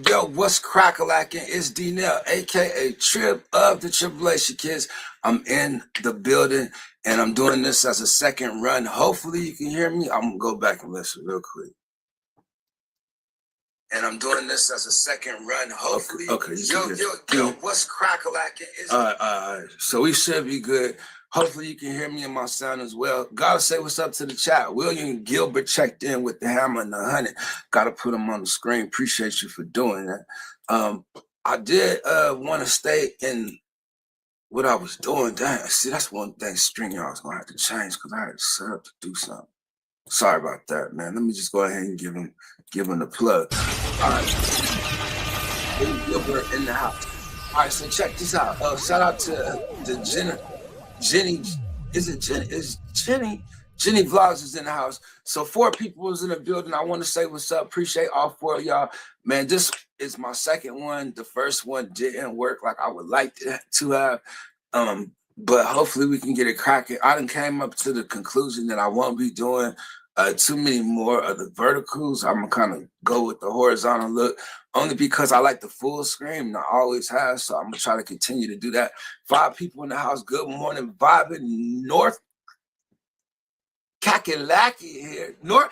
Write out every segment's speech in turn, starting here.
Yo, what's crack-a-lacking? It's D-Nell, aka Trip of the Tribulation Kids. I'm in the building and I'm doing this as a second run. Hopefully you can hear me. I'm gonna go back and listen real quick. And I'm doing this as a second run. Hopefully. Okay. Yo, what's crack-a-lacking? All right. So we should be good. Hopefully you can hear me and my sound as well. Gotta say what's up to the chat. William Gilbert checked in with the hammer and the 100. Gotta put him on the screen. Appreciate you for doing that. I did want to stay in what I was doing. Damn, see, that's one thing StreamYard I was gonna have to change because I had to set up to do something. Sorry about that, man. Let me just go ahead and give him the plug. All right. William Gilbert in the house. All right, so check this out. Shout out to Jenny, is it Jenny? Is Jenny? Jenny Vlogs is in the house. So 4 people was in the building. I want to say what's up. Appreciate all 4 of y'all. Man, this is my second one. The first one didn't work like I would like to have. But hopefully we can get it cracking. I done came up to the conclusion that I won't be doing too many more of the verticals. I'm gonna kind of go with the horizontal look, only because I like the full screen and I always have. So I'm gonna try to continue to do that. 5 people in the house. Good morning, vibing North Kakalaki here. North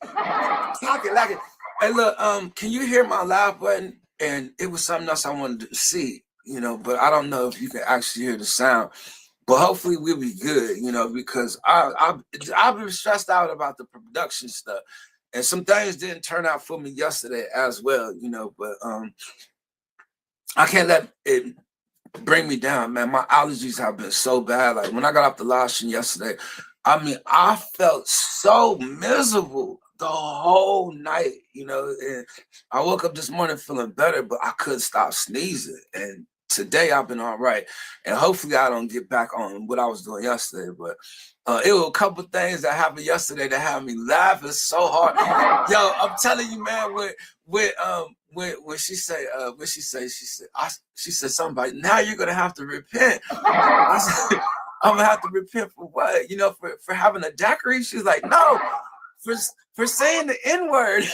Kakalaki. Hey, look, can you hear my live button? And it was something else I wanted to see, but I don't know if you can actually hear the sound. But hopefully we'll be good, because I've been stressed out about the production stuff. And some things didn't turn out for me yesterday as well, but I can't let it bring me down, man. My allergies have been so bad. Like when I got off the live stream yesterday, I felt so miserable the whole night, and I woke up this morning feeling better, but I couldn't stop sneezing. And today I've been all right. And hopefully I don't get back on what I was doing yesterday, but it was a couple things that happened yesterday that had me laughing so hard. Yo, I'm telling you, man, when she said something about, now you're gonna have to repent. I said, I'm gonna have to repent for what? For having a daiquiri? She's like, no, for saying the N-word.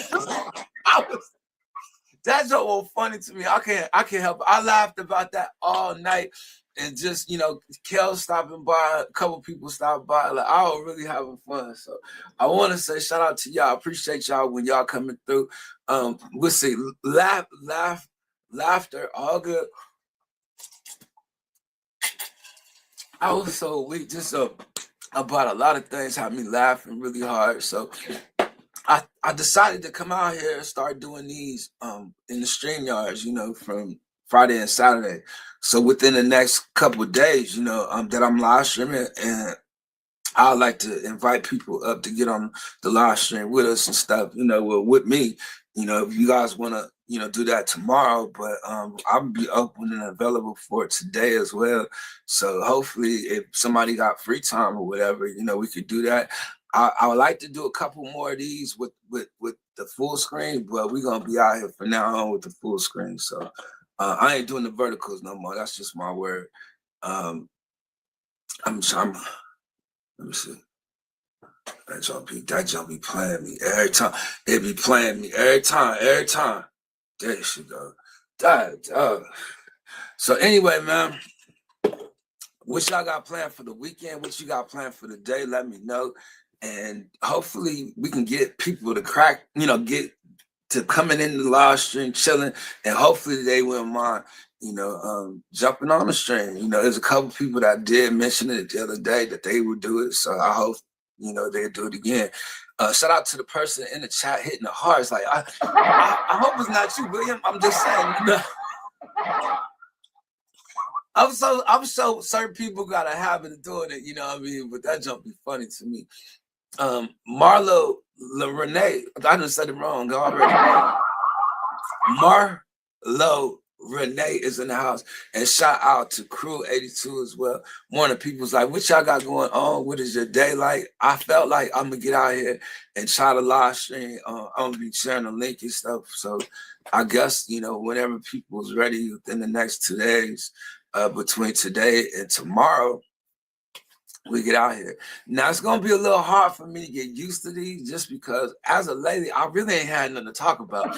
That's so funny to me. I can't help it. I laughed about that all night. And just, Kel stopping by, a couple people stopped by. Like, I was really having fun. So I want to say shout out to y'all. Appreciate y'all when y'all coming through. We'll see. Laughter, all good. I was so weak, just about a lot of things had me laughing really hard. So I decided to come out here and start doing these in the StreamYards, you know, from Friday and Saturday. So within the next couple of days, you know, that I'm live streaming, and I like to invite people up to get on the live stream with us and stuff, you know, with me. You know, if you guys want to, you know, do that tomorrow, but I'll be open and available for it today as well. So hopefully if somebody got free time or whatever, you know, we could do that. I would like to do a couple more of these with the full screen, but we're gonna be out here from now on with the full screen. So I ain't doing the verticals no more. That's just my word. I'm let me see. That jump be playing me every time. It be playing me every time. There you go. So anyway, man, what y'all got planned for the weekend? What you got planned for the day? Let me know. And hopefully we can get people to crack, you know, get to coming in the live stream, chilling, and hopefully they wouldn't mind, you know, jumping on the stream. You know, there's a couple people that did mention it the other day that they would do it. So I hope, you know, they'll do it again. Shout out to the person in the chat hitting the hearts. Like, I hope it's not you, William. I'm just saying, you know. I'm so certain people got a habit of doing it, you know what I mean? But that jump be funny to me. Marlo Renee, I just said it wrong already. Marlo Renee is in the house, and shout out to Crew 82 as well. One of the people's like, what y'all got going on? What is your day like? I felt like I'm gonna get out here and try to live stream. I'm gonna be sharing the link and stuff. So I guess, you know, whenever people's ready within the next 2 days, between today and tomorrow, we get out here. Now it's gonna be a little hard for me to get used to these, just because as a lady, I really ain't had nothing to talk about.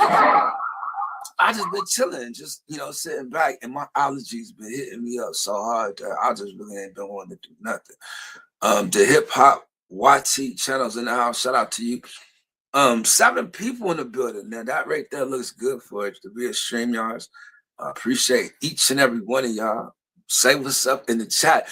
I just been chilling, just, you know, sitting back, and my allergies been hitting me up so hard that I just really ain't been wanting to do nothing. The hip hop YT channels in the house. Shout out to you. 7 people in the building. Now that right there looks good for it to be a StreamYards. I appreciate each and every one of y'all. Say what's up in the chat.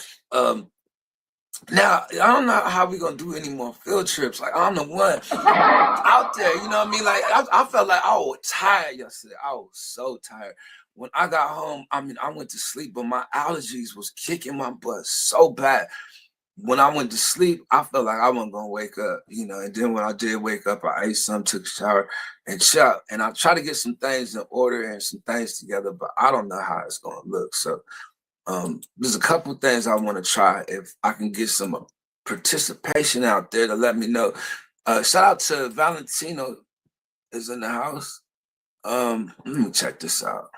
Now, I don't know how we gonna do any more field trips. Like, I'm the one out there, you know what I mean? Like, I felt like I was tired yesterday. I was so tired. When I got home, I mean, I went to sleep, but my allergies was kicking my butt so bad. When I went to sleep, I felt like I wasn't gonna wake up, you know. And then when I did wake up, I ate some, took a shower, and chill. And I try to get some things in order and some things together, but I don't know how it's gonna look. So there's a couple things I want to try. If I can get some participation out there to let me know. Shout out to Valentino is in the house. Let me check this out.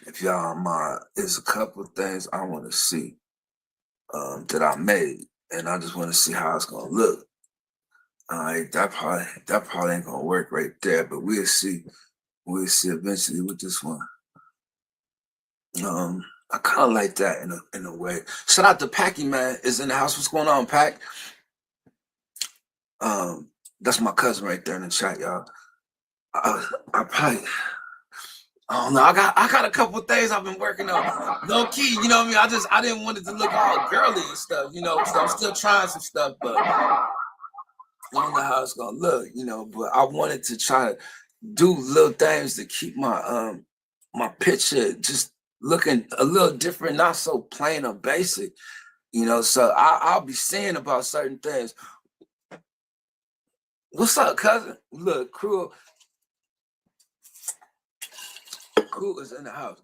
If y'all mind, there's a couple things I want to see that I made, and I just want to see how it's gonna look. That probably ain't gonna work right there, but we'll see. We'll see eventually with this one. I kind of like that in a way. Shout out to Packy, man, is in the house. What's going on, Pack? That's my cousin right there in the chat, y'all. I don't know. I got a couple of things I've been working on. Low key, you know what I mean? I didn't want it to look all girly and stuff, you know. So I'm still trying some stuff, but I don't know how it's gonna look, you know. But I wanted to try to do little things to keep my my picture just looking a little different, not so plain or basic, you know. So I'll be saying about certain things. What's up, cousin? Look, Crew is in the house.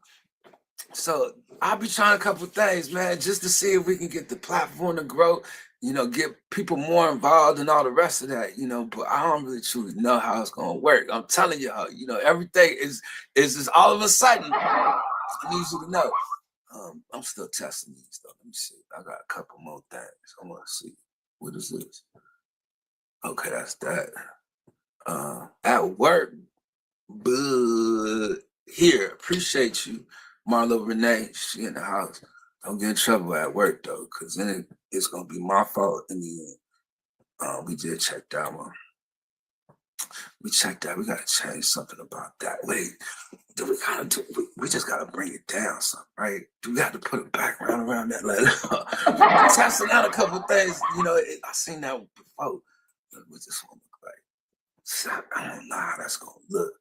So I'll be trying a couple things, man, just to see if we can get the platform to grow, you know, get people more involved and all the rest of that, you know. But I don't really truly know how it's gonna work. I'm telling y'all, you know, everything is just all of a sudden. I need you to know. I'm still testing these though. Let me see. I got a couple more things. I want to see. What is this? Okay, that's that. At work, but here, appreciate you, Marlo Renee. She in the house. Don't get in trouble at work though, because then it's gonna be my fault in the end. We did check that one. We checked that. We gotta change something about that. Wait, do we gotta do? We just gotta bring it down, something, right? Do we have to put a background around that? Like, testing out a couple things. You know, I seen that before. What this one look like? So I don't know how that's gonna look.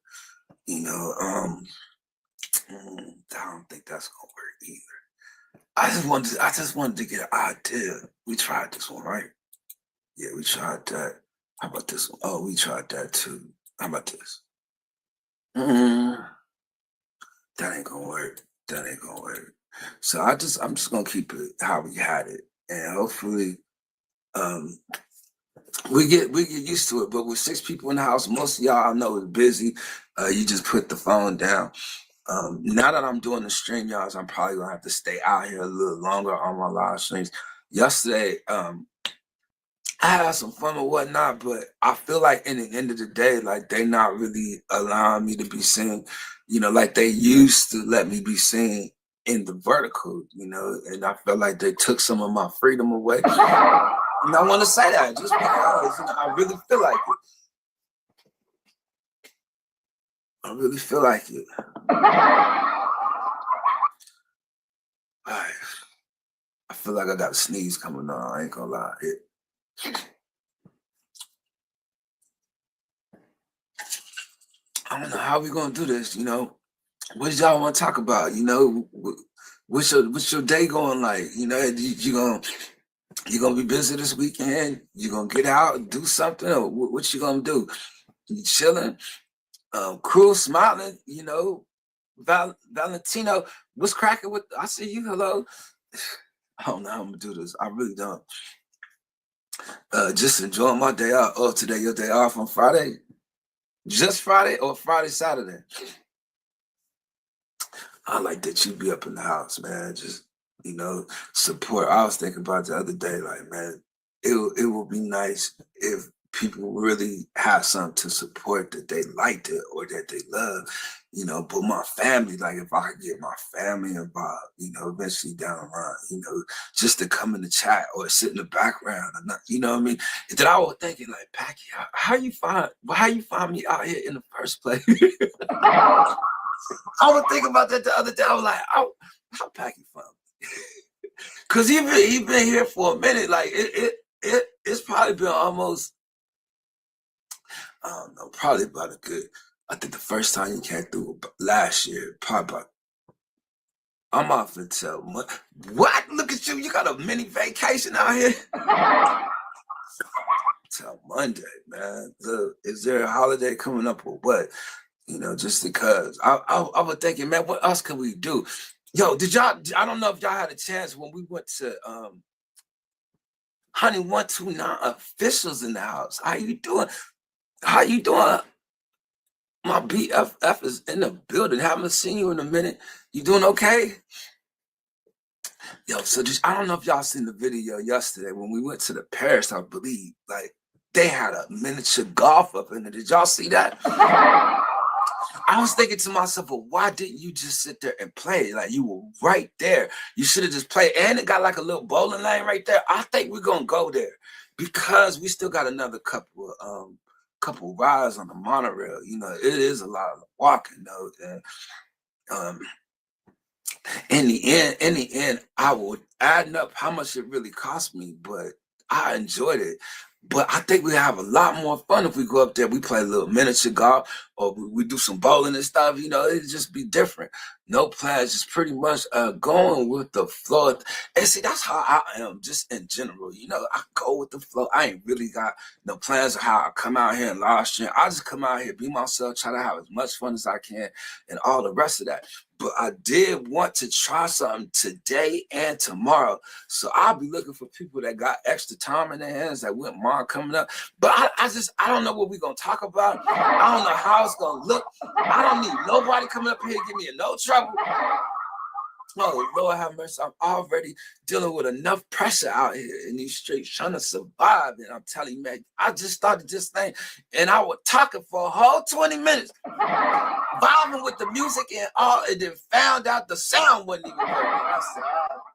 You know, I don't think that's gonna work either. I just wanted to get an idea. We tried this one, right? Yeah, we tried that. How about this one? Oh, we tried that too. How about this? That ain't gonna work. That ain't gonna work. So I'm just gonna keep it how we had it, and hopefully, um, we get used to it. But with 6 people in the house, most of y'all I know is busy. You just put the phone down. Now that I'm doing the stream, y'all, I'm probably gonna have to stay out here a little longer on my live streams. Yesterday, I had some fun or whatnot, but I feel like in the end of the day, like they not really allowing me to be seen, like they used to let me be seen in the vertical, and I feel like they took some of my freedom away. And I want to say that just because I really feel like it. I really feel like it. All right. I feel like I got a sneeze coming on. I ain't gonna lie. I don't know how we gonna do this. What did y'all want to talk about? What's your day going like? You gonna be busy this weekend? You gonna get out and do something, or what you gonna do? You chilling? Cruel, smiling. Valentino, what's cracking with? I see you. Hello. I don't know how I'm gonna do this. I really don't. Just enjoying my day off. Oh, today your day off on Friday? Just Friday or Friday, Saturday? I like that you be up in the house, man. Just, support. I was thinking about the other day, like, man, it would be nice if people really have something to support that they liked it or that they love, but my family, like if I could get my family involved, eventually down the line, just to come in the chat or sit in the background or not, you know what I mean? And then I was thinking like, Packy, how you find me out here in the first place? I was thinking about that the other day. I was like, how Packy found me? Cause he been here for a minute. Like it's probably been almost, I don't know, probably about a good, I think the first time you came through last year, probably about, I'm off until what? Look at you got a mini vacation out here. Till Monday, man. Is there a holiday coming up or what? Just because I was thinking, man, what else can we do? Yo, I don't know if y'all had a chance when we went to Honey 129 officials in the house. How you doing? How you doing? My BFF is in the building. Haven't seen you in a minute. You doing okay? Yo, so I don't know if y'all seen the video yesterday when we went to the Paris, I believe. Like, they had a miniature golf up in there. Did y'all see that? I was thinking to myself, well, why didn't you just sit there and play? Like, you were right there. You should have just played. And it got like a little bowling lane right there. I think we're going to go there because we still got another couple rides on the monorail. It is a lot of walking, though. And in the end, I would add up how much it really cost me, but I enjoyed it. But I think we have a lot more fun if we go up there. We play a little miniature golf, or we do some bowling and stuff. It'd just be different. No plans, just pretty much going with the flow. And see, that's how I am, just in general. I go with the flow. I ain't really got no plans of how I come out here and live stream. I just come out here, be myself, try to have as much fun as I can, and all the rest of that. But I did want to try something today and tomorrow. So I'll be looking for people that got extra time in their hands that wouldn't mind coming up. But I don't know what we're going to talk about. I don't know how it's going to look. I don't need nobody coming up here to give me no trouble. Oh, Lord have mercy. I'm already dealing with enough pressure out here in these streets trying to survive. And I'm telling you, man, I just started this thing and I was talking for a whole 20 minutes, vibing with the music and all, and then found out the sound wasn't even working.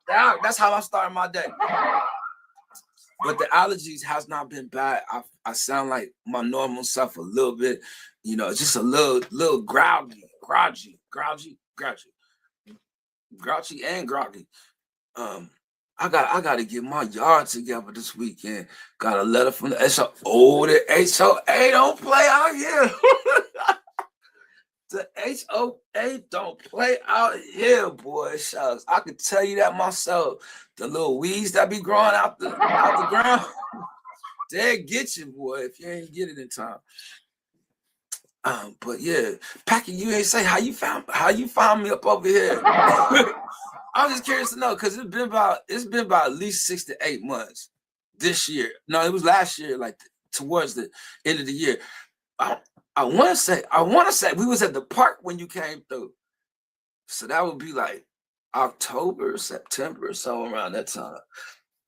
That's how I started my day. But the allergies has not been bad. I sound like my normal self a little bit, just a little grouchy and groggy. I gotta get my yard together this weekend. Got a letter from the HOA. The HOA don't play out here. The HOA don't play out here, boy. Shucks. I can tell you that myself. The little weeds that be growing out the ground, they get you, boy, if you ain't get it in time. But yeah, Packy, you ain't say how you found me up over here. I'm just curious to know, because it's been about at least 6 to 8 months this year. No, it was last year, like towards the end of the year. I want to say we was at the park when you came through. So that would be like October, September, somewhere around that time.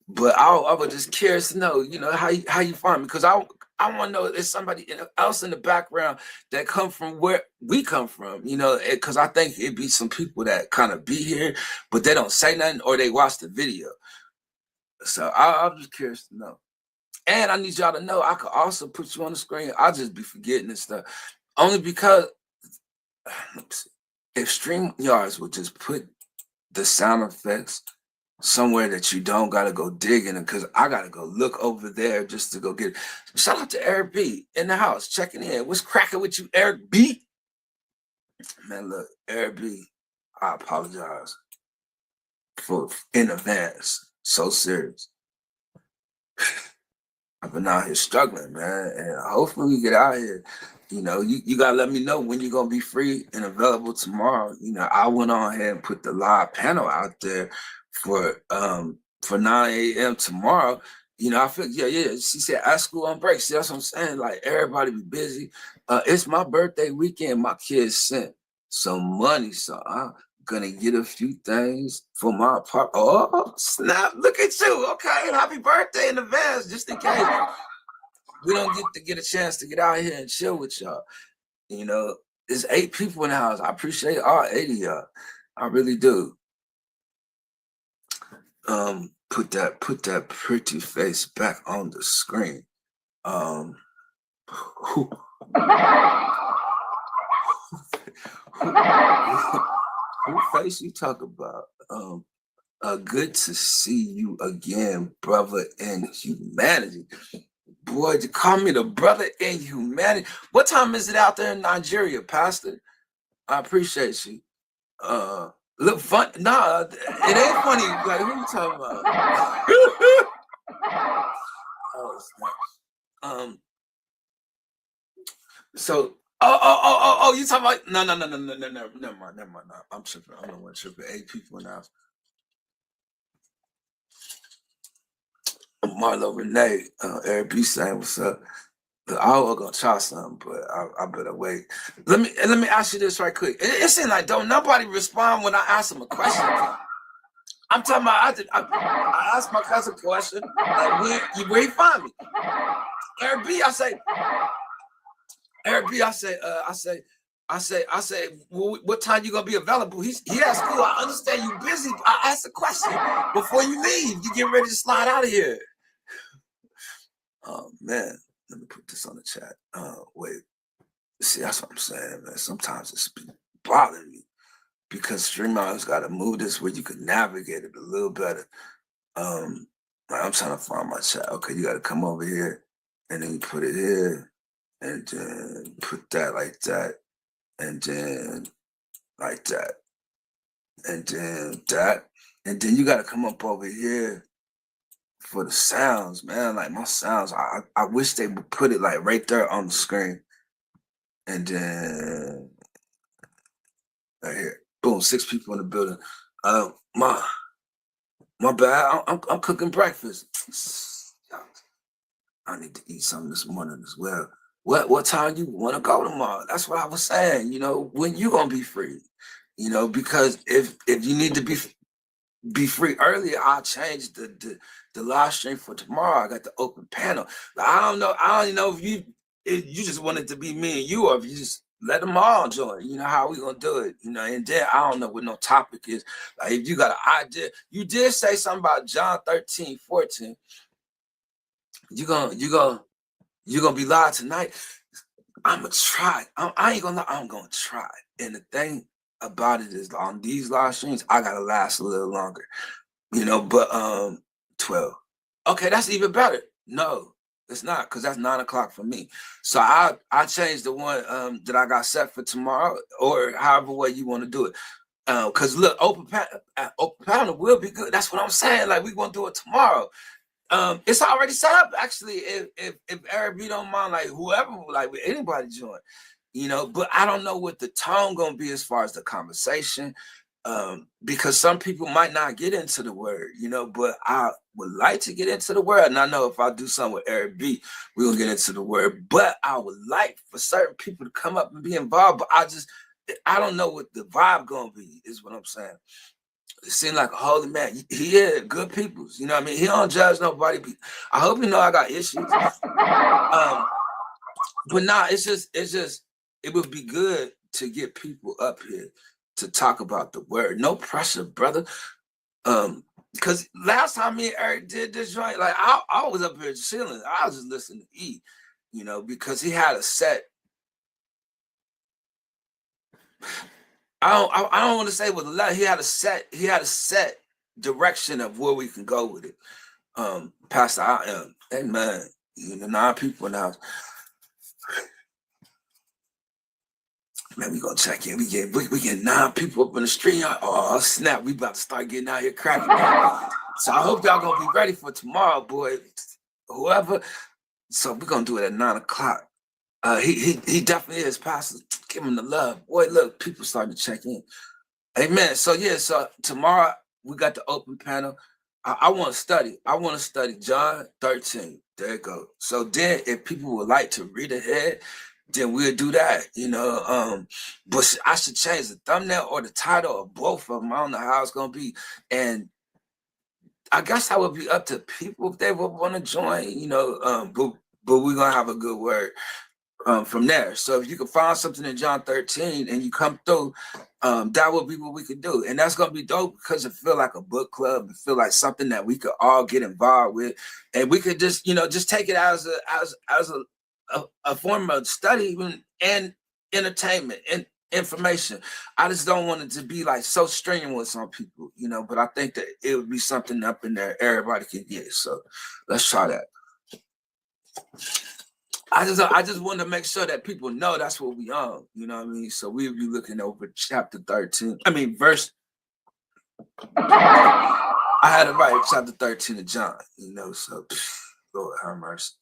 But I was just curious to know, how you find me, because I want to know if there's somebody else in the background that come from where we come from, because I think it'd be some people that kind of be here, but they don't say nothing or they watch the video. So I'm just curious to know. And I need y'all to know I could also put you on the screen. I'll just be forgetting this stuff. Only because if StreamYards would just put the sound effects somewhere that you don't gotta go digging, because I gotta go look over there just to go get it. Shout out to Eric B in the house checking in. What's cracking with you, Eric B? Man, look, Eric B, I apologize for in advance. So serious. I've been out here struggling, man, and hopefully we get out here. You gotta let me know when you're gonna be free and available tomorrow. I went on ahead and put the live panel out there for 9 a.m. tomorrow. I feel yeah. She said at school on break. See, that's what I'm saying. Like, everybody be busy. It's my birthday weekend. My kids sent some money, so I'm gonna get a few things for my part. Oh, snap! Look at you. Okay, happy birthday in advance, just in case we don't get a chance to get out here and chill with y'all. There's 8 people in the house. I appreciate all 8 of y'all. I really do. Put that pretty face back on the screen. Who face you talk about? Good to see you again, brother in humanity. Boy, you call me the brother in humanity. What time is it out there in Nigeria, Pastor? I appreciate you. Look fun. Nah, it ain't funny. Like, who you talking about? So you talking about no, never mind. No, I'm tripping. I don't want to trip. 8 people in the house. Marlo Renee, Eric B saying what's up. I was gonna try something, but I better wait. Let me ask you this right quick. It seems like don't nobody respond when I ask them a question. I'm talking about I asked my cousin a question, like, where you find me? Eric B, I say, well, what time you gonna be available? He asked school. I understand you busy. I asked a question before you leave. You get ready to slide out of here. Oh man, let me put this on the chat. Wait. See, that's what I'm saying, man. Sometimes it's bothering me because StreamYards got to move this where you can navigate it a little better. I'm trying to find my chat. Okay, you got to come over here, and then you put it here, and then put that like that, and then like that, and then that, and then you got to come up over here for the sounds, man. Like, my sounds, I wish they would put it like right there on the screen. And then right here, boom, 6 people in the building. My bad. I'm cooking breakfast. I need to eat something this morning as well. What time you want to go tomorrow? That's what I was saying. When you gonna be free? Because if you need to be free earlier, I'll change the live stream for tomorrow. I got the open panel. But I don't know if you just want it to be me and you, or if you just let them all join. How we gonna do it? And then I don't know what no topic is. Like, if you got an idea, you did say something about John 13:14. You gonna be live tonight? I'm gonna try. I ain't gonna lie, I'm gonna try. And the thing about it is, on these live streams, I gotta last a little longer. but 12. Okay, that's even better. No, it's not, because that's 9 o'clock for me. So I changed the one that I got set for tomorrow, or however way you want to do it. Because look, open panel will be good. That's what I'm saying. Like, we're gonna do it tomorrow. It's already set up, actually. If Eric, you don't mind, like, whoever, like, anybody join, but I don't know what the tone gonna be as far as the conversation. Because some people might not get into the word, but I would like to get into the word. And I know if I do something with Eric B, we're gonna get into the word. But I would like for certain people to come up and be involved. But I don't know what the vibe gonna be, is what I'm saying. It seemed like a holy man. He had good people, you know what I mean? He don't judge nobody. I hope you know I got issues. But nah, it's just it would be good to get people up here to talk about the word. No pressure, brother. Because last time me and Eric did this joint, like, I was up here chilling. I was just listening to E, because he had a set. I don't want to say with a lot. He had a set direction of where we can go with it. Pastor, I am. Amen. 9 people in the house. Man, we gonna check in. We get 9 people up in the street. Oh snap! We about to start getting out here cracking. So I hope y'all gonna be ready for tomorrow, boy. Whoever. So we're gonna do it at 9 o'clock. He definitely is, Pastor. Give him the love, boy. Look, people starting to check in. Amen. So yeah, so tomorrow we got the open panel. I want to study. I want to study John 13. There you go. So then, if people would like to read ahead, then we'll do that, but I should change the thumbnail or the title or both of them. I don't know how it's gonna be, and I guess that would be up to people if they would want to join, but we're gonna have a good word from there. So if you can find something in John 13 and you come through, that would be what we could do, and that's gonna be dope because it feel like a book club. It feel like something that we could all get involved with, and we could just take it as a form of study and entertainment and information. I just don't want it to be like so strenuous on people, but I think that it would be something up in there everybody can get. So let's try that. I just want to make sure that people know that's what we on, you know what I mean? So we'll be looking over chapter 13. Verse. I had it right, chapter 13 of John, so Lord have mercy.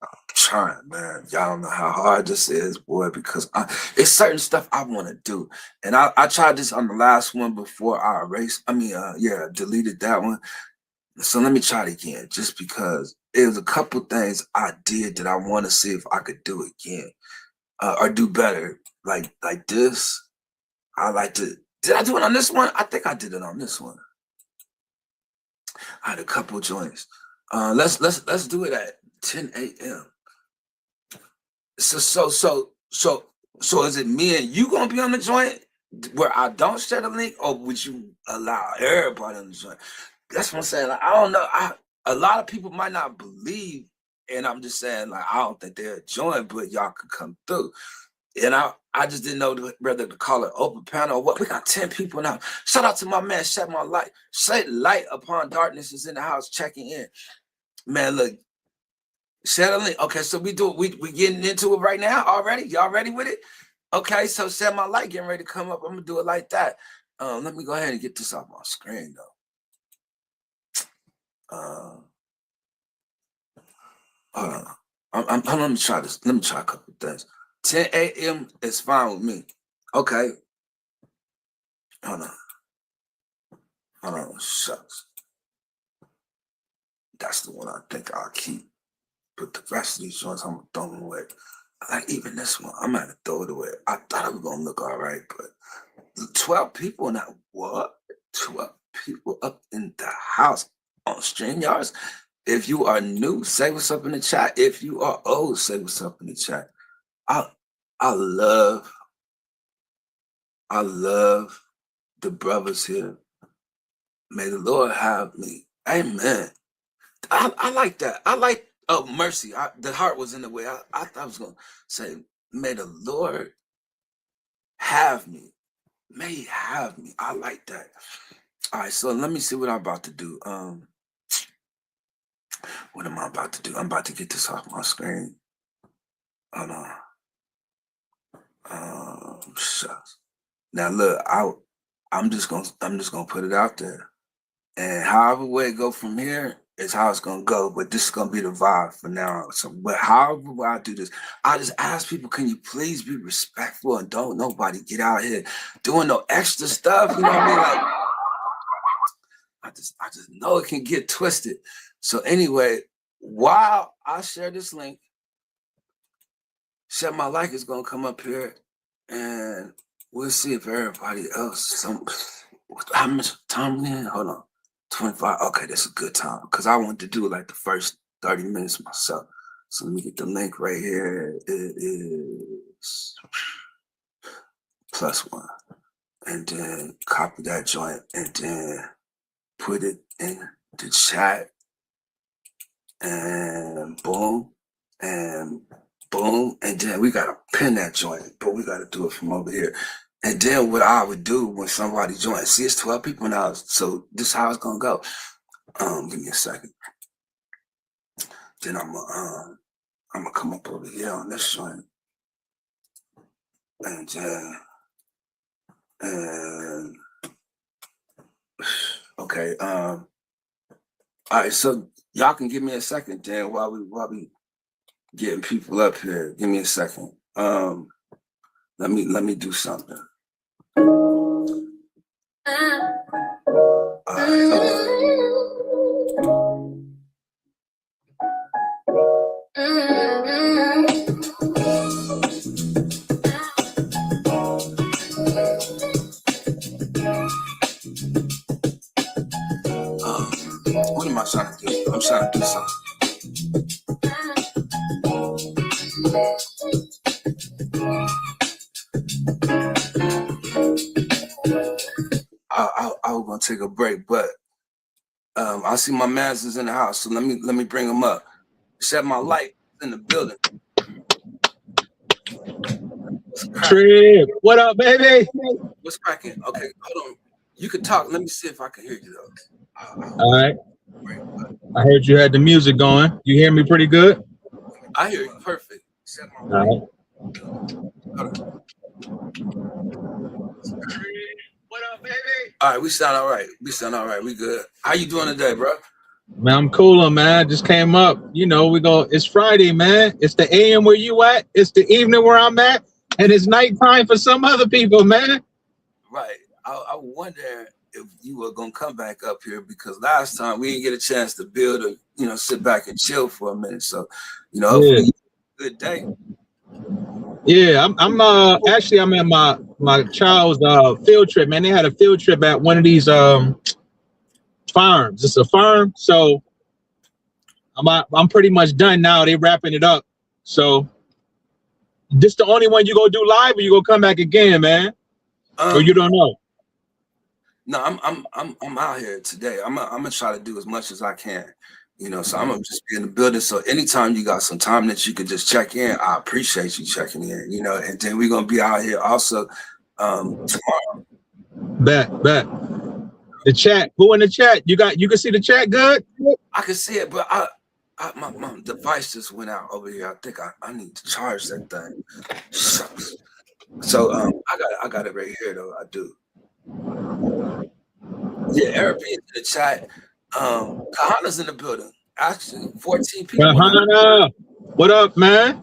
I'm trying, man. Y'all don't know how hard this is, boy, because it's certain stuff I want to do. And I tried this on the last one before I deleted that one. So let me try it again, just because there's a couple things I did that I want to see if I could do again or do better. Like this. I like to. Did I do it on this one? I think I did it on this one. I had a couple joints. Let's do it at 10 a.m. So is it me and you gonna be on the joint where I don't share the link, or would you allow everybody on the joint? That's what I'm saying. Like, I don't know. A lot of people might not believe, and I'm just saying, like, I don't think they'll join, but y'all could come through. And I just didn't know whether to call it open panel or what. We got 10 people now. Shout out to my man, Shed My Light. Shed light upon darkness is in the house checking in. Man, look. Shed a link. Okay, so we getting into it right now already. Y'all ready with it? Okay, so Shed My Light getting ready to come up. I'm gonna do it like that. Let me go ahead and get this off my screen though. Let me try this. Let me try a couple of things. 10 a.m. is fine with me. Okay. Hold on. Shucks. That's the one I think I'll keep. But the rest of these joints, I'm gonna throw them away. Like even this one, I'm gonna throw it away. I thought it was gonna look all right, but 12 people now. What? 12 people up in the house on StreamYards. If you are new, say what's up in the chat. If you are old, say what's up in the chat. I love the brothers here. May the Lord have me. Amen. I like that. I like mercy. The heart was in the way. I thought I was gonna say, may the Lord have me. May he have me. I like that. All right, so let me see what I'm about to do. What am I about to do? I'm about to get this off my screen. Hold on. Shucks. Now look, I'm just gonna put it out there, and however way it go from here is how it's gonna go. But this is gonna be the vibe for now. So, but however I do this, I just ask people, can you please be respectful and don't nobody get out here doing no extra stuff? You know what I mean? Like, I just know it can get twisted. So anyway, while I share this link, Set My Like is gonna come up here, and we'll see if everybody else. How much time we in? Hold on, 25. Okay, that's a good time because I want to do like the first 30 minutes myself. So let me get the link right here. It is +1, and then copy that joint, and then put it in the chat, and boom, and boom, and then we gotta pin that joint, but we gotta do it from over here. And then what I would do when somebody joins, see, it's 12 people now, so this is how it's gonna go. Give me a second. Then I'm gonna come up over here on this joint, and okay, all right, so y'all can give me a second, Dan, while we getting people up here. Give me a second. Let me do something. What am I trying to do? I'm trying to do something. I was gonna take a break, but I see my mans is in the house, so let me bring them up. Set My Like in the building. Trip, what up, baby? What's cracking? Okay, hold on. You can talk. Let me see if I can hear you though. All right. I heard you had the music going. You hear me pretty good? I hear you perfect. Set My Like. Like. What up, baby? All right, we sound all right. We good. How you doing today, bro? Man, I'm cooler, man. Just came up. You know, it's Friday, man. It's the AM where you at. It's the evening where I'm at. And it's nighttime for some other people, man. Right. I wonder if you were gonna come back up here because last time we didn't get a chance to build or sit back and chill for a minute. So, hopefully good day. Yeah, I'm actually I'm at my child's field trip, man. They had a field trip at one of these farms. It's a farm, so I'm pretty much done now. They wrapping it up. So this the only one you gonna do live, or you gonna come back again, man? Or you don't know? No, I'm out here today. I'm gonna try to do as much as I can. So I'm gonna just be in the building. So anytime you got some time that you could just check in, I appreciate you checking in. And then we're gonna be out here also tomorrow. Bet. The chat. Who in the chat? You can see the chat good? I can see it, but my device just went out over here. I think I need to charge that thing. Shucks. So I got it right here though. I do. Yeah, everybody in the chat. Kahana's in the building. Actually, 14 people. Kahana, what up, man?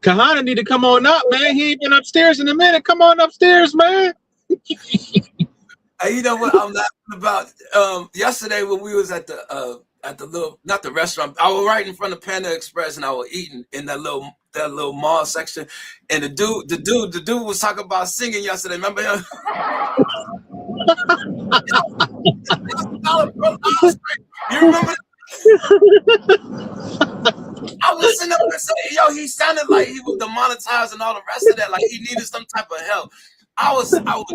Kahana need to come on up, man. He ain't been upstairs in a minute. Come on upstairs, man. Hey, you know what I'm laughing about? Yesterday when we was at the little, not the restaurant, I was right in front of Panda Express and I was eating in that little mall section, and the dude was talking about singing yesterday. Remember him? You remember? I was sitting up and saying, yo, he sounded like he was demonetized and all the rest of that, like he needed some type of help. I was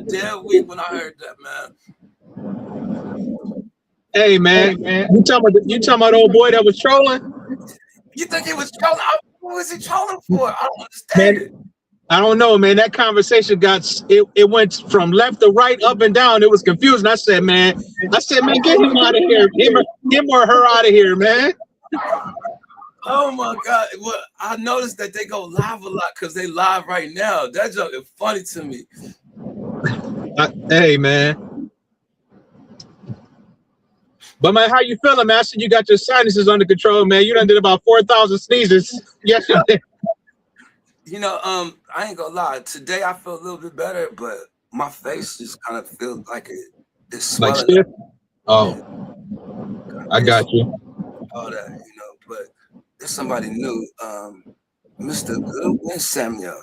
dead weak when I heard that, man. Hey, man, you talking about old boy that was trolling? You think he was trolling? What was he trolling for? I don't understand it. I don't know, man. That conversation it went from left to right, up and down. It was confusing. I said, man, get him out of here. Him or her out of here, man. Oh my God. Well, I noticed that they go live a lot because they live right now. That joke is funny to me. Hey, man. But man, how you feeling, man? I said you got your sinuses under control, man. You done did about 4,000 sneezes yesterday. You know, I ain't gonna lie. Today I feel a little bit better, but my face just kind of feels like it's swelling. Like stiff? Oh, I got you. All that, you know, but there's somebody new, Mr. Goodwin Samuel.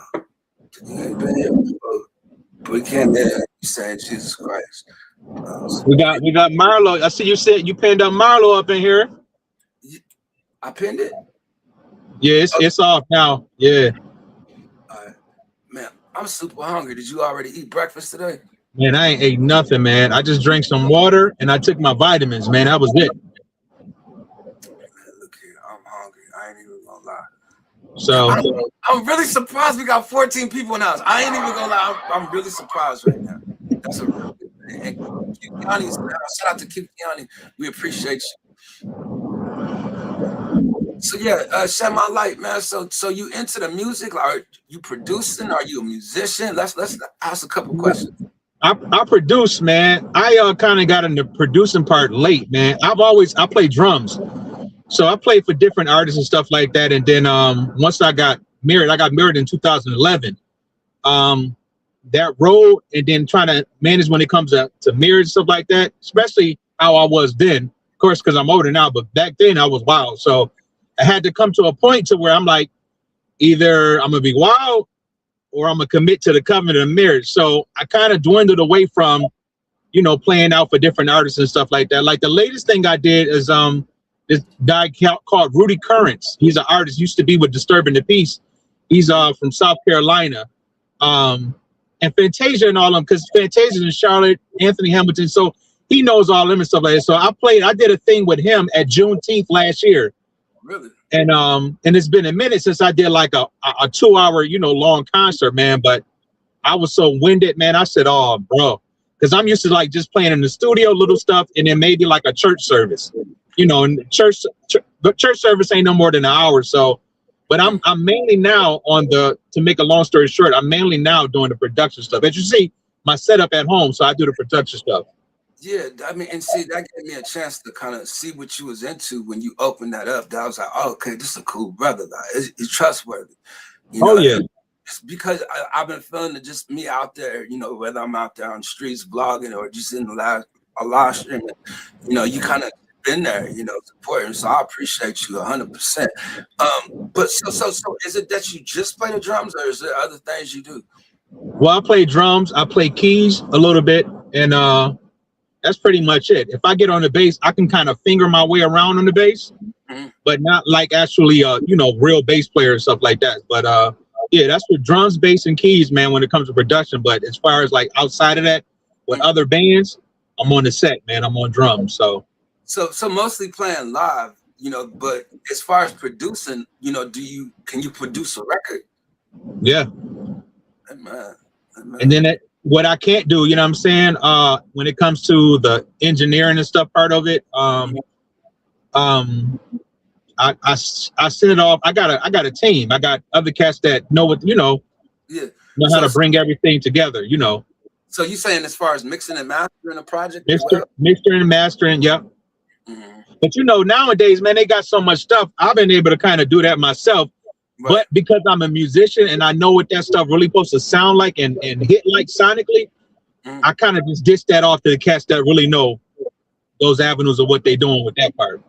You ain't been here before, but we can't hear you saying Jesus Christ. We got Marlo. I see you said you pinned up Marlo up in here. I pinned it? Yeah, it's off now. Yeah. Man, I'm super hungry. Did you already eat breakfast today? Man, I ain't ate nothing, man. I just drank some water and I took my vitamins, man. That was it. Man, look here, I'm hungry. I ain't even gonna lie. So I'm really surprised we got 14 people in the house. I ain't even gonna lie. I'm really surprised right now. That's a real good thing. And Kiani, shout out to Kiani. We appreciate you. So yeah, shed my light, man. So you into the music? Are you producing? Are you a musician? Let's ask a couple questions. I produce, man. I kind of got into producing part late, man. I play drums, so I played for different artists and stuff like that. And then once I got married in 2011. That road and then trying to manage when it comes to marriage and stuff like that, especially how I was then. Of course, because I'm older now, but back then I was wild. So I had to come to a point to where I'm like, either I'm gonna be wild or I'm gonna commit to the covenant of marriage. So I kind of dwindled away from, playing out for different artists and stuff like that. Like the latest thing I did is this guy called Rudy Currents. He's an artist, used to be with Disturbing the Peace. He's from South Carolina. And Fantasia and all them, because Fantasia's in Charlotte, Anthony Hamilton, so he knows all them and stuff like that. So I did a thing with him at Juneteenth last year. Really? And it's been a minute since I did like a 2-hour, long concert, man. But I was so winded, man. I said, oh, bro, because I'm used to like just playing in the studio, little stuff, and then maybe like a church service, and church service ain't no more than an hour. So, but I'm mainly now to make a long story short, I'm mainly now doing the production stuff. As you see, my setup at home, so I do the production stuff. Yeah, I mean, and see, that gave me a chance to kind of see what you was into when you opened that up. That was like, oh, okay, this is a cool brother. Like, he's trustworthy. Oh, yeah. It's because I've been feeling it, just me out there, whether I'm out there on the streets vlogging or just in the live streaming, you kind of been there, supporting. So I appreciate you 100%. But so is it that you just play the drums, or is there other things you do? Well, I play drums, I play keys a little bit, and that's pretty much it. If I get on the bass, I can kind of finger my way around on the bass, but not like actually real bass player and stuff like that. But yeah, that's with drums, bass, and keys, man, when it comes to production. But as far as like outside of that, with other bands, I'm on the set, man. I'm on drums. So mostly playing live, but as far as producing, can you produce a record? Yeah. Man. And then what I can't do, you know what I'm saying? When it comes to the engineering and stuff part of it, I send it off. I got a team. I got other cats that know what, know how to bring everything together, So you saying as far as mixing and mastering a project? Mixing and mastering, yep. Mm-hmm. But nowadays, man, they got so much stuff. I've been able to kind of do that myself. Right. But because I'm a musician and I know what that stuff really supposed to sound like and hit like sonically, I kind of just dish that off to the cats that really know those avenues of what they're doing with that part.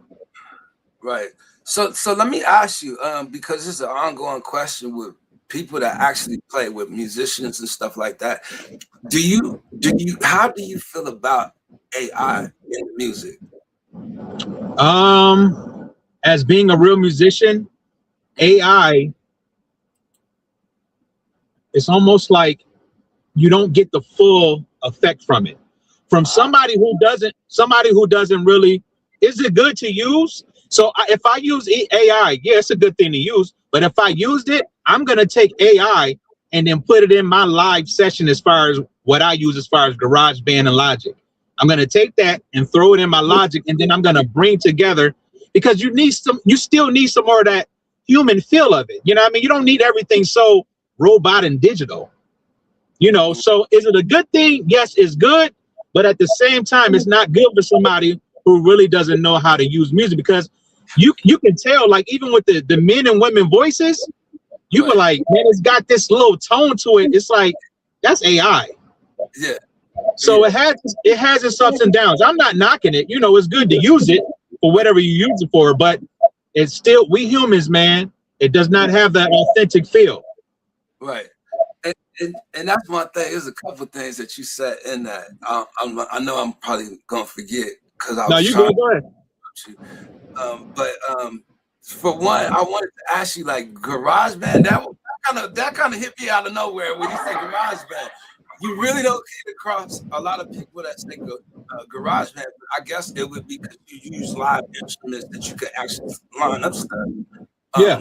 Right. So let me ask you, because this is an ongoing question with people that actually play with musicians and stuff like that. How do you feel about AI in music? As being a real musician, AI, it's almost like you don't get the full effect from it. From somebody who doesn't really, is it good to use? So if I use AI, yeah, it's a good thing to use. But if I used it, I'm going to take AI and then put it in my live session as far as what I use as far as GarageBand and Logic. I'm going to take that and throw it in my Logic, and then I'm going to bring together, because you still need some more of that human feel of it. You know what I mean? You don't need everything so robot and digital, you know? So is it a good thing? Yes, it's good. But at the same time, it's not good for somebody who really doesn't know how to use music, because you can tell, like, even with the men and women voices, you were like, man, it's got this little tone to it. It's like, that's AI. Yeah. So it has its ups and downs. I'm not knocking it. You know, it's good to use it for whatever you use it for, but it's still, we humans, man, it does not have that authentic feel. Right. And that's one thing. There's a couple things that you said in that. I know I'm probably gonna forget because I was. No, you go ahead. But for one, I wanted to ask you, like, GarageBand. That kind of hit me out of nowhere when you say GarageBand. You really don't get across a lot of people that say GarageBand. But I guess it would be because you use live instruments that you could actually line up stuff. Yeah.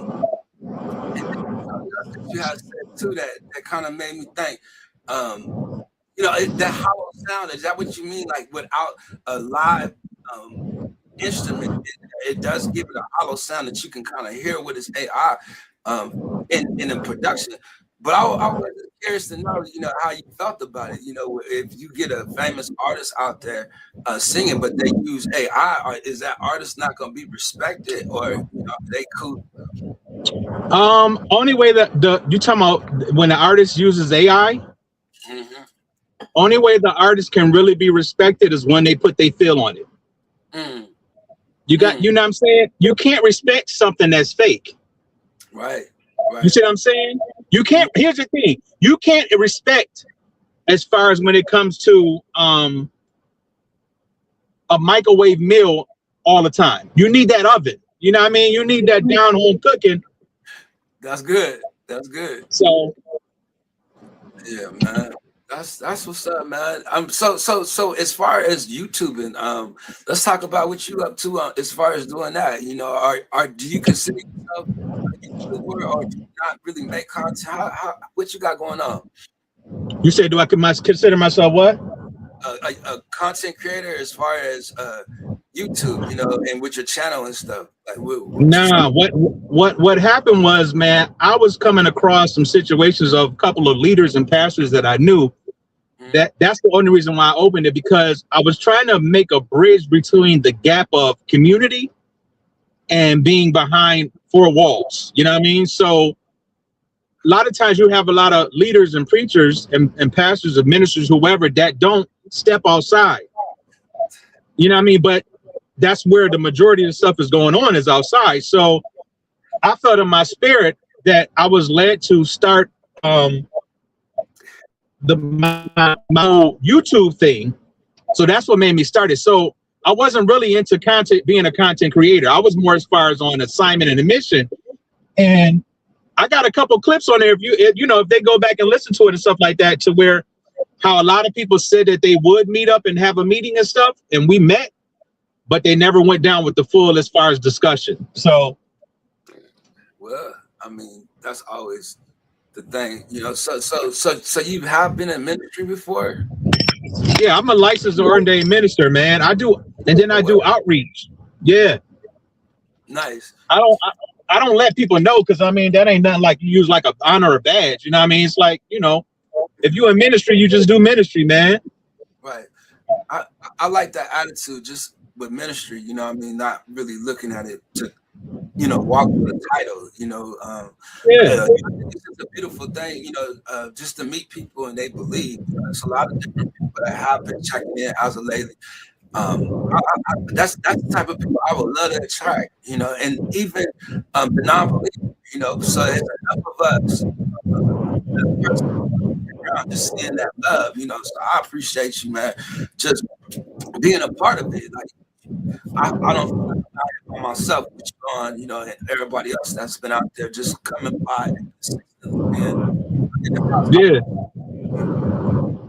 You had said too that kind of made me think. You know, that hollow sound, is that what you mean? Like, without a live instrument, it does give it a hollow sound that you can kind of hear with its AI in the production. But I was curious to know, you know, how you felt about it. You know, if you get a famous artist out there singing, but they use AI, is that artist not going to be respected, or, you know, they cool? Only way that you talking about when the artist uses AI, only way the artist can really be respected is when they put their feel on it. You got, you know what I'm saying? You can't respect something that's fake. Right. You see what I'm saying? You can't. Here's the thing: you can't respect, as far as when it comes to a microwave meal all the time. You need that oven. You know what I mean? You need that down home cooking. That's good. That's good. So, yeah, man. That's what's up, man. So as far as YouTubing, let's talk about what you up to as far as doing that. You know, do you consider yourself a YouTuber, or do you not really make content? What you got going on? You say, do I consider myself what? A content creator as far as YouTube, you know, and with your channel and stuff. Like, what happened was, man, I was coming across some situations of a couple of leaders and pastors that I knew. That's the only reason why I opened it, because I was trying to make a bridge between the gap of community and being behind four walls. You know what I mean? So a lot of times you have a lot of leaders and preachers and pastors and ministers, whoever, that don't step outside. You know what I mean? But that's where the majority of the stuff is going on, is outside. So I felt in my spirit that I was led to start my YouTube thing. So that's what made me start it. So I wasn't really into content, being a content creator. I was more as far as on assignment and a mission. And I got a couple clips on there. If they go back and listen to it and stuff like that, to where how a lot of people said that they would meet up and have a meeting and stuff, and we met, but they never went down with the full as far as discussion. So, well, I mean, that's always the thing, you know. So you have been in ministry before? Yeah, I'm a licensed ordained minister, man. I do outreach. Yeah. Nice. I don't let people know, because I mean, that ain't nothing like you use like a honor or badge. You know what I mean? It's like, you know, if you're in ministry, you just do ministry, man. Right. I like that attitude just with ministry, you know what I mean? Not really looking at it to, you know, walk with a title, you know. It's a beautiful thing, you know, just to meet people and they believe. There's a lot of different people that have been checking in as of lately. That's the type of people I would love to attract, you know, and even the non-believers, you know. So there's enough of us around just seeing that love, you know. So I appreciate you, man, just being a part of it. Like, I don't feel like by myself, but you on, you know, and everybody else that's been out there just coming by and yeah.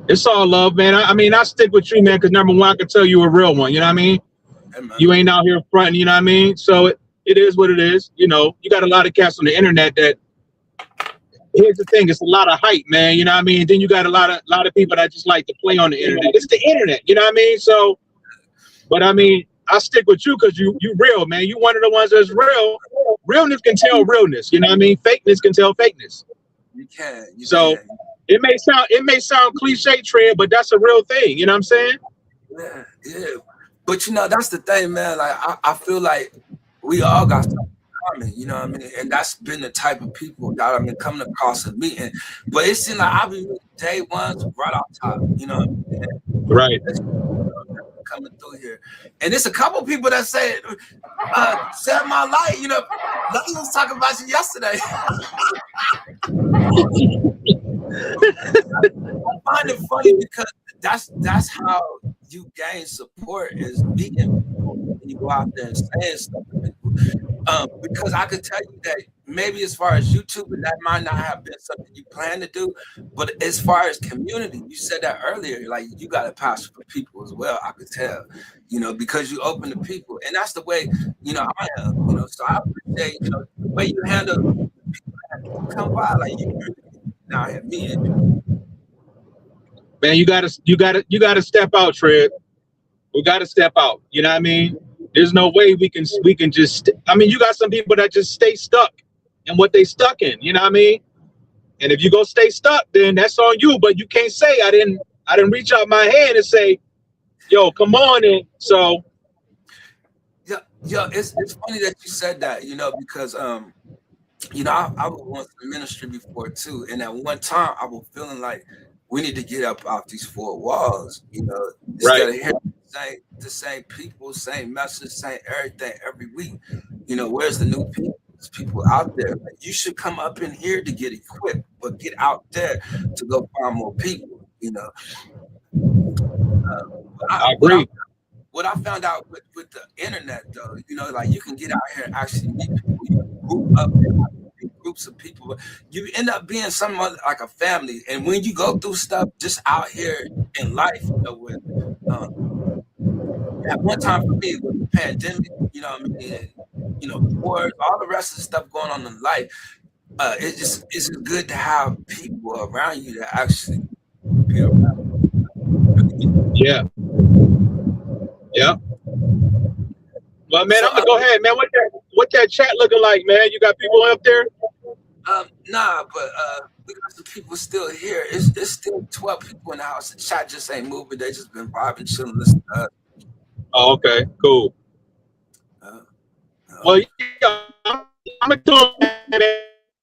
It's all love, man. I mean, I stick with you, man, because number one, I can tell you a real one. You know what I mean? Hey, you ain't out here fronting, you know what I mean? So it is what it is. You know, you got a lot of cats on the internet that here's the thing, it's a lot of hype, man. You know what I mean? Then you got a lot of people that just like to play on the internet. It's the internet, you know what I mean? So, but I mean, I stick with you because you real, man. You one of the ones that's real. Realness can tell realness, you know what I mean? Fakeness can tell fakeness. You can. It may sound cliche, Trey, but that's a real thing. You know what I'm saying? Yeah, yeah. But you know, that's the thing, man. Like I feel like we all got something in common, you know what I mean? And that's been the type of people that I've been coming across and meeting. But it seems like I've been meeting day ones right off top, you know what I mean? Right. Coming through here. And there's a couple people that say, set my light, you know. Lucky was talking about you yesterday. I find it funny because that's how you gain support, is meeting people when you go out there and saying stuff to people. Because I could tell you that maybe as far as YouTube, that might not have been something you plan to do, but as far as community, you said that earlier, like you got a passion for people as well. I could tell, you know, because you open to people, and that's the way, you know, I am, you know. So I appreciate, you know, the way you handle people that come by, like you now have me. Man, you gotta step out, Trev. We gotta step out. You know what I mean? There's no way we can just. I mean, you got some people that just stay stuck in what they stuck in. You know what I mean? And if you go stay stuck, then that's on you. But you can't say I didn't reach out my hand and say, "Yo, come on in." So, yeah, it's funny that you said that. You know, because you know, I was once in ministry before too, and at one time I was feeling like we need to get up off these four walls. You know, instead of hearing the same people, same message, same everything every week. You know, where's the new people? There's people out there. Like, you should come up in here to get equipped, but get out there to go find more people. You know, I agree. What I found out with the internet, though, you know, like you can get out here and actually meet people. You can group up groups of people, but you end up being somewhat like a family. And when you go through stuff just out here in life, you know, with at one time for me with the pandemic, you know what I mean, and, you know, wars, all the rest of the stuff going on in life, it's just good to have people around you that actually be around. Yeah. Yeah. Well, man, so, I'm gonna go ahead, man. What that chat looking like, man? You got people up there? Nah, but we got some people still here. It's still 12 people in the house. The chat just ain't moving. They just been vibing, chilling, listening to us. Oh, okay, cool. Well, yeah, I'm gonna throw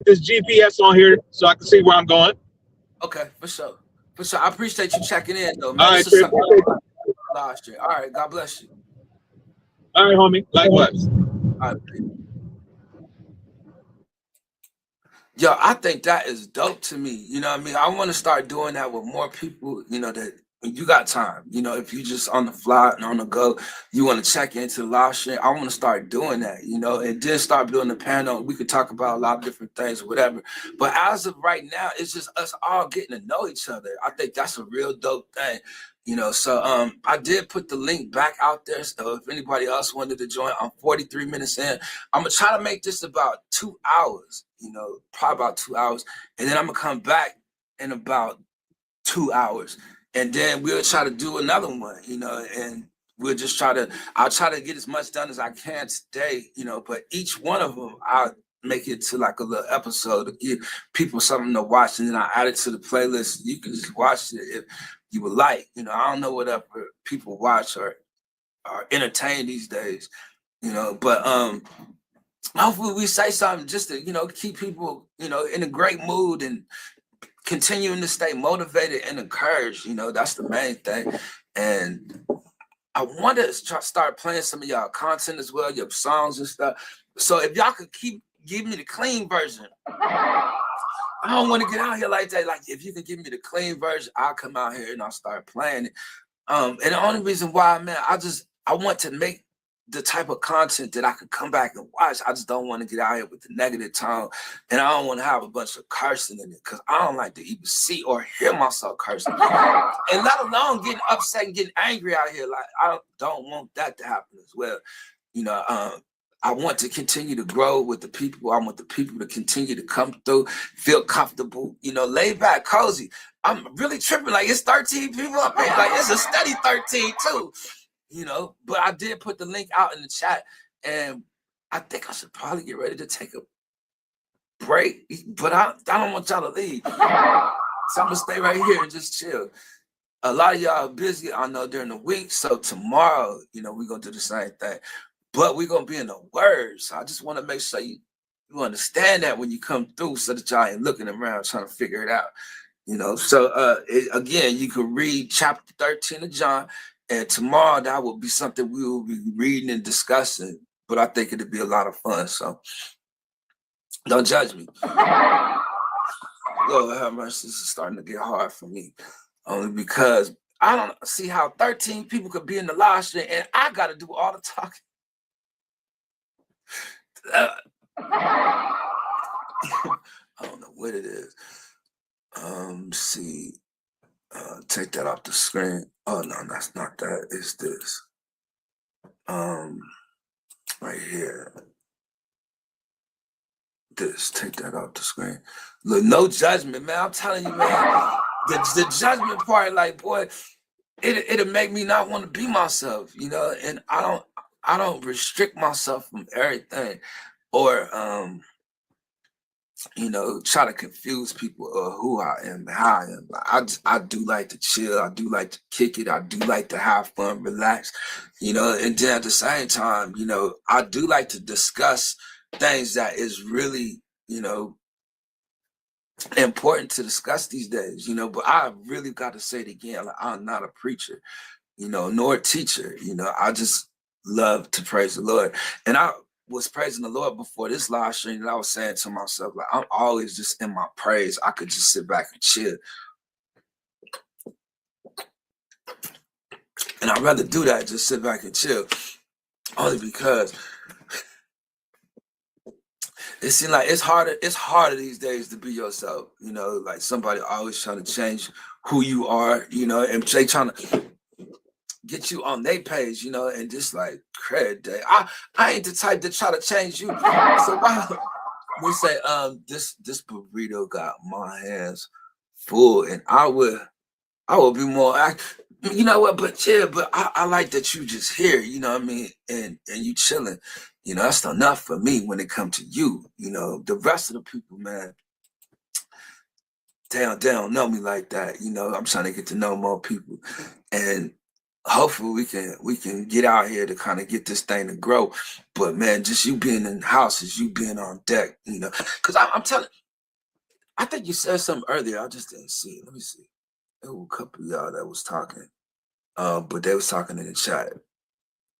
this GPS on here so I can see where I'm going. Okay, for sure. For sure. I appreciate you checking in, though, man. All right, last year. All right, God bless you. All right, homie. Likewise. All right. Yo, I think that is dope to me. You know what I mean? I want to start doing that with more people, you know, that when you got time, you know, if you just on the fly and on the go, you want to check into the live stream. I want to start doing that, you know, and then start building a panel. We could talk about a lot of different things, whatever. But as of right now, it's just us all getting to know each other. I think that's a real dope thing. You know, so I did put the link back out there. So if anybody else wanted to join, I'm 43 minutes in. I'm gonna try to make this about 2 hours, you know, probably about 2 hours. And then I'm gonna come back in about 2 hours. And then we'll try to do another one, you know, and we'll just I'll try to get as much done as I can today, you know, but each one of them, I'll make it to like a little episode to give people something to watch. And then I add it to the playlist. You can just watch it if you would like, you know. I don't know what other people watch or are entertained these days, you know, but hopefully we say something just to, you know, keep people, you know, in a great mood and continuing to stay motivated and encouraged. You know, that's the main thing. And I want to start playing some of y'all content as well, your songs and stuff. So if y'all could keep giving me the clean version, I don't want to get out here like that. Like, if you can give me the clean version, I'll come out here and I'll start playing it. And the only reason why, man, I want to make the type of content that I could come back and watch. I just don't want to get out here with the negative tone, and I don't want to have a bunch of cursing in it because I don't like to even see or hear myself cursing, and let alone getting upset and getting angry out here. Like, I don't want that to happen as well. You know, I want to continue to grow with the people. I want the people to continue to come through, feel comfortable, you know, laid back, cozy. I'm really tripping. Like, it's 13 people up here. Like, it's a steady 13 too, you know. But I did put the link out in the chat, and I think I should probably get ready to take a break. But I don't want y'all to leave. So I'm gonna stay right here and just chill. A lot of y'all are busy, I know, during the week. So tomorrow, you know, we're gonna do the same thing. But we're gonna be in the Word. So I just want to make sure you understand that when you come through, so that y'all ain't looking around trying to figure it out. You know, so again, you can read chapter 13 of John, and tomorrow that will be something we will be reading and discussing. But I think it'll be a lot of fun. So don't judge me. Lord have mercy, this is starting to get hard for me. Only because I don't see how 13 people could be in the live stream and I got to do all the talking. I don't know what it is. See, take that off the screen. Oh no, that's not that. It's this. Right here. This. Take that off the screen. Look, no judgment, man. I'm telling you, man. The judgment part, like, boy, it'll make me not want to be myself, you know. And I don't restrict myself from everything, or you know, try to confuse people of who I am and how I am. I do like to chill. I do like to kick it. I do like to have fun, relax, you know. And then at the same time, you know, I do like to discuss things that is really, you know, important to discuss these days, you know. But I really got to say it again, like, I'm not a preacher, you know, nor a teacher, you know. I just love to praise the Lord. And I was praising the Lord before this live stream, and I was saying to myself, like, I'm always just in my praise. I could just sit back and chill. And I'd rather do that, just sit back and chill. Only because it seems like it's harder these days to be yourself, you know, like somebody always trying to change who you are, you know, and they trying to get you on their page, you know, and just like, cred day. I ain't the type to try to change you. So why we say, this burrito got my hands full, and I will be more you know what, but yeah, but I like that you just here, you know what I mean, and you chilling. You know, that's enough for me when it comes to you. You know, the rest of the people, man, they don't know me like that. You know, I'm trying to get to know more people, and hopefully we can get out here to kind of get this thing to grow. But man, just you being in houses, you being on deck, you know, because I'm telling. I think you said something earlier. I just didn't see it. Let me see. There were a couple of y'all that was talking, but they was talking in the chat.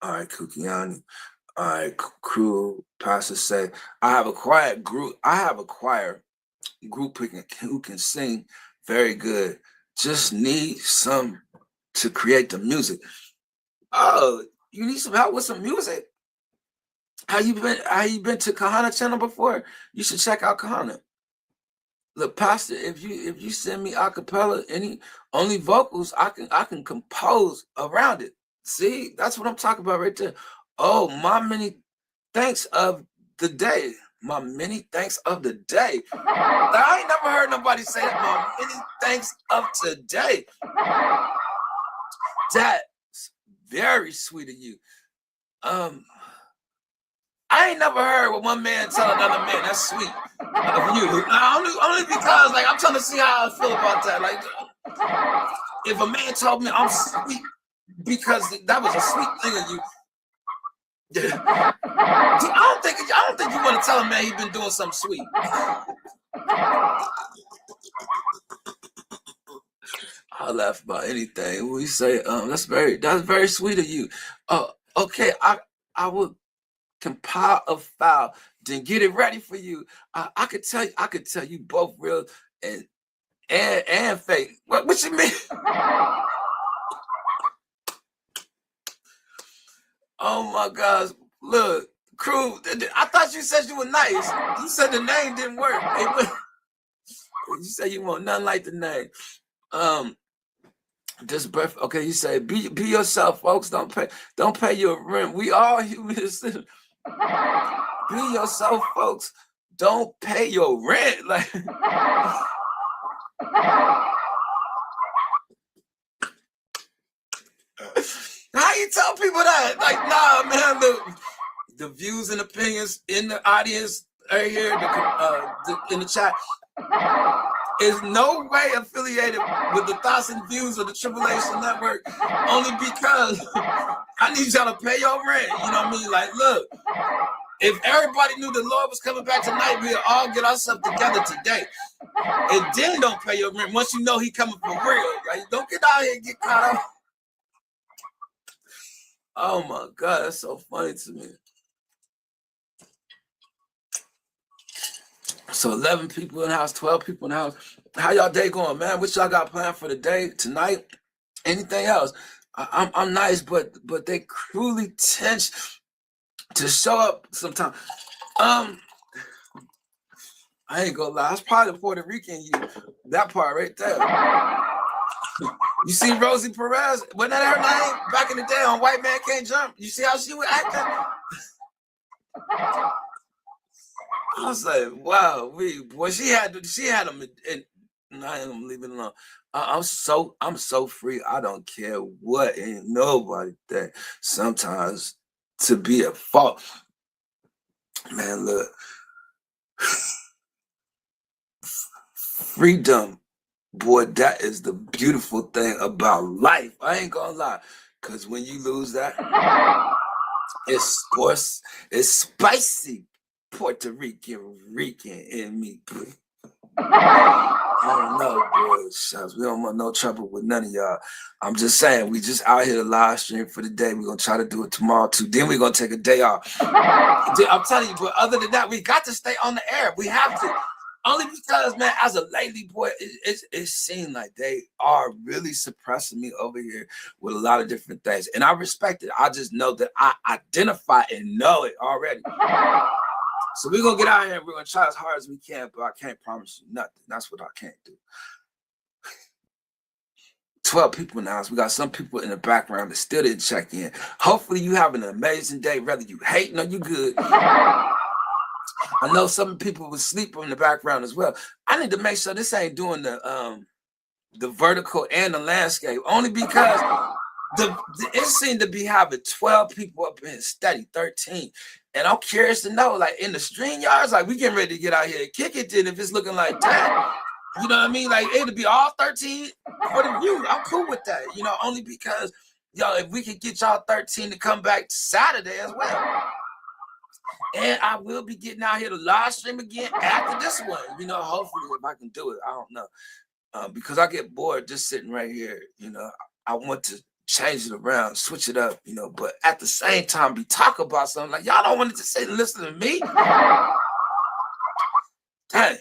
All right, Kukiani. All right, crew. Pastor say, I have a choir group who can sing very good. Just need some to create the music. Oh, you need some help with some music? Have you been to Kahana channel before? You should check out Kahana. Look, Pastor, if you send me acapella, only vocals, I can compose around it. See, that's what I'm talking about right there. Oh, my many thanks of the day. My many thanks of the day. I ain't never heard nobody say that. My many thanks of today. That's very sweet of you. I ain't never heard what one man tell another man. That's sweet of you. Only because, like, I'm trying to see how I feel about that. Like, if a man told me I'm sweet because that was a sweet thing of you. I don't think you want to tell a man he's been doing something sweet. I laugh about anything. We say, that's very sweet of you. Okay, I would compile a file, then get it ready for you. I could tell you both real and fake. What you mean? Oh my gosh. Look, crew, I thought you said you were nice. You said the name didn't work. You said you want nothing like the name. This birth, okay, you say be yourself, folks. Don't pay your rent. We all humans. Be yourself, folks. Don't pay your rent. Like, how you tell people that? Like, nah, man, the views and opinions in the audience right here in the chat is no way affiliated with the thoughts and views of the Tribulation Network, only because I need y'all to pay your rent. You know what I mean? Like, look, if everybody knew the Lord was coming back tonight, we'd all get ourselves together today. And then don't pay your rent once you know he coming for real. Right? Don't get out here and get caught up. Oh my God, that's so funny to me. So 11 people in the house, 12 people in the house. How y'all day going, man? What y'all got planned for the day, tonight? Anything else? I'm nice, but they cruelly tend to show up sometimes. I ain't gonna lie, it's probably the Puerto Rican you. That part right there. You see Rosie Perez? Wasn't that her name back in the day on White Man Can't Jump? You see how she was acting? I was like, wow, she had them. And I ain't gonna leave it alone. I'm so free. I don't care what ain't nobody think. Sometimes to be at fault, man. Look, freedom, boy. That is the beautiful thing about life. I ain't gonna lie, cause when you lose that, it's spicy. Puerto Rican in me. I don't know, boys. We don't want no trouble with none of y'all. I'm just saying, we just out here to live stream for the day. We're gonna try to do it tomorrow too. Then we're gonna take a day off. I'm telling you, but other than that, we got to stay on the air. We have to. Only because, man, as a lady boy, it seemed like they are really suppressing me over here with a lot of different things. And I respect it. I just know that I identify and know it already. So we're going to get out here and we're going to try as hard as we can, but I can't promise you nothing. That's what I can't do. 12 people in the house. We got some people in the background that still didn't check in. Hopefully you have an amazing day, whether you hating or you good. I know some people will sleep in the background as well. I need to make sure this ain't doing the vertical and the landscape, only because it seemed to be having 12 people up in steady, 13. And I'm curious to know, like in the stream yards, like we getting ready to get out here and kick it. Then if it's looking like that, you know what I mean? Like it'll be all 13 for the view. I'm cool with that, you know, only because, y'all, if we could get y'all 13 to come back Saturday as well. And I will be getting out here to live stream again after this one, you know, hopefully if I can do it. I don't know. Because I get bored just sitting right here, you know. I want to change it around, switch it up, you know, but at the same time, be talking about something like y'all don't want to just sit and listen to me. Dang.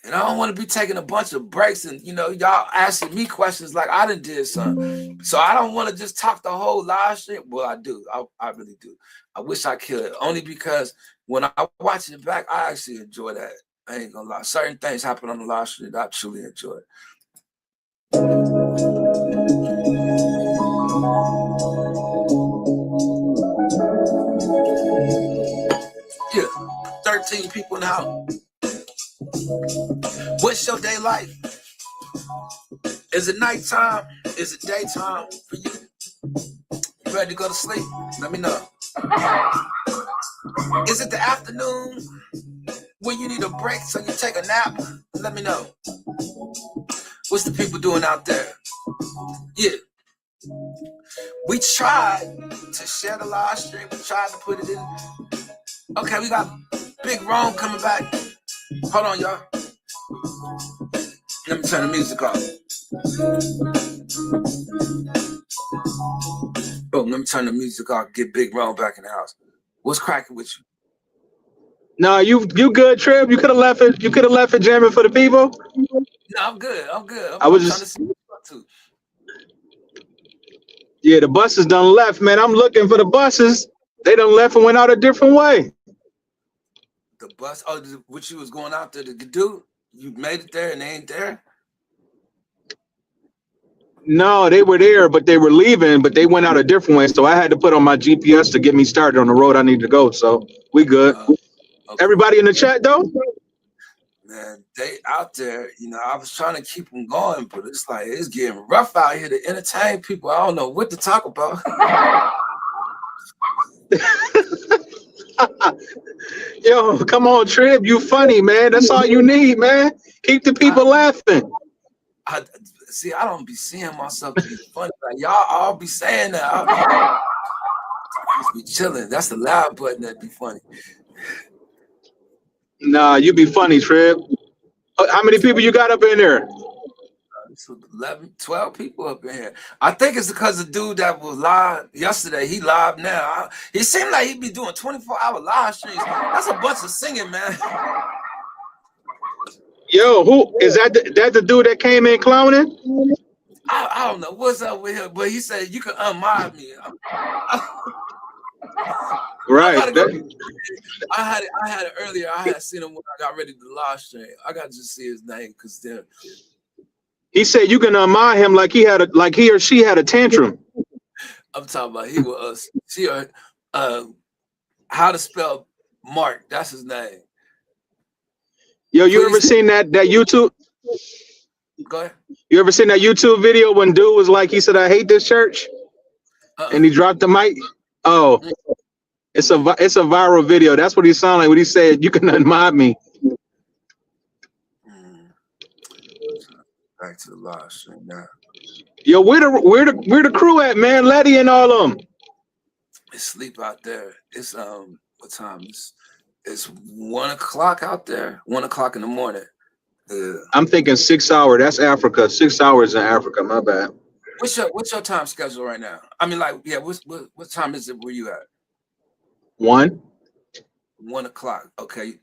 And I don't want to be taking a bunch of breaks and, you know, y'all asking me questions like I done did something. So I don't want to just talk the whole live stream. Well, I do. I really do. I wish I could, only because when I watch it back, I actually enjoy that. I ain't gonna lie. Certain things happen on the live stream that I truly enjoy. Yeah, 13 people now. What's your day like? Is it nighttime? Is it daytime for you? You ready to go to sleep? Let me know. Is it the afternoon when you need a break so you take a nap? Let me know. What's the people doing out there? Yeah. We tried to share the live stream. We tried to put it in. Okay, we got Big Rome coming back. Hold on, y'all. Let me turn the music off. Boom, let me turn the music off. Get Big Rome back in the house. What's cracking with you? No, you good, Trib. You could have left it. You could have left it jamming for the people. No, I'm good. I'm trying to see too. Yeah, the buses done left, man. I'm looking for the buses. They done left and went out a different way. The bus? Oh, what you was going out there to do? You made it there and they ain't there? No, they were there, but they were leaving, but they went out a different way. So I had to put on my GPS to get me started on the road I need to go. So we good. Okay. Everybody in the chat though? Man, they out there, you know, I was trying to keep them going, but it's like, it's getting rough out here to entertain people. I don't know what to talk about. Yo, come on, Trib. You funny, man. That's all you need, man. Keep the people laughing. See, I don't be seeing myself to be funny. Like, y'all all be saying that. I just be chilling. That's the loud button that be funny. Nah, you be funny, Trib. How many people you got up in there? 11, 12 people up in here. I think it's because the dude that was live yesterday, he live now. He seemed like he'd be doing 24-hour live streams. That's a bunch of singing, man. Yo, who is that? That the dude that came in clowning? I don't know what's up with him, but he said you can unmod me. Right. I had it earlier. I had seen him when I got ready to live stream. I got to just see his name because then he said you can unmod him like he or she had a tantrum. I'm talking about he was how to spell Mark. That's his name. Yo, you ever seen that YouTube? Go ahead. You ever seen that YouTube video when dude was like, he said, "I hate this church," and he dropped the mic? Oh, it's a viral video. That's what he sounded like when he said, "You can unmod me." Back to the live stream now. Yo, where the crew at, man? Letty and all of them. It's sleep out there. It's what time is? It's 1 o'clock out there. 1 o'clock in the morning. I'm thinking 6 hours. That's Africa. 6 hours in Africa. My bad. What's your time schedule right now? I mean, like, yeah. What time is it? Where you at? 1 o'clock. Okay,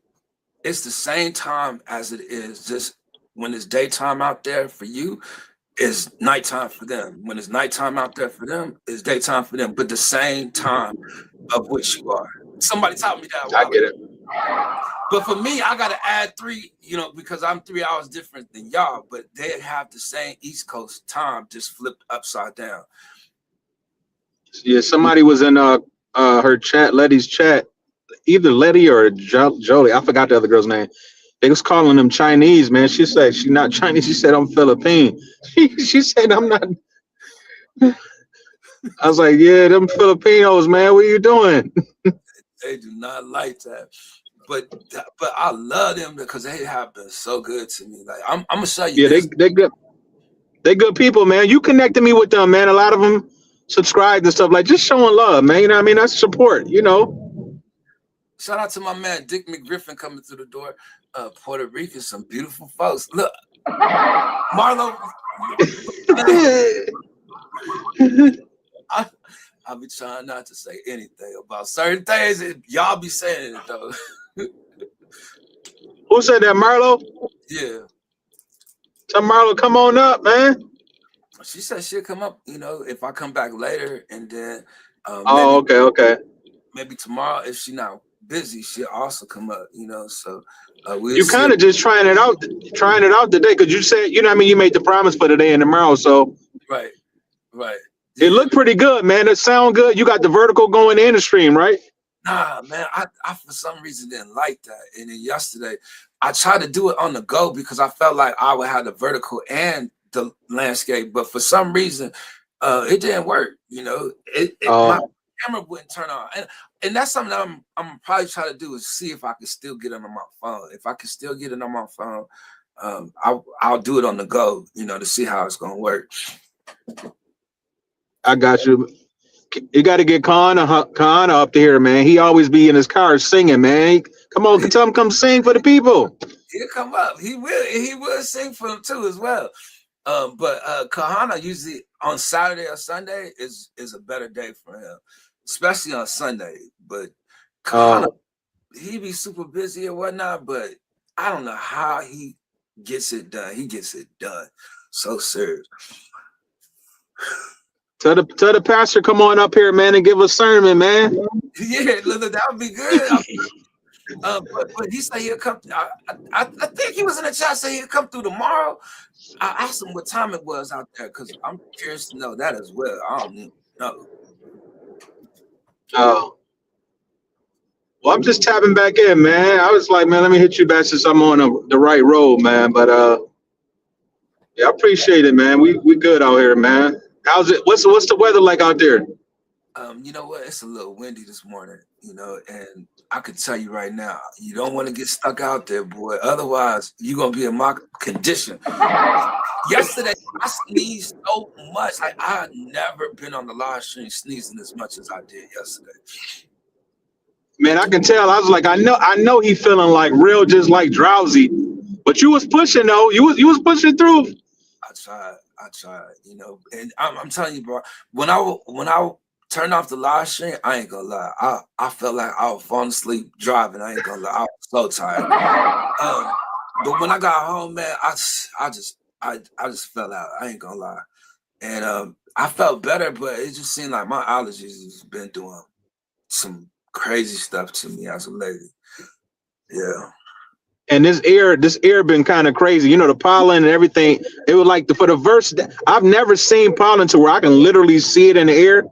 it's the same time as it is. Just when it's daytime out there for you, it's nighttime for them. When it's nighttime out there for them, it's daytime for them. But the same time of which you are. Somebody taught me that. I get it. But for me, I gotta add 3, you know, because I'm 3 hours different than y'all, but they have the same East Coast time, just flipped upside down. Yeah, somebody was in her chat, Letty's chat, either Letty or Jolie. I forgot the other girl's name. They was calling them Chinese, man. She said she's not Chinese. She said I'm Philippine. She said I'm not. I was like, yeah, them Filipinos, man. What are you doing? They do not like that. But I love them because they have been so good to me. Like I'm gonna show you. Yeah, they good. They good people, man. You connected me with them, man. A lot of them subscribed and stuff. Like just showing love, man. You know what I mean? That's support. You know. Shout out to my man Dick McGriffin coming through the door. Puerto Rico, some beautiful folks. Look, Marlo. I be trying not to say anything about certain things. Y'all be saying it though. Who said that, Marlo? Yeah. Tell Marlo, come on up, man. She said she'll come up, you know, if I come back later, and then okay. Maybe tomorrow, if she's not busy, she'll also come up, you know. So you kind of just trying it out today, because you said, you know what I mean, you made the promise for today and tomorrow. So right. It looked pretty good, man. It sound good. You got the vertical going in the stream, right? Nah, man, I for some reason didn't like that. And then yesterday, I tried to do it on the go because I felt like I would have the vertical and the landscape, but for some reason, it didn't work. You know, my camera wouldn't turn on, and that's something that I'm probably trying to do is see if I can still get it on my phone. If I can still get it on my phone, I'll do it on the go. You know, to see how it's gonna work. I got you. You got to get Kahana up here, man. He always be in his car singing, man. Come on, tell him come sing for the people. He'll come up. He will sing for them too as well. But Kahana usually on Saturday or Sunday is a better day for him, especially on Sunday. But Kahana, he be super busy or whatnot. But I don't know how he gets it done. He gets it done. So serious. Tell the pastor come on up here, man, and give a sermon, man. Yeah, that would be good. But he said he'll come. I think he was in the chat saying he'll come through tomorrow. I asked him what time it was out there because I'm curious to know that as well. I don't even know. Oh. Well, I'm just tapping back in, man. I was like, man, let me hit you back since I'm on the right road, man. But yeah, I appreciate it, man. We good out here, man. How's it? What's the weather like out there? You know what? It's a little windy this morning, you know, and I could tell you right now, you don't want to get stuck out there, boy. Otherwise, you're gonna be in my condition. Yesterday, I sneezed so much. Like I had never been on the live stream sneezing as much as I did yesterday. Man, I can tell. I was like, I know he feeling like real, just like drowsy. But you was pushing though. You was pushing through. I tried, you know, and I'm telling you, bro. When I turned off the live stream, I ain't gonna lie. I felt like I was falling asleep driving. I ain't gonna lie. I was so tired. But when I got home, man, I just fell out. I ain't gonna lie. And I felt better, but it just seemed like my allergies has been doing some crazy stuff to me as a lady. Yeah. And this air been kind of crazy. You know, the pollen and everything. It was like for the verse. I've never seen pollen to where I can literally see it in the air.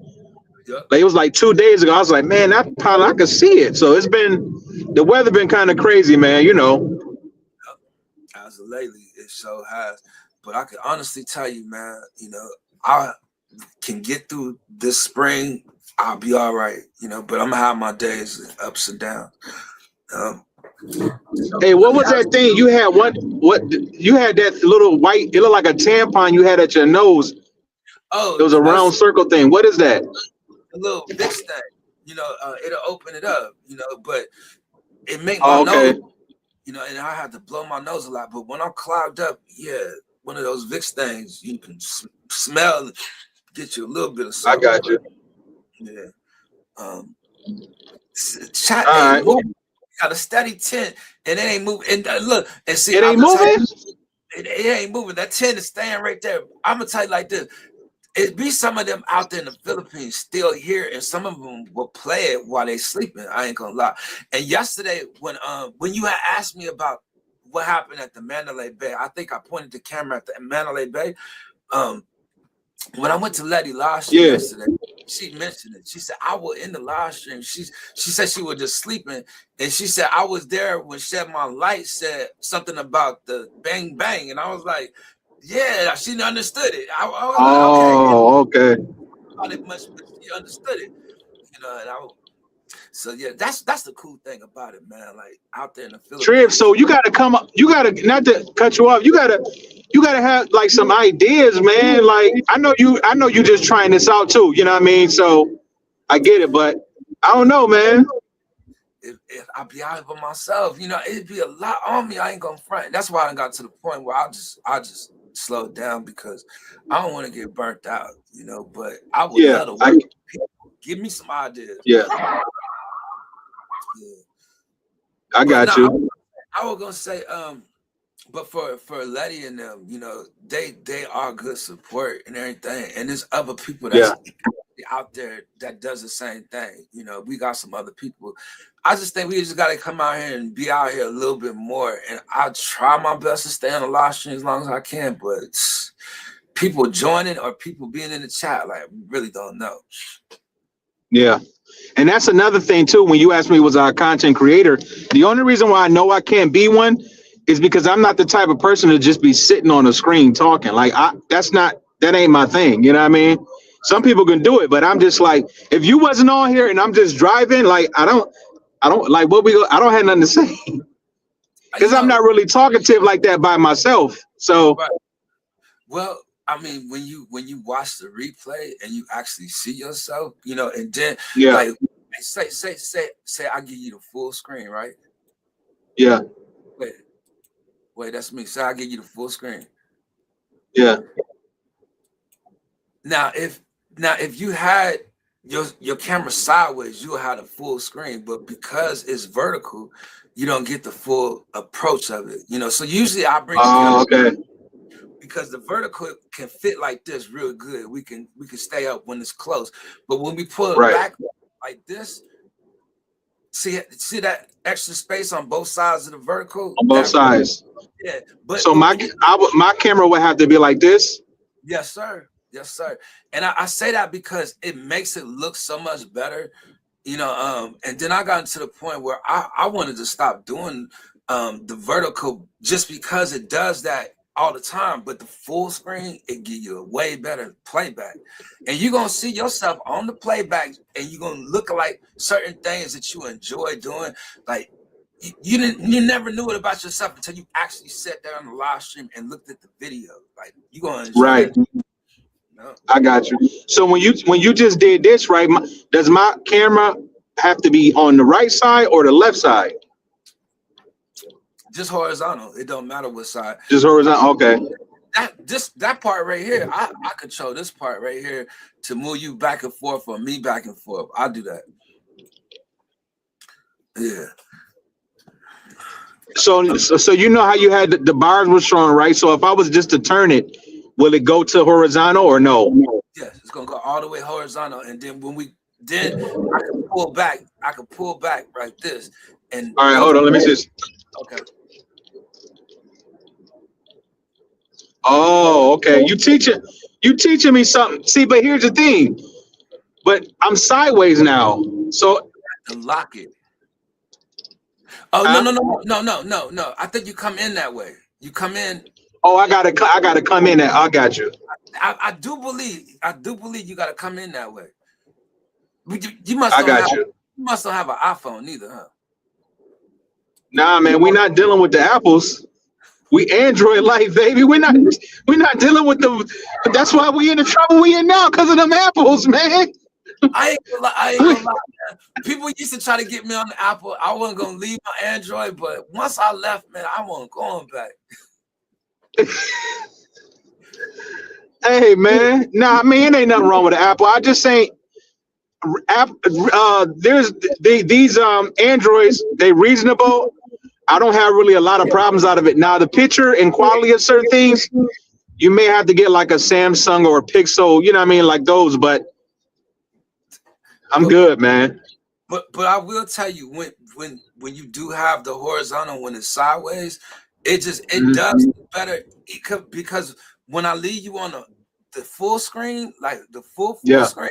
Yep. Like it was like 2 days ago. I was like, man, that pollen, I could see it. So the weather been kind of crazy, man. You know. As a lady, it so has. But I can honestly tell you, man, you know, I can get through this spring. I'll be all right, you know, but I'm gonna have my days ups and downs. Hey, what was that thing you had? What you had that little white? It looked like a tampon you had at your nose. Oh, it was a round circle thing. What is that? A little Vicks thing. You know, it'll open it up. You know, but it make my nose. You know, and I had to blow my nose a lot. But when I'm clogged up, yeah, one of those Vicks things you can smell, get you a little bit of something. I got you. Yeah. Chat ain't moving. Got a steady 10, and it ain't moving. And look, and see, it ain't moving. It ain't moving. That 10 is staying right there. I'm gonna tell you like this: it be some of them out there in the Philippines still here, and some of them will play it while they sleeping. I ain't gonna lie. And yesterday, when you had asked me about what happened at the Mandalay Bay, I think I pointed the camera at the Mandalay Bay. When I went to Letty live stream yesterday, she mentioned it. She said, I was in the live stream. She said she was just sleeping. And she said, I was there when Shed My Light said something about the bang bang. And I was like, yeah, she understood it. I was like, okay. Not it much, but she understood it. You know, and so yeah, that's the cool thing about it, man. Like out there in the Philippines. Triv, so you gotta come up, you gotta, not to cut you off, you gotta have like some ideas, man. Like I know you just trying this out too, you know what I mean? So I get it, but I don't know, man. If I be out by myself, you know, it'd be a lot on me. I ain't gonna front. That's why I got to the point where I just slow down because I don't want to get burnt out, you know. But I would love to work with people. Give me some ideas. Yeah. I got you. I was gonna say, but for Letty and them, you know, they are good support and everything, and there's other people that's out there that does the same thing. You know, we got some other people. I just think we just gotta come out here and be out here a little bit more. And I try my best to stay on the live stream as long as I can, but people joining or people being in the chat, like we really don't know. Yeah. And that's another thing too. When you asked me, was I a content creator? The only reason why I know I can't be one is because I'm not the type of person to just be sitting on a screen talking. Like that ain't my thing. You know what I mean? Some people can do it, but I'm just like, if you wasn't on here and I'm just driving, like I don't like I don't have nothing to say because I'm not really talkative like that by myself. So, well, I mean, when you watch the replay and you actually see yourself, you know, and then like say I give you the full screen, right? Yeah. Wait, that's me. Say I give you the full screen. Yeah. Now if you had your camera sideways, you'll have a full screen, but because it's vertical, you don't get the full approach of it. You know, so usually I bring because the vertical can fit like this real good. We can stay up when it's close. But when we pull it back like this, see that extra space on both sides of the vertical? On both sides. Yeah, but so my camera would have to be like this. Yes, sir. Yes, sir. And I say that because it makes it look so much better, you know. And then I got to the point where I wanted to stop doing the vertical just because it does that all the time. But the full screen, it give you a way better playback, and you're gonna see yourself on the playback, and you're gonna look like certain things that you enjoy doing, like. You never knew it about yourself until you actually sat there on the live stream and looked at the video. Like you gonna enjoy right. it. No. I got you. So when you just did this, right? Does my camera have to be on the right side or the left side? Just horizontal. It don't matter what side. Just horizontal. Okay. That part right here, I control this part right here to move you back and forth or me back and forth. I do that. Yeah. So you know how you had the bars were showing, right? So if I was just to turn it, will it go to horizontal or no? Yes, it's gonna go all the way horizontal, and then I can pull back. I can pull back like this. And all right, hold on. Let me just. Okay. Oh, okay. You teaching me something. See, but here's the thing. But I'm sideways now, so to lock it. Oh no! I think you come in that way. You come in. Oh, I gotta come in there. I got you. I do believe you gotta come in that way. You must. You must not have an iPhone neither, huh? Nah, man, we're not dealing with the Apples. We Android life, baby. We're not dealing with the. That's why we in the trouble we in now, because of them Apples, man. I ain't gonna lie, man. People used to try to get me on the Apple. I wasn't gonna leave my Android, but once I left, man, I wasn't going back. Hey, man. Nah, I mean, it ain't nothing wrong with the Apple. I just saying, there's these Androids. They reasonable. I don't have really a lot of problems out of it. Now, the picture and quality of certain things, you may have to get like a Samsung or a Pixel. You know what I mean, like those, but. I'm good, man. But I will tell you, when you do have the horizontal, when it's sideways, it does better. Because when I leave you on the full screen, like the full screen,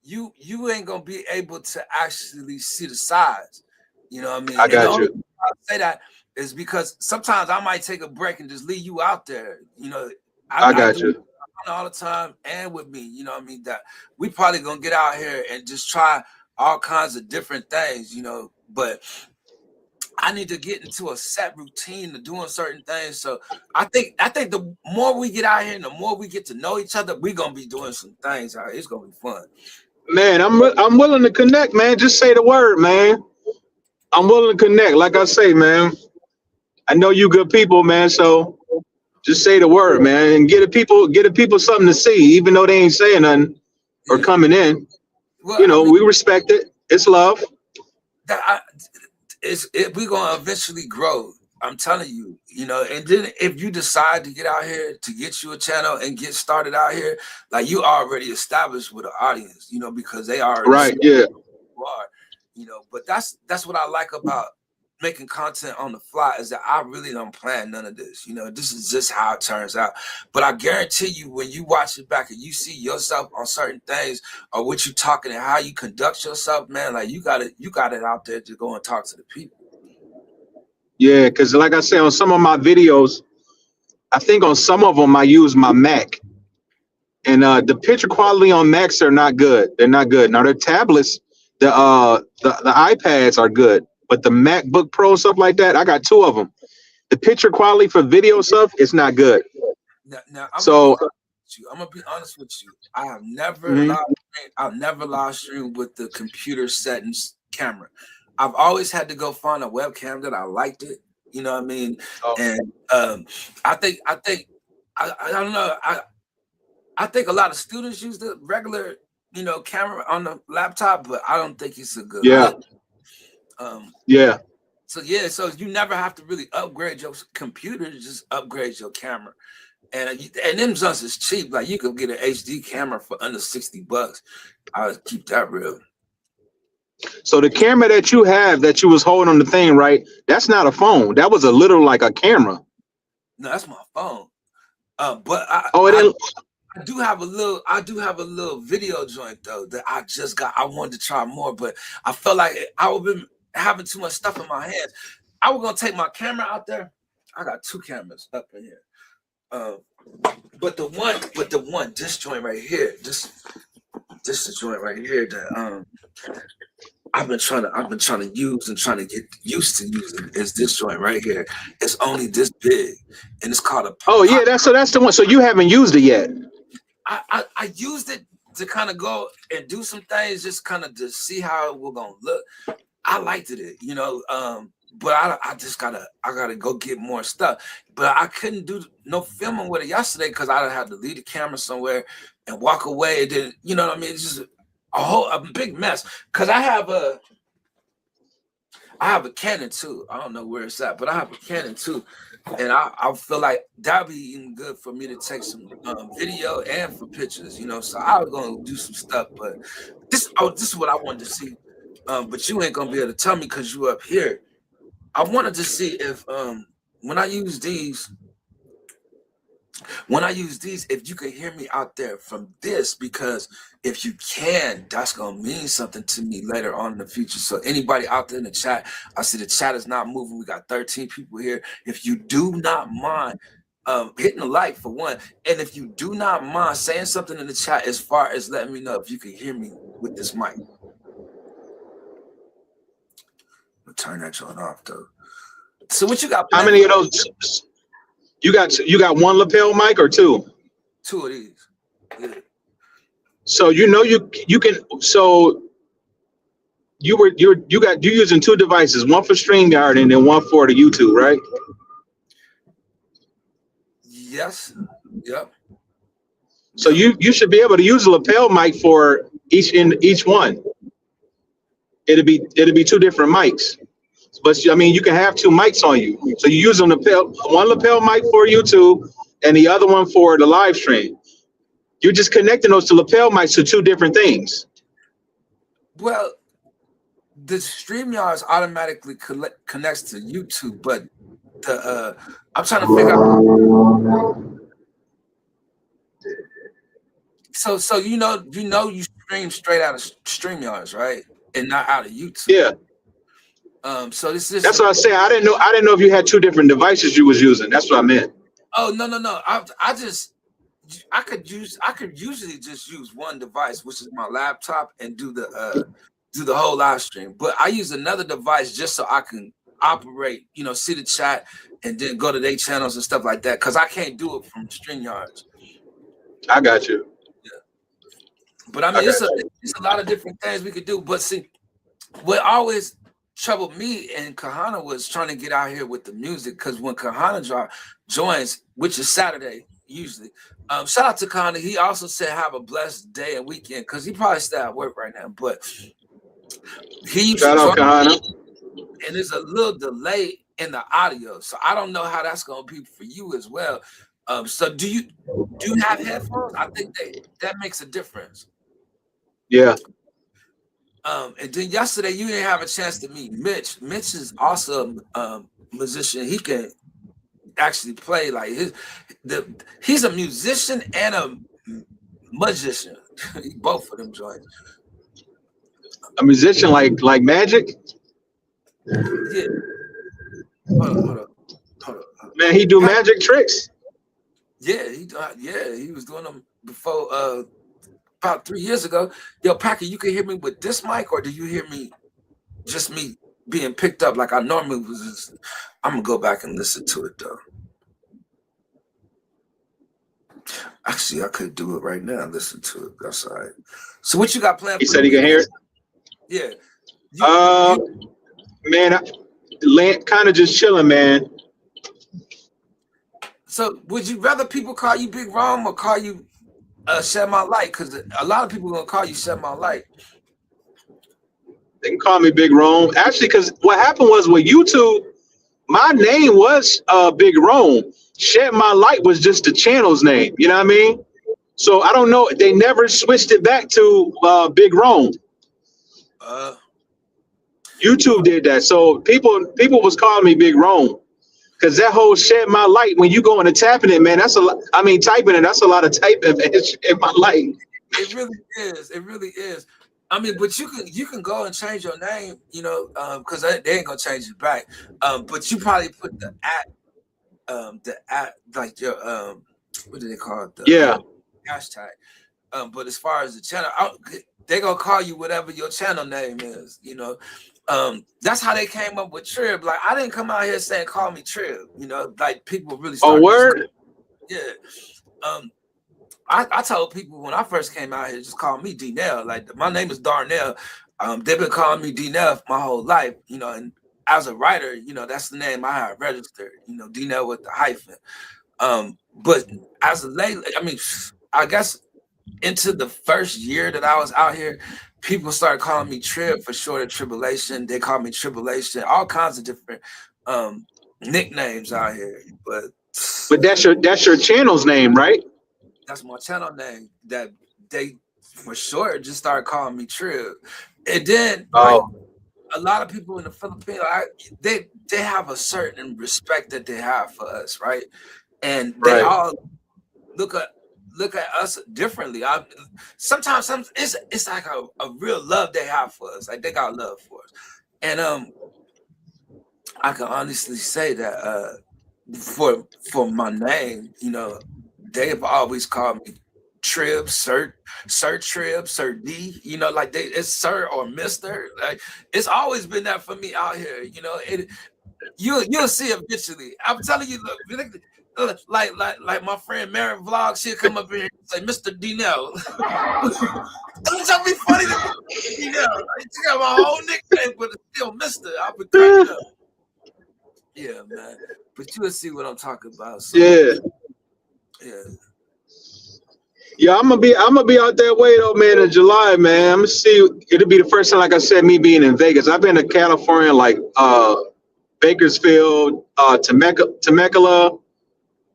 you ain't gonna be able to actually see the sides. You know what I mean? I got you. I say that is because sometimes I might take a break and just leave you out there. You know, I got you. All the time and with me, you know what I mean, that we probably gonna get out here and just try all kinds of different things, you know, but I need to get into a set routine of doing certain things. So I think the more we get out here and the more we get to know each other, we're gonna be doing some things. It's gonna be fun. Man, I'm willing to connect, man. Just say the word, man. I'm willing to connect. Like I say, man, I know you good people, man. So just say the word, man, and get the people something to see, even though they ain't saying nothing or coming in. Well, you know, we respect it. It's love. We're gonna eventually grow. I'm telling you, you know. And then if you decide to get out here to get you a channel and get started out here, like you already established with an audience, you know, because they already right, yeah. You are, you know. But that's what I like about making content on the fly is that I really don't plan none of this. You know, this is just how it turns out. But I guarantee you, when you watch it back and you see yourself on certain things or what you talking and how you conduct yourself, man, like you got it out there to go and talk to the people. Yeah, because like I said, on some of my videos, I think on some of them I use my Mac. And the picture quality on Macs are not good. They're not good. Now, their tablets, the iPads are good. But the MacBook Pro, stuff like that, I got two of them. The picture quality for video stuff, it's not good. Now I'm gonna be honest with you. I have never live streamed with the computer settings camera. I've always had to go find a webcam that I liked it. You know what I mean? Oh. And I don't know. I think a lot of students use the regular, you know, camera on the laptop, but I don't think it's a good. Yeah. Yeah. So you never have to really upgrade your computer, just upgrade your camera. And them guns is cheap. Like you could get an HD camera for under $60. I would keep that real. So the camera that you have that you was holding on the thing, right? That's not a phone. That was a little like a camera. No, that's my phone. But I do have a little video joint though that I just got. I wanted to try more, but I felt like I would been having too much stuff in my hands. I was gonna take my camera out there. I got 2 cameras up in here. But the one, this joint right here, this is the joint right here that I've been trying to use and trying to get used to using is this joint right here. It's only this big, and it's called a. Oh yeah, that's the one. So you haven't used it yet. I used it to kind of go and do some things, just kind of to see how it was gonna look. I liked it, you know. But I gotta go get more stuff. But I couldn't do no filming with it yesterday because I had to leave the camera somewhere and walk away. It didn't, you know what I mean? It's just a big mess. Cause I have a Canon too. I don't know where it's at, but I have a Canon too. And I feel like that'd be even good for me to take some video and for pictures, you know. So I was gonna do some stuff, but this is what I wanted to see. But you ain't gonna be able to tell me because you up here. I wanted to see if when I use these, if you can hear me out there from this, because if you can, that's gonna mean something to me later on in the future. So anybody out there in the chat, I see the chat is not moving. We got 13 people here. If you do not mind hitting the like for one, and if you do not mind saying something in the chat as far as letting me know if you can hear me with this mic. Turn that joint off though. So what you got? How many of those? You got one lapel mic or 2? 2 of these. Yeah. So you know you can. So you're using 2 devices, one for StreamYard and then one for the YouTube, right? Yes. Yep. So you should be able to use a lapel mic for each one. It'll be 2 different mics. But I mean, you can have 2 mics on you. So you use one lapel mic for YouTube and the other one for the live stream. You're just connecting those 2 lapel mics to 2 different things. Well, the StreamYard automatically connects to YouTube, but I'm trying to figure out. So you stream straight out of StreamYard, right? And not out of YouTube. Yeah. So that's what I say. I didn't know if you had 2 different devices you was using. That's what I meant. Oh no. I could usually just use one device, which is my laptop, and do the whole live stream. But I use another device just so I can operate, you know, see the chat and then go to their channels and stuff like that. Cause I can't do it from StreamYard. I got you. Yeah. But I mean, it's a lot of different things we could do. But see, what always troubled me and Kahana was trying to get out here with the music, because when Kahana joins, which is Saturday usually, shout out to Kahana. He also said have a blessed day and weekend, because he probably still at work right now, but he shout out Kahana. And there's a little delay in the audio, so I don't know how that's gonna be for you as well. So do you have headphones? I think that makes a difference. Yeah. And then yesterday you didn't have a chance to meet Mitch. Mitch is also a musician. He can actually play like he's a musician and a magician. Both of them joints. A musician like Magic? Yeah. Hold up. Man, he do magic tricks. Yeah, he was doing them before about 3 years ago. Yo, Packer, you can hear me with this mic, or do you hear me just me being picked up like I normally was? I'm gonna go back and listen to it though. Actually, I could do it right now. Listen to it. That's all right. So what you got planned? He said he can hear it. Yeah. Man, kind of just chilling, man. So would you rather people call you Big Rome or call you Shed My Light? Because a lot of people are gonna call you Shed My Light. They can call me Big Rome. Actually, because what happened was with YouTube, my name was Big Rome. Shed My Light was just the channel's name. You know what I mean? So I don't know. They never switched it back to Big Rome. YouTube did that. So people was calling me Big Rome. Cause that whole shed my light, when you go into tapping it, man, that's a lot. I mean, typing it, that's a lot of typing, man. Shed my light. It really is. It really is. I mean, but you can go and change your name, you know, because they ain't gonna change it back. But you probably put the at like your what do they call it? The hashtag. But as far as the channel, they gonna call you whatever your channel name is, you know. That's how they came up with Trib. Like, I didn't come out here saying call me Trib, you know, like people really started. Oh, word? Yeah. I told people when I first came out here, just call me D-Nell. Like, my name is Darnell. They've been calling me D-Nell my whole life, you know, and as a writer, you know, that's the name I had registered, you know, D-Nell with the hyphen. But as a late, I mean, I guess into the first year that I was out here, people started calling me Trib for short of Tribulation. They call me Tribulation, all kinds of different nicknames out here. But that's your channel's name, right? That's my channel name. That they for short just started calling me Trib. And then like, a lot of people in the Philippines, they have a certain respect that they have for us, right? And they all look at us differently. Sometimes it's like a real love they have for us. Like, they got love for us. And I can honestly say that for my name, you know, they have always called me Trib, Sir Trib, Sir D, you know, like it's Sir or Mr. Like, it's always been that for me out here, you know. You'll see eventually. I'm telling you, look, like my friend Mary Vlog, she'll come up here and say, Mr. D-Nell. Don't tell me funny to D-Nell. She got my whole nickname, but it's still Mr. I'll be cracking up. Yeah, man. But you'll see what I'm talking about. So, yeah, I'm gonna be out that way though, man, in July, man. I'm gonna see. It'll be the first time, like I said, me being in Vegas. I've been to California, like Bakersfield, Temecula,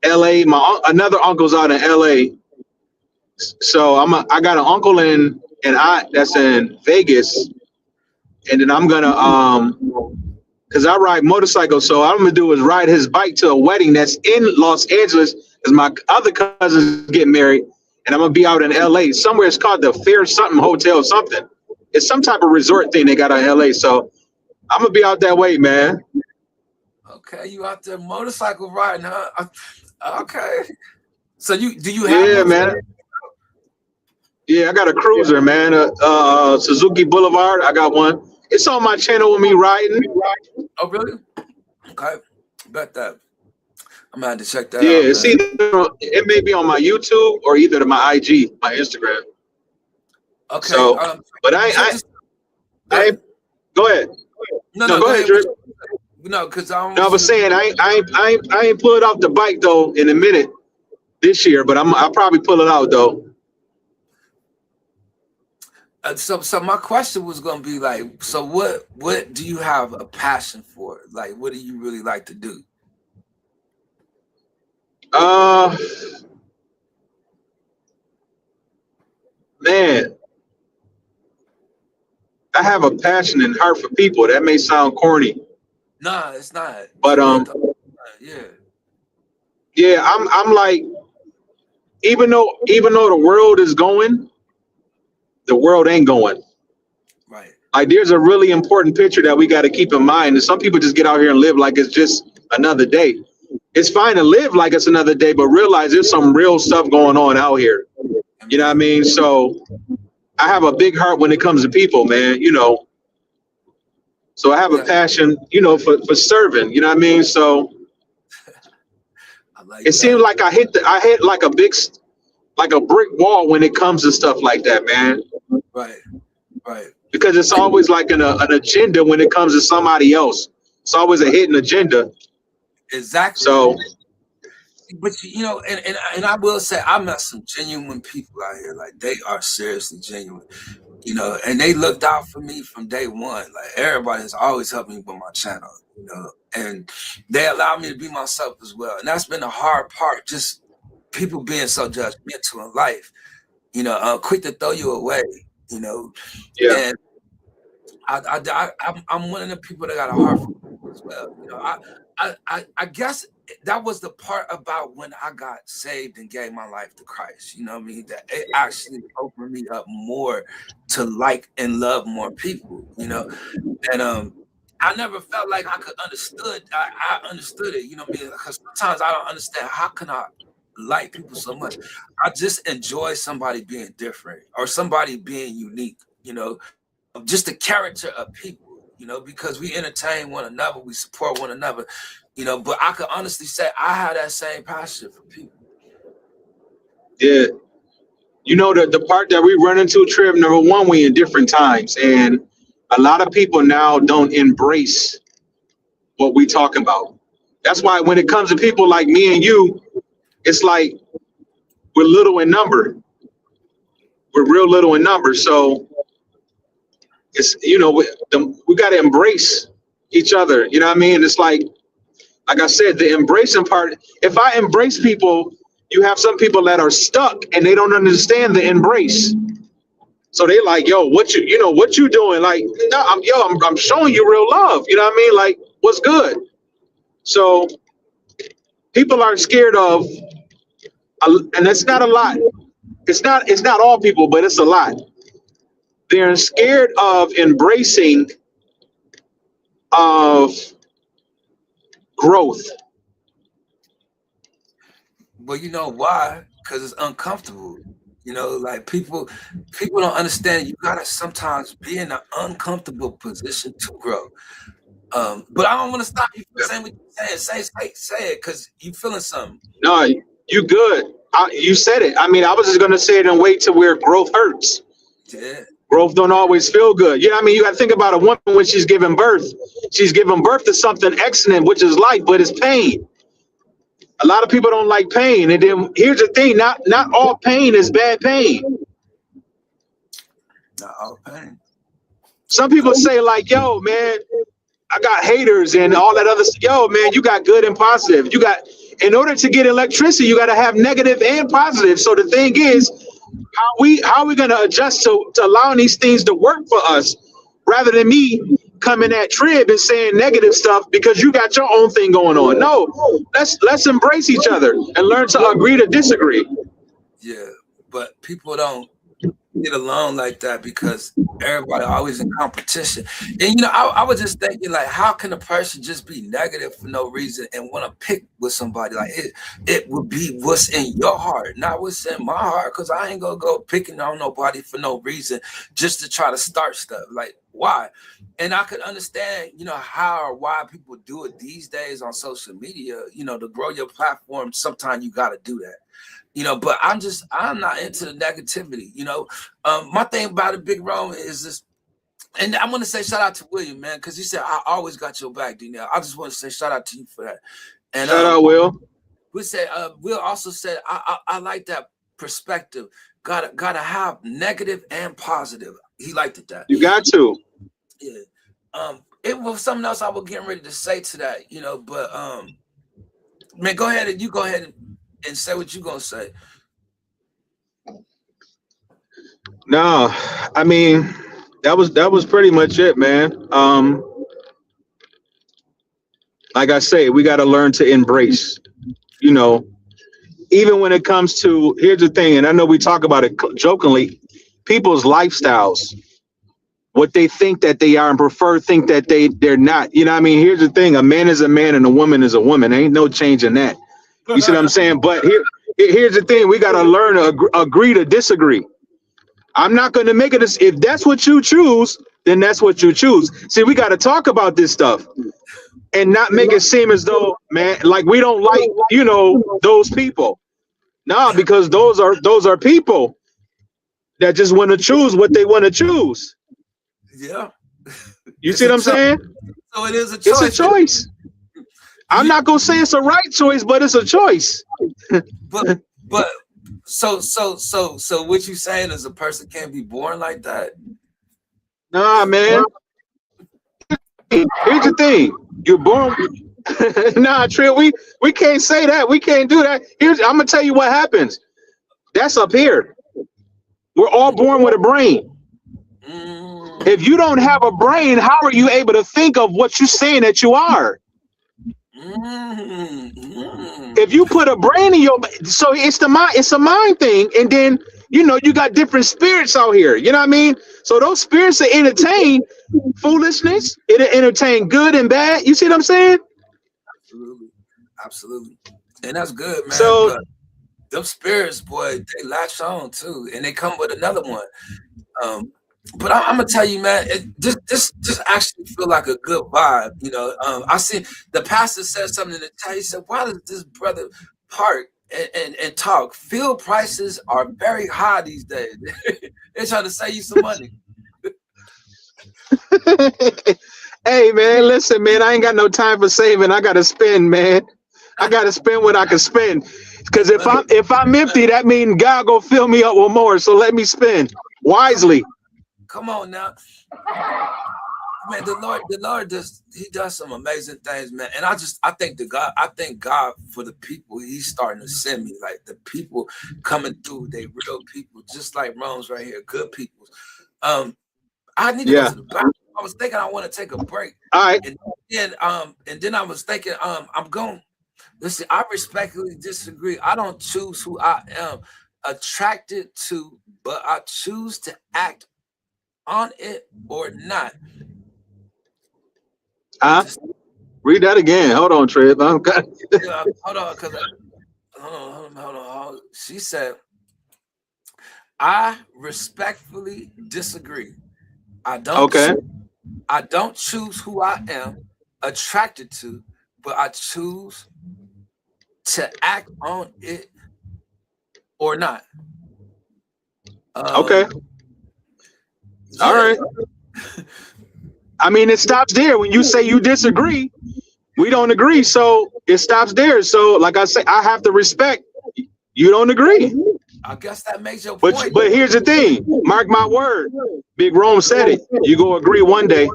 LA. Another uncle's out in LA, so I got an uncle that's in Vegas, and then I'm gonna because I ride motorcycles, so all I'm gonna do is ride his bike to a wedding that's in Los Angeles, because my other cousins getting married, and I'm gonna be out in LA somewhere. It's called the Fair something Hotel something. It's some type of resort thing they got in LA, so I'm gonna be out that way, man. Okay, you out there motorcycle riding, huh? Okay. So do you have? Yeah, man. Yeah, I got a cruiser, man. Suzuki Boulevard. I got one. It's on my channel with me riding. Oh, really? Okay. Bet that. I'm gonna have to check that out. Yeah, it's either it may be on my YouTube or either to my IG, my Instagram. Okay. So, but I go ahead. No, go ahead, Drip. No, because I was saying I ain't pull it off the bike though in a minute this year, but I'll probably pull it out though. So my question was gonna be like, so what do you have a passion for? Like, what do you really like to do? Man, I have a passion and heart for people. That may sound corny. Nah, it's not. But yeah, I'm like, even though the world is going, the world ain't going. Right. Like, there's a really important picture that we got to keep in mind. And some people just get out here and live like it's just another day. It's fine to live like it's another day, but realize there's some real stuff going on out here. You know what I mean? So I have a big heart when it comes to people, man, you know. So I have a passion, you know, for serving, you know what I mean? So it seems like I hit like a brick wall when it comes to stuff like that, man. Right. Because it's always like an agenda when it comes to somebody else. It's always a hidden agenda. Exactly. So, but you know, and I will say, I met some genuine people out here. Like, they are seriously genuine, you know, and they looked out for me from day one. Like, everybody has always helped me with my channel, you know, and they allowed me to be myself as well. And that's been the hard part, just people being so judgmental in life, you know, quick to throw you away, you know. Yeah. And I'm one of the people that got a heart for people as well. You know, I guess that was the part about when I got saved and gave my life to Christ. You know what I mean? That it actually opened me up more to like and love more people. You know, and I never felt like I could understood. I understood it. You know what I mean? Because sometimes I don't understand how can I like people so much. I just enjoy somebody being different or somebody being unique. You know. Just the character of people, you know, because we entertain one another, we support one another, you know, but I could honestly say I have that same passion for people. Yeah. You know, the part that we run into, Trev, number one, we in different times. And a lot of people now don't embrace what we talk about. That's why when it comes to people like me and you, it's like we're little in number. We're real little in number. So it's, you know, we got to embrace each other. You know what I mean? It's like I said, the embracing part, if I embrace people, you have some people that are stuck and they don't understand the embrace. So they like, yo, what you doing? Like, no, I'm showing you real love. You know what I mean? Like, what's good? So people are scared of, and it's not a lot. It's not all people, but it's a lot. They're scared of embracing of growth. Well, you know why? Because it's uncomfortable. You know, like people don't understand. You gotta sometimes be in an uncomfortable position to grow. But I don't want to stop you from saying what you're saying. Say it, because you feeling something. No, you good. You said it. I mean, I was just gonna say it and wait to where growth hurts. Yeah. Growth don't always feel good. You know what I mean? You got to think about a woman when she's giving birth. She's giving birth to something excellent, which is life, but it's pain. A lot of people don't like pain. And then here's the thing, not all pain is bad pain. Not all pain. Some people say like, yo, man, I got haters and all that other stuff. Yo, man, you got good and positive. In order to get electricity, you got to have negative and positive. So the thing is, how are we going to adjust to allowing these things to work for us rather than me coming at Trib and saying negative stuff because you got your own thing going on? No, let's embrace each other and learn to agree to disagree. Yeah, but people don't get along like that because everybody always in competition. And you know, I was just thinking, like, how can a person just be negative for no reason and want to pick with somebody? Like it would be what's in your heart, not what's in my heart, because I ain't gonna go picking on nobody for no reason just to try to start stuff. Like, why? And I could understand, you know, how or why people do it these days on social media, you know, to grow your platform. Sometimes you got to do that. You know, but I'm not into the negativity, you know. My thing about it, Big Rome, is this, and I want to say shout out to William, man, because he said, I always got your back, D-Now. I just want to say shout out to you for that. And shout out, Will. Will also said, I like that perspective. Gotta have negative and positive. He liked it that. You got to. Yeah. It was something else I was getting ready to say to that, you know, but man, go ahead and say what you gonna say. No, I mean that was pretty much it, man. Like I say, we got to learn to embrace, you know, even when it comes to, here's the thing, and I know we talk about it jokingly, people's lifestyles, what they think that they are and think that they're not. You know what I mean? Here's the thing, a man is a man and a woman is a woman. Ain't no change in that. You see what I'm saying? But here's the thing. We got to learn to agree to disagree. I'm not going to make it. If that's what you choose, then that's what you choose. See, we got to talk about this stuff and not make it seem as though, man, like we don't like, you know, those people. Nah, because those are people that just want to choose what they want to choose. Yeah. You see what I'm saying? So it is a choice. It's a choice. I'm not gonna say it's a right choice, but it's a choice. but so what you saying is a person can't be born like that? Nah, man. Here's the thing. You're born. Nah, Trill, we can't say that. We can't do that. I'm gonna tell you what happens. That's up here. We're all born with a brain. If you don't have a brain, how are you able to think of what you're saying that you are? If you put a brain in your, so it's a mind thing, and then you got different spirits out here. You know what I mean? So those spirits that entertain foolishness, it entertain good and bad. You see what I'm saying? Absolutely, and that's good, man. So but them spirits, boy, they latch on too, and they come with another one. But I'm gonna tell you, man, this actually feel like a good vibe. I see the pastor said something in the chat. He said, "Why does this brother park and talk? Fuel prices are very high these days. They're trying to save you some money." Hey, man, listen, man, I ain't got no time for saving. I gotta spend, man. I gotta spend what I can spend. Because if I'm empty, that means God gonna fill me up with more. So let me spend wisely. Come on now, man. The Lord He does some amazing things, man. And I thank God for the people He's starting to send me, like the people coming through. They real people, just like Rome's right here, good people. I need to go to the bathroom. I was thinking I want to take a break. All right. And then I was thinking, I'm going. Listen, I respectfully disagree. I don't choose who I am attracted to, but I choose to act on it or not. Read that again. Hold on, Trip. Hold on, because hold on. She said, I respectfully disagree. I don't choose who I am attracted to, but I choose to act on it or not. Okay. All right. I mean, it stops there. When you say you disagree, we don't agree. So it stops there. So like I say, I have to respect you don't agree. I guess that makes your point. But here's the thing. Mark my word. Big Rome said it. You go agree one day.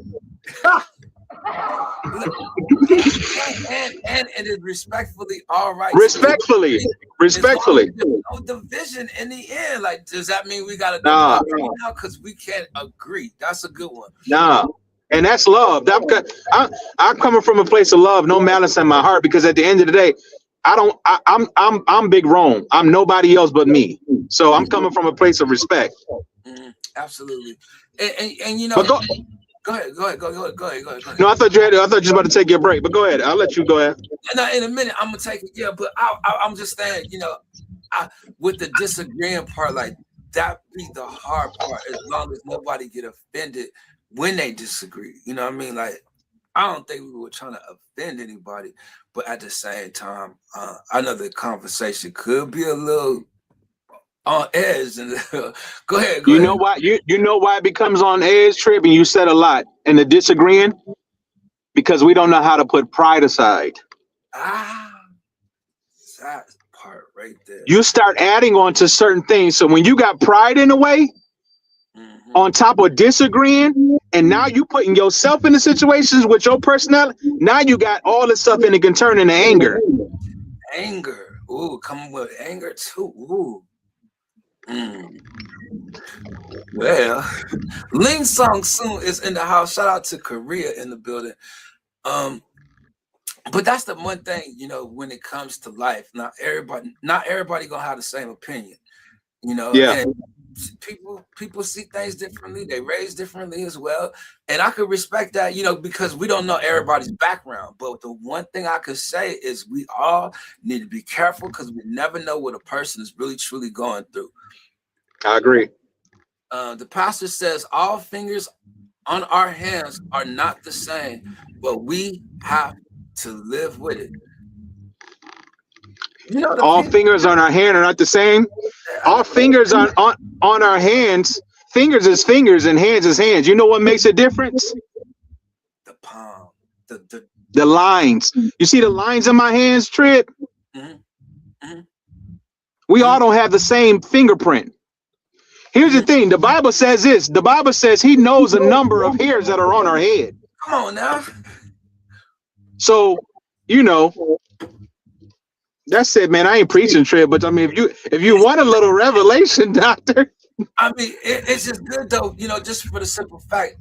and it is respectfully all right. Respectfully. No division in the end. Like, does that mean we gotta now? Because we can't agree. That's a good one. Nah. And that's love. I'm coming from a place of love, no malice in my heart, because at the end of the day, I'm Big Rome. I'm nobody else but me. So I'm coming from a place of respect. Absolutely. And you know, but go ahead. No, I thought you was about to take your break, but go ahead. I'll let you go ahead. Now, in a minute, I'm gonna take it. Yeah, but I'm just saying, with the disagreeing part, like that be the hard part. As long as nobody get offended when they disagree, you know what I mean? Like, I don't think we were trying to offend anybody, but at the same time, I know the conversation could be a little on edge. And go ahead. You know why? You know why it becomes on edge, Trip? And you said a lot in the disagreeing, because we don't know how to put pride aside. That part right there. You start adding on to certain things. So when you got pride in a way, on top of disagreeing, and now you putting yourself in the situations with your personality, now you got all this stuff and it can turn into anger. Ooh, coming with anger too. Ooh. Well, Ling Song Soon is in the house. Shout out to Korea in the building. But that's the one thing, when it comes to life, not everybody gonna have the same opinion, Yeah. And people see things differently. They raise differently as well. And I could respect that, because we don't know everybody's background. But the one thing I could say is we all need to be careful, because we never know what a person is really truly going through. I agree. The pastor says all fingers on our hands are not the same, but we have to live with it. All fingers on our hand are not the same. All fingers on our hands. Fingers is fingers and hands is hands. You know what makes a difference? The palm. The lines. You see the lines in my hands, Trip? We all don't have the same fingerprint. Here's the thing. The Bible says this. The Bible says he knows the number of hairs that are on our head. Come on now. So, that's it, man. I ain't preaching, Trip, but I mean, if you want a little revelation, doctor. I mean, it's just good though, you know, just for the simple fact.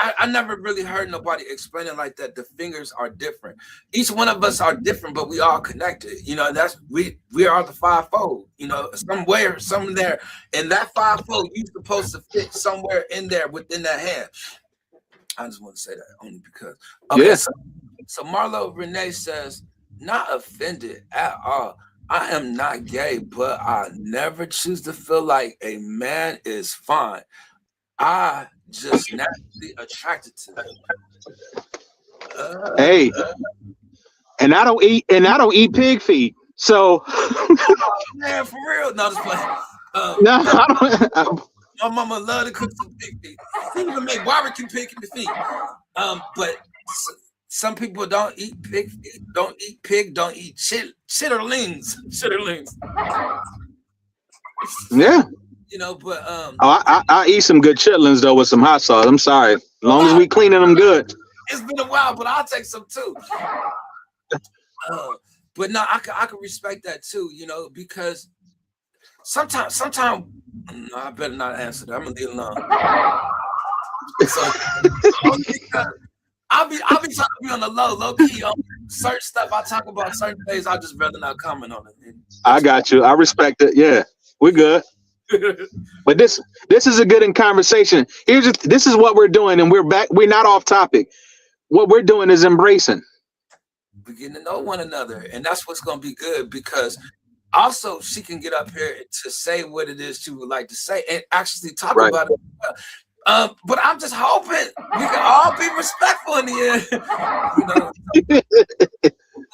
I never really heard nobody explaining like that. The fingers are different. Each one of us are different, but we all connected. You know, that's we are the fivefold. You know, somewhere, there, and that fivefold you're supposed to fit somewhere in there within that hand. I just want to say that only because. Okay, yeah. So Marlo Renee says, not offended at all. I am not gay, but I never choose to feel like a man is fine. I just naturally attracted to them. Hey, and I don't eat pig feet. So man, for real. No, just playing. No, I don't. My mama love to cook some pig feet. She even make barbecue pig feet. But some people don't eat pig feet, don't eat pig, don't eat chitterlings. Yeah. You know, but I eat some good chitlins though with some hot sauce. I'm sorry, as long as we cleaning them good. It's been a while, but I'll take some too. But no, I can respect that too. You know, because sometimes no, I better not answer that. I'm gonna leave it alone. So I'll be trying to be on the low key on certain stuff. I talk about certain things. I just rather not comment on it. I got you. I respect it. Yeah, we're good. But this is a good conversation. This is what we're doing, and we're back. We're not off topic. What we're doing is embracing. We're getting to know one another, and that's what's going to be good, because also she can get up here to say what it is she would like to say and actually talk about it. But I'm just hoping we can all be respectful in the end. You know,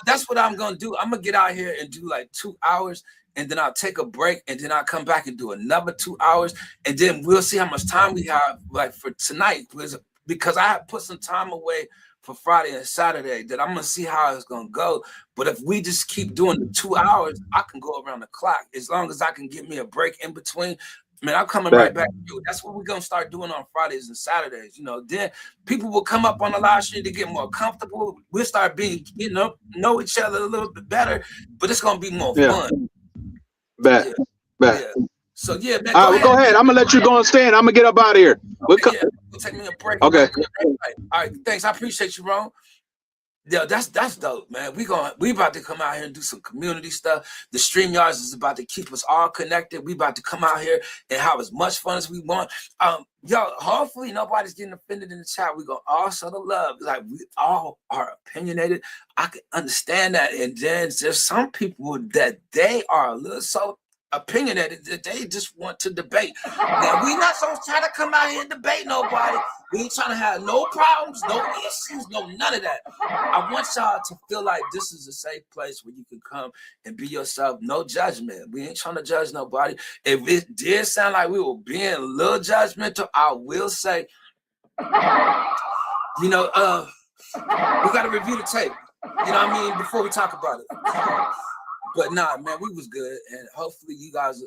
that's what I'm going to do. I'm going to get out here and do like 2 hours. And then I'll take a break, and then I'll come back and do another 2 hours, and then we'll see how much time we have like for tonight. Because I have put some time away for Friday and Saturday that I'm gonna see how it's gonna go. But if we just keep doing the 2 hours, I can go around the clock as long as I can give me a break in between. Man, I'm coming right back to you. That's what we're gonna start doing on Fridays and Saturdays. You know, then people will come up on the live stream to get more comfortable. We'll start know each other a little bit better, but it's gonna be more fun. Bet. Yeah. So yeah, man. Go ahead. I'm gonna let you go and stand. I'm gonna get up out of here. We'll take me a break. Okay. All right. Thanks. I appreciate you, Ron. Yeah, that's dope, man. We about to come out here and do some community stuff. The StreamYards is about to keep us all connected. We about to come out here and have as much fun as we want. Hopefully nobody's getting offended in the chat. We're gonna all show the love. Like, we all are opinionated. I can understand that. And then there's some people that they are a little so opinionated that they just want to debate. Now, we not so trying to come out here and debate nobody. We ain't trying to have no problems, no issues, no none of that. I want y'all to feel like this is a safe place where you can come and be yourself. No judgment. We ain't trying to judge nobody. If it did sound like we were being a little judgmental, I will say, we got to review the tape. You know what I mean? Before we talk about it. But nah, man, we was good, and hopefully you guys,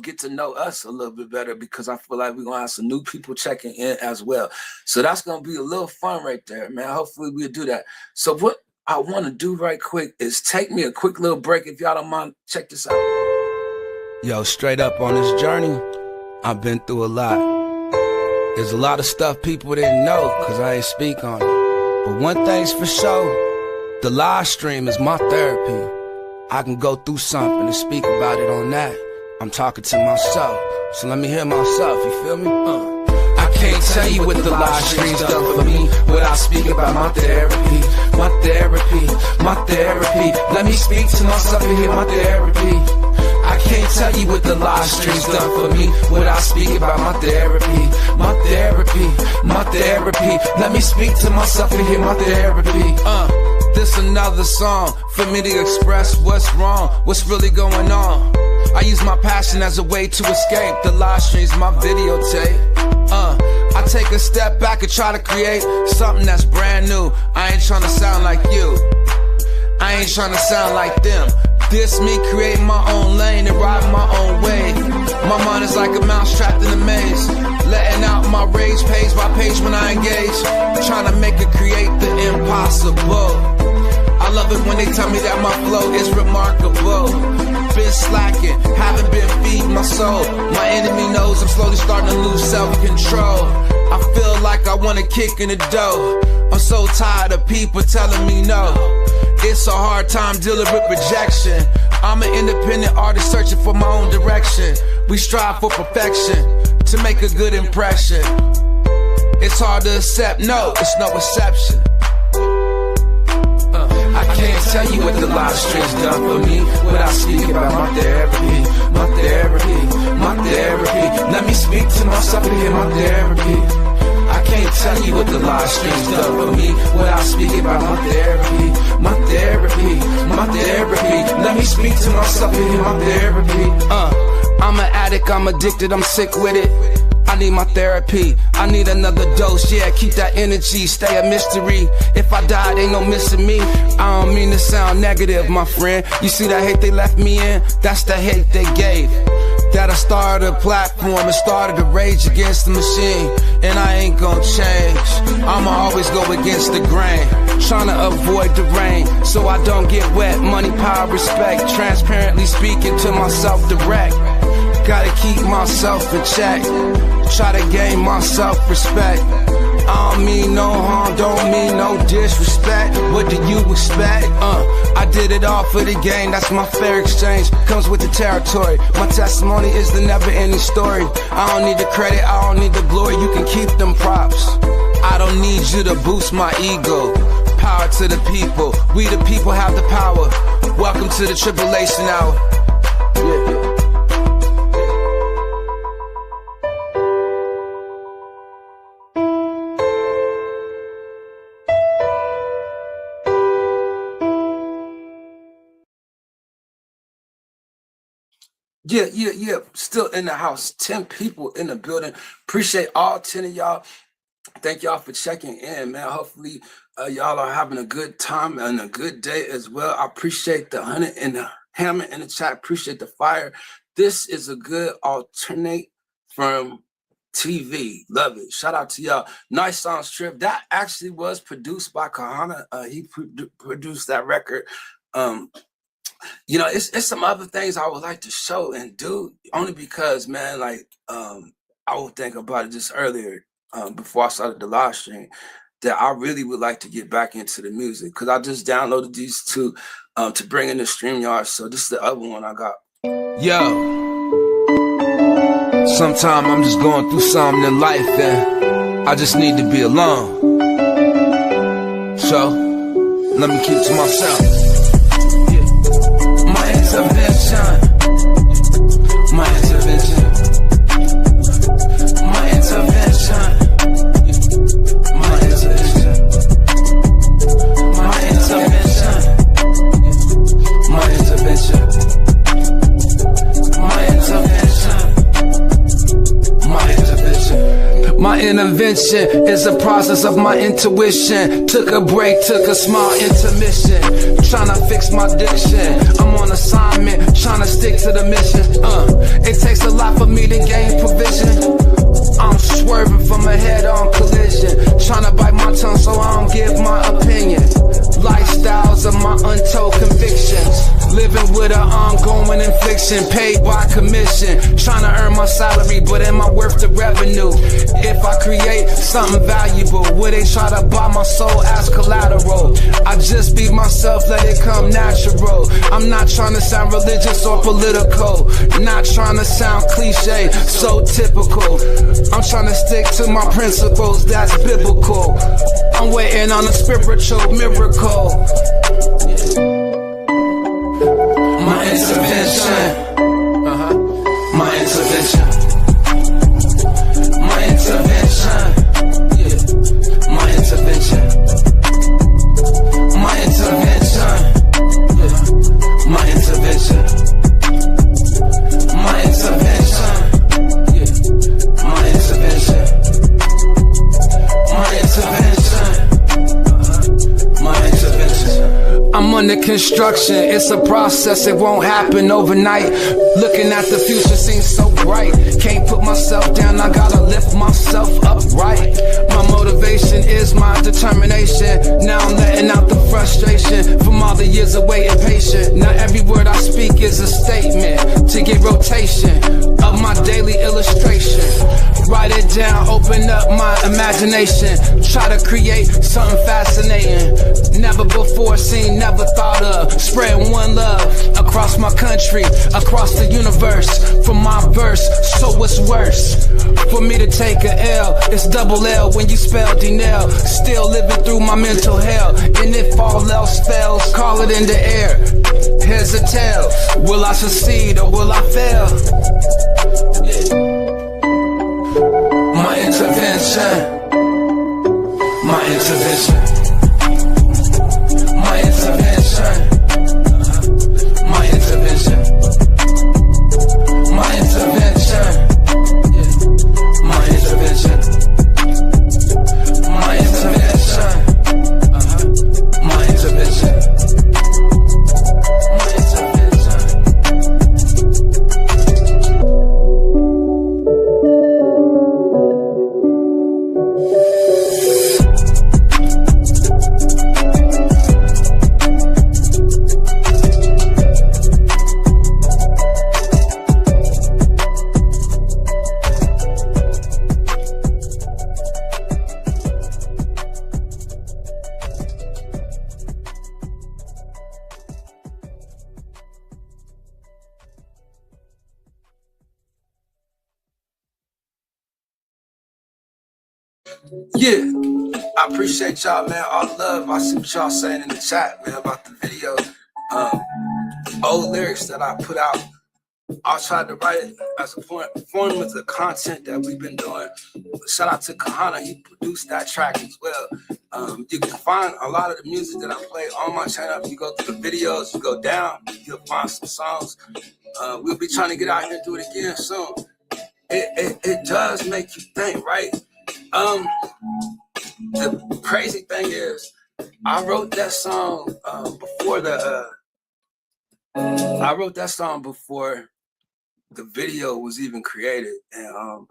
get to know us a little bit better, because I feel like we're gonna have some new people checking in as well. So that's gonna be a little fun right there, man. Hopefully we'll do that. So what I want to do right quick is take me a quick little break, if y'all don't mind. Check this out. Yo, straight up on this journey, I've been through a lot. There's a lot of stuff people didn't know because I ain't speak on it. But one thing's for sure, the live stream is my therapy. I can go through something and speak about it on that. I'm talking to myself, so let me hear myself, you feel me? I can't tell you what the live stream's done for me without speaking about my therapy. Let me speak to myself and hear my therapy. I can't tell you what the live stream's done for me without speaking about my therapy. Let me speak to myself and hear my therapy. This another song for me to express what's wrong, what's really going on. I use my passion as a way to escape. The live stream's my videotape. I take a step back and try to create something that's brand new. I ain't trying to sound like you. I ain't trying to sound like them. This me creating my own lane and riding my own way. My mind is like a mouse trapped in a maze, letting out my rage page by page when I engage, trying to make it create the impossible. I love it when they tell me that my flow is remarkable. Been slacking, haven't been feeding my soul. My enemy knows I'm slowly starting to lose self-control. I feel like I want to kick in the dough. I'm so tired of people telling me no. It's a hard time dealing with rejection. I'm an independent artist searching for my own direction. We strive for perfection to make a good impression. It's hard to accept, no, it's no exception. I can't tell you what the live stream's done for me without speaking about my therapy, my therapy, my therapy. Let me speak to myself and get my therapy. I can't tell you what the live stream's done for me without speaking about my therapy, my therapy, my therapy. Let me speak to myself and get my therapy. I'm an addict, I'm addicted, I'm sick with it. I need my therapy, I need another dose, yeah, keep that energy, stay a mystery. If I died, ain't no missing me. I don't mean to sound negative, my friend. You see that hate they left me in? That's the hate they gave. That I started a platform and started a rage against the machine. And I ain't gonna change, I'ma always go against the grain. Trying to avoid the rain, so I don't get wet. Money, power, respect, transparently speaking to myself direct. Gotta keep myself in check, try to gain my self-respect. I don't mean no harm, don't mean no disrespect. What do you expect? I did it all for the game, that's my fair exchange. Comes with the territory, my testimony is the never-ending story. I don't need the credit, I don't need the glory, you can keep them props. I don't need you to boost my ego. Power to the people, we the people have the power. Welcome to the tribulation hour. Yeah. Yeah. Still in the house. 10 people in the building. Appreciate all 10 of y'all. Thank y'all for checking in, man. Hopefully, y'all are having a good time and a good day as well. I appreciate the 100 and the hammer in the chat. Appreciate the fire. This is a good alternate from TV. Love it. Shout out to y'all. Nice Song Strip. That actually was produced by Kahana. He produced that record. You know, it's some other things I would like to show and do, only because, man, like, I was thinking about it just earlier, before I started the live stream, that I really would like to get back into the music, because I just downloaded these two to bring in the StreamYard. So this is the other one I got. Yo, sometimes I'm just going through something in life and I just need to be alone. So let me keep to myself. My intervention, my intervention, my intervention, my intervention, my intervention, my intervention, my intervention, my intervention. My intervention is a process of my intuition. Took a break, took a small intermission. Tryna fix my diction. I'm on assignment, tryna stick to the mission. It takes a lot for me to gain provision. I'm swerving from a head-on collision. Tryna bite my tongue so I don't give my opinion. Lifestyles of my untold convictions. Living with an ongoing infliction, paid by commission. Tryna earn my salary, but am I worth the revenue? If I create something valuable, would they try to buy my soul as collateral? I just be myself, let it come natural. I'm not trying to sound religious or political, not trying to sound cliche, so typical. I'm trying to stick to my principles, that's biblical. I'm waiting on a spiritual miracle. My intervention, my intervention, my intervention, my intervention, my intervention, my intervention, my intervention, my intervention, my intervention, my intervention. I'm under construction, it's a process, it won't happen overnight. Looking at the future seems so bright. Can't put myself down, I gotta lift myself upright. My motivation is my determination. Now I'm letting out the frustration from all the years of waiting patient. Now every word I speak is a statement to get rotation of my daily illustration. Write it down, open up my imagination. Try to create something fascinating. Never before seen, never thought of. Spread one love across my country, across the universe. From my verse, so what's worse? For me to take a L, it's double L when you spell Dinell. Still living through my mental hell. And if all else fails, call it in the air. Here's a tale. Will I succeed or will I fail? Yeah. My intervention. My intervention. My intervention. My intervention. My intervention. Yeah. My intervention. My intervention. My intervention. My intervention. Yeah, I appreciate y'all, man. All love. I see what y'all saying in the chat, man, about the video. Old lyrics that I put out. I tried to write it as a form of the content that we've been doing. Shout out to Kahana, he produced that track as well. You can find a lot of the music that I play on my channel. If you go through the videos, you go down, you'll find some songs. We'll be trying to get out here and do it again soon. It does make you think, right? The crazy thing is, I wrote that song before the video was even created. And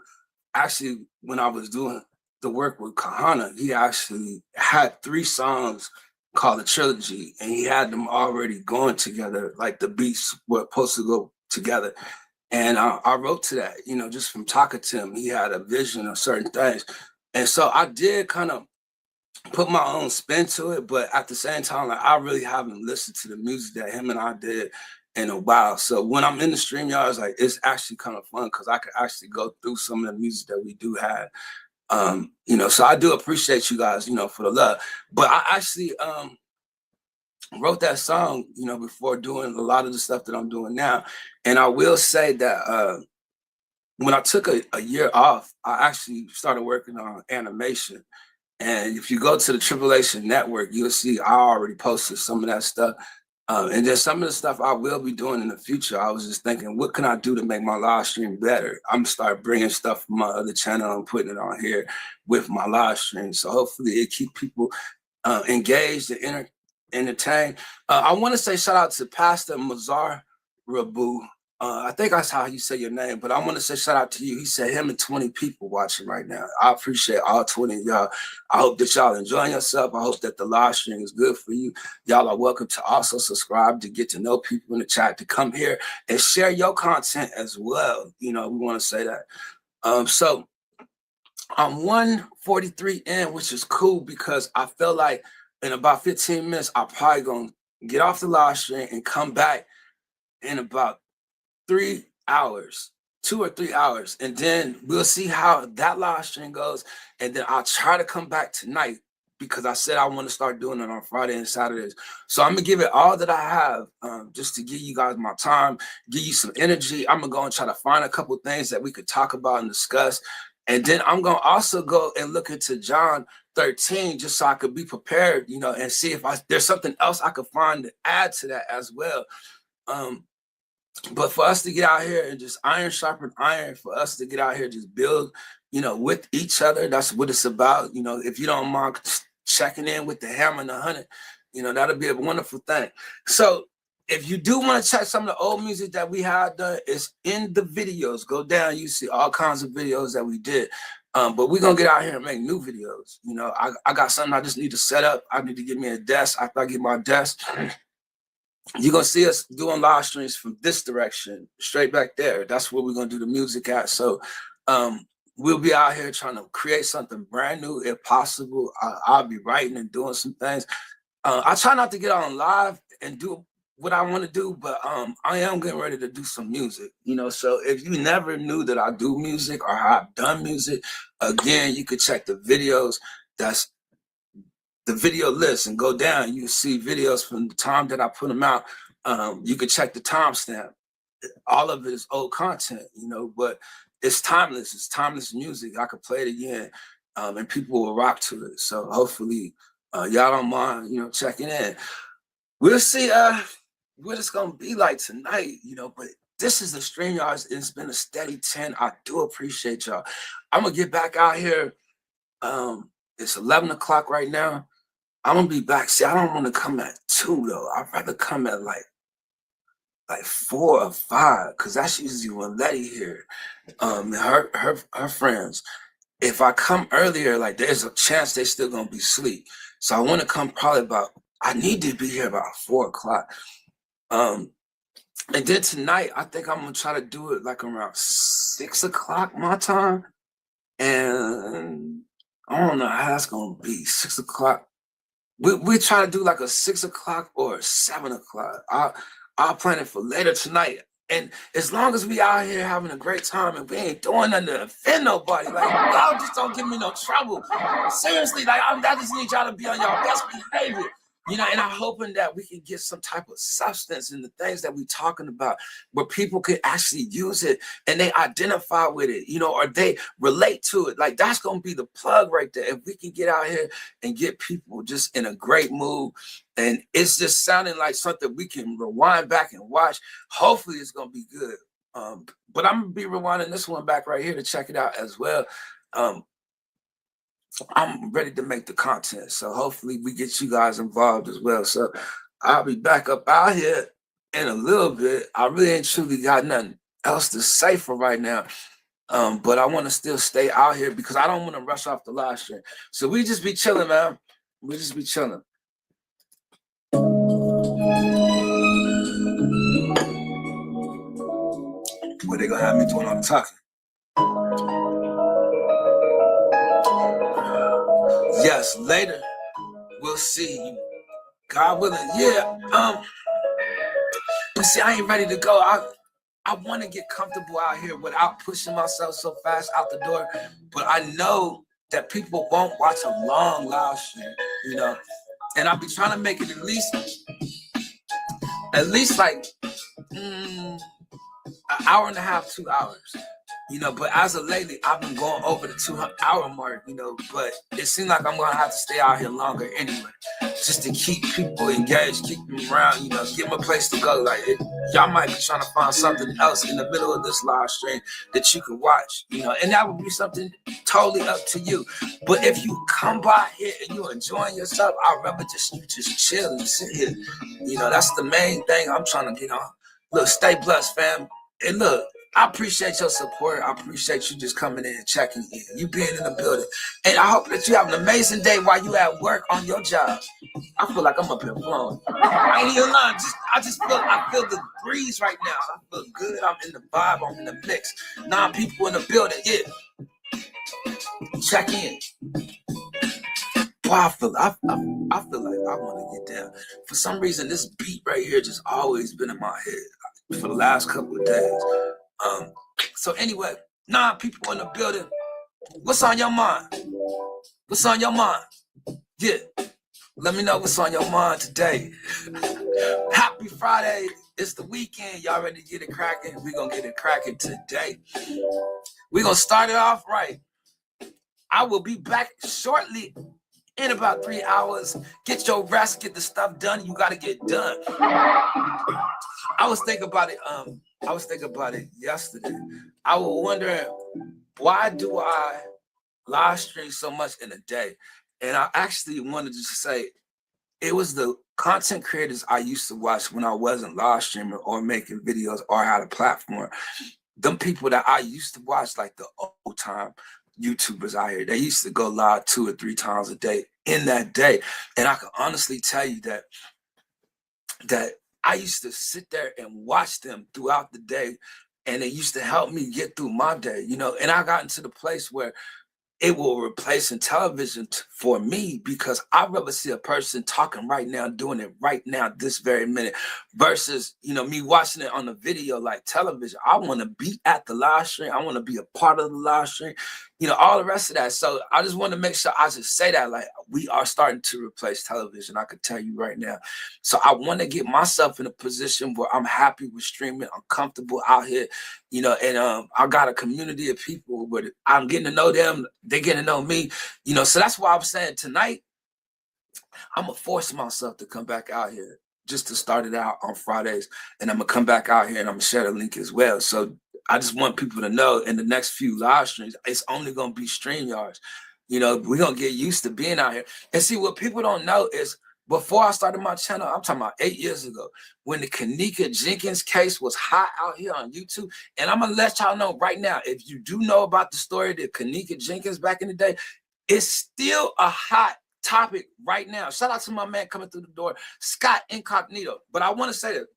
actually, when I was doing the work with Kahana, he actually had 3 songs called a trilogy, and he had them already going together, like the beats were supposed to go together. And I wrote to that, you know, just from talking to him. He had a vision of certain things. And so I did kind of put my own spin to it, but at the same time, like, I really haven't listened to the music that him and I did in a while. So when I'm in the StreamYard, it's like, it's actually kind of fun because I could actually go through some of the music that we do have. You know, so I do appreciate you guys, you know, for the love. But I actually wrote that song, you know, before doing a lot of the stuff that I'm doing now. And I will say that when I took a year off, I actually started working on animation. And if you go to the Tribulation Network, you'll see I already posted some of that stuff. And then some of the stuff I will be doing in the future. I was just thinking, what can I do to make my live stream better? I'm gonna start bringing stuff from my other channel and putting it on here with my live stream. So hopefully it keep people engaged and entertained. I want to say shout out to Pastor Mazar Rabu. I think that's how you say your name, but I want to say shout out to you. He said him and 20 people watching right now. I appreciate all 20 of y'all. I hope that y'all enjoying yourself. I hope that the live stream is good for you. Y'all are welcome to also subscribe to get to know people in the chat, to come here and share your content as well. You know, we want to say that. So I'm 1:43 in, which is cool because I feel like in about 15 minutes, I'm probably going to get off the live stream and come back in about 3 hours, 2 or 3 hours, and then we'll see how that live stream goes. And then I'll try to come back tonight because I said I want to start doing it on Friday and Saturdays. So I'm gonna give it all that I have, just to give you guys my time, give you some energy. I'm gonna go and try to find a couple things that we could talk about and discuss. And then I'm gonna also go and look into John 13 just so I could be prepared, you know, and see if there's something else I could find to add to that as well. But for us to get out here and just iron sharpen iron, for us to get out here, just build, you know, with each other, that's what it's about. You know, if you don't mind checking in with the hammer and the 100, you know, that'll be a wonderful thing. So if you do want to check some of the old music that we had done, it's in the videos. Go down, you see all kinds of videos that we did. But we're going to get out here and make new videos. You know, I got something I just need to set up. I need to get me a desk. After I get my desk, you're gonna see us doing live streams from this direction, straight back there. That's where we're gonna do the music at. So we'll be out here trying to create something brand new if possible. I'll be writing and doing some things. I try not to get on live and do what I want to do, but I am getting ready to do some music, you know. So if you never knew that I do music or I've done music, again, you could check the videos. That's the video list and go down. You see videos from the time that I put them out. You could check the timestamp. All of it is old content, you know, but it's timeless. It's timeless music. I could play it again, and people will rock to it. So hopefully, y'all don't mind, you know, checking in. We'll see what it's gonna be like tonight, you know. But this is the StreamYards. It's been a steady 10. I do appreciate y'all. I'm gonna get back out here. It's 11 o'clock right now. I'm gonna be back. See, I don't want to come at 2 though. I'd rather come at like 4 or 5, because that's usually when Letty here, and her friends. If I come earlier, like there's a chance they still gonna be asleep. So I want to come probably I need to be here about 4 o'clock. And then tonight, I think I'm gonna try to do it like around 6 o'clock my time. And I don't know how that's gonna be. 6 o'clock. We try to do like a 6 o'clock or 7 o'clock. I'll plan it for later tonight. And as long as we out here having a great time and we ain't doing nothing to offend nobody, like y'all just don't give me no trouble. Seriously, like I just need y'all to be on y'all best behavior. You know, and I'm hoping that we can get some type of substance in the things that we're talking about where people can actually use it and they identify with it, you know, or they relate to it. Like that's going to be the plug right there. If we can get out here and get people just in a great mood and it's just sounding like something we can rewind back and watch, hopefully it's going to be good. But I'm going to be rewinding this one back right here to check it out as well. I'm ready to make the content, so hopefully we get you guys involved as well. So I'll be back up out here in a little bit. I really ain't truly got nothing else to say for right now, but I want to still stay out here because I don't want to rush off the live stream. So we just be chilling, man. We just be chilling. What they gonna have me doing all the talking? Yes, later we'll see. God willing, yeah. But see, I ain't ready to go. I want to get comfortable out here without pushing myself so fast out the door. But I know that people won't watch a long live stream, you know. And I'll be trying to make it at least like an hour and a half, 2 hours. You know, but as of lately, I've been going over the 2-hour mark, you know, but it seems like I'm going to have to stay out here longer anyway, just to keep people engaged, keep them around, you know, give them a place to go. Like, y'all might be trying to find something else in the middle of this live stream that you can watch, you know, and that would be something totally up to you. But if you come by here and you're enjoying yourself, I'd rather you just chill and sit here. You know, that's the main thing I'm trying to get on. Look, stay blessed, fam. And look, I appreciate your support. I appreciate you just coming in and checking in. You being in the building. And I hope that you have an amazing day while you at work on your job. I feel like I'm up here flowing. I ain't even lying. I feel the breeze right now. I feel good. I'm in the vibe. I'm in the mix. 9 people in the building. Yeah. Check in. Boy, I feel like I want to get down. For some reason, this beat right here just always been in my head for the last couple of days. So anyway, 9 people in the building. What's on your mind? What's on your mind? Yeah. Let me know what's on your mind today. Happy Friday. It's the weekend. Y'all ready to get it cracking? We're going to get it cracking today. We're going to start it off right. I will be back shortly in about 3 hours. Get your rest. Get the stuff done. You got to get done. I was thinking about it yesterday. I was wondering, why do I live stream so much in a day? And I actually wanted to say, it was the content creators I used to watch when I wasn't live streaming or making videos or had a platform. Them people that I used to watch, like the old time YouTubers out here, they used to go live 2 or 3 times a day in that day. And I can honestly tell you that I used to sit there and watch them throughout the day, and it used to help me get through my day, you know. And I got into the place where it will replace in television for me, because I'd rather see a person talking right now, doing it right now, this very minute, versus, you know, me watching it on the video like television. I want to be at the live stream. I want to be a part of the live stream, you know, all the rest of that. So I just want to make sure I just say that, like, we are starting to replace television. I could tell you right now. So I want to get myself in a position where I'm happy with streaming. I'm comfortable out here, you know, and I got a community of people where I'm getting to know them. They getting to know me, you know. So that's why I'm saying tonight, I'm gonna force myself to come back out here just to start it out on Fridays. And I'm gonna come back out here and I'm gonna share the link as well. So I just want people to know in the next few live streams, it's only gonna be StreamYards. You know, we're gonna get used to being out here. And see, what people don't know is, before I started my channel, I'm talking about 8 years ago, when the Kenneka Jenkins case was hot out here on YouTube. And I'm gonna let y'all know right now, if you do know about the story of Kenneka Jenkins back in the day, it's still a hot topic right now. Shout out to my man coming through the door, Scott Incognito. But I want to say that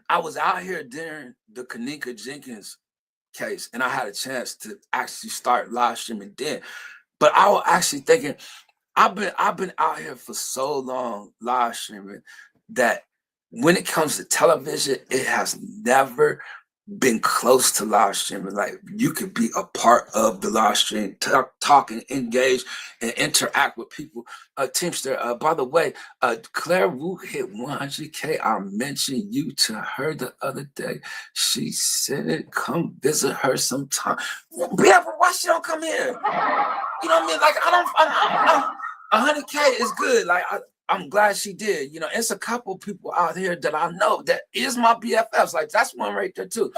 I was out here during the Kenneka Jenkins case, and I had a chance to actually start live streaming then. But I was actually thinking, I've been out here for so long live streaming that when it comes to television, it has never been close to live streaming. Like, you could be a part of the live stream, talk and engage and interact with people. Teamster, by the way, Claire Wu hit 100K. I mentioned you to her the other day. She said, come visit her sometime. Yeah, but why she don't come here? You know what I mean? Like, I 100K is good. Like, I'm glad she did. You know, it's a couple people out here that I know that is my BFFs. Like, that's one right there too.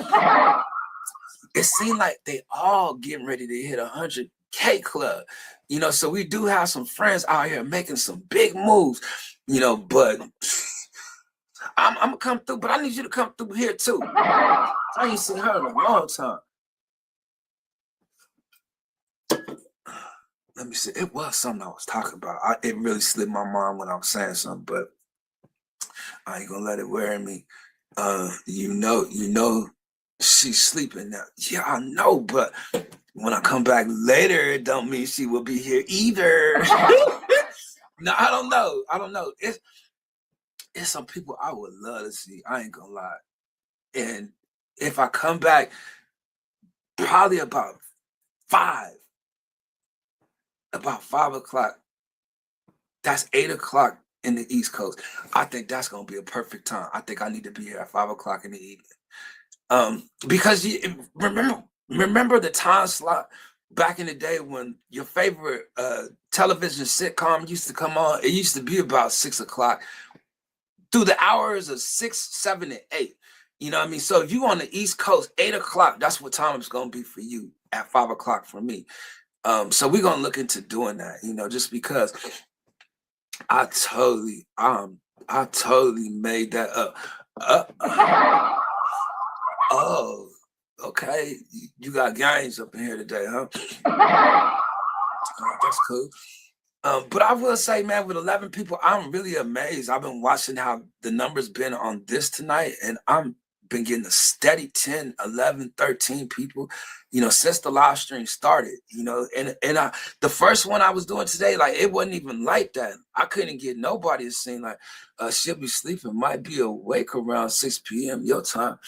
It seemed like they all getting ready to hit 100K club. You know, so we do have some friends out here making some big moves, you know, but I'm gonna come through, but I need you to come through here too. I ain't seen her in a long time. Let me see. It was something I was talking about. It really slipped my mind when I was saying something, but I ain't gonna let it wear me. You know, she's sleeping now. Yeah, I know, but when I come back later, it don't mean she will be here either. No, I don't know. It's some people I would love to see. I ain't gonna lie. And if I come back, probably about 5 o'clock, that's 8 o'clock in the East Coast. I think that's gonna be a perfect time. I think I need to be here at 5 o'clock in the evening. Because remember the time slot back in the day when your favorite television sitcom used to come on. It used to be about 6 o'clock through the hours of 6, 7, and 8. You know what I mean? So if you on the East Coast, 8 o'clock, that's what time it's gonna be for you at 5 o'clock for me. So we're gonna look into doing that, you know, just because I totally made that up. Oh, okay. You got gangs up in here today, huh? That's cool. But I will say, man, with 11 people, I'm really amazed. I've been watching how the numbers been on this tonight, and I'm been getting a steady 10, 11, 13 people, you know, since the live stream started, you know, and the first one I was doing today, like, it wasn't even like that. I couldn't get nobody to sing. Like, she'll be sleeping, might be awake around 6 p.m. your time.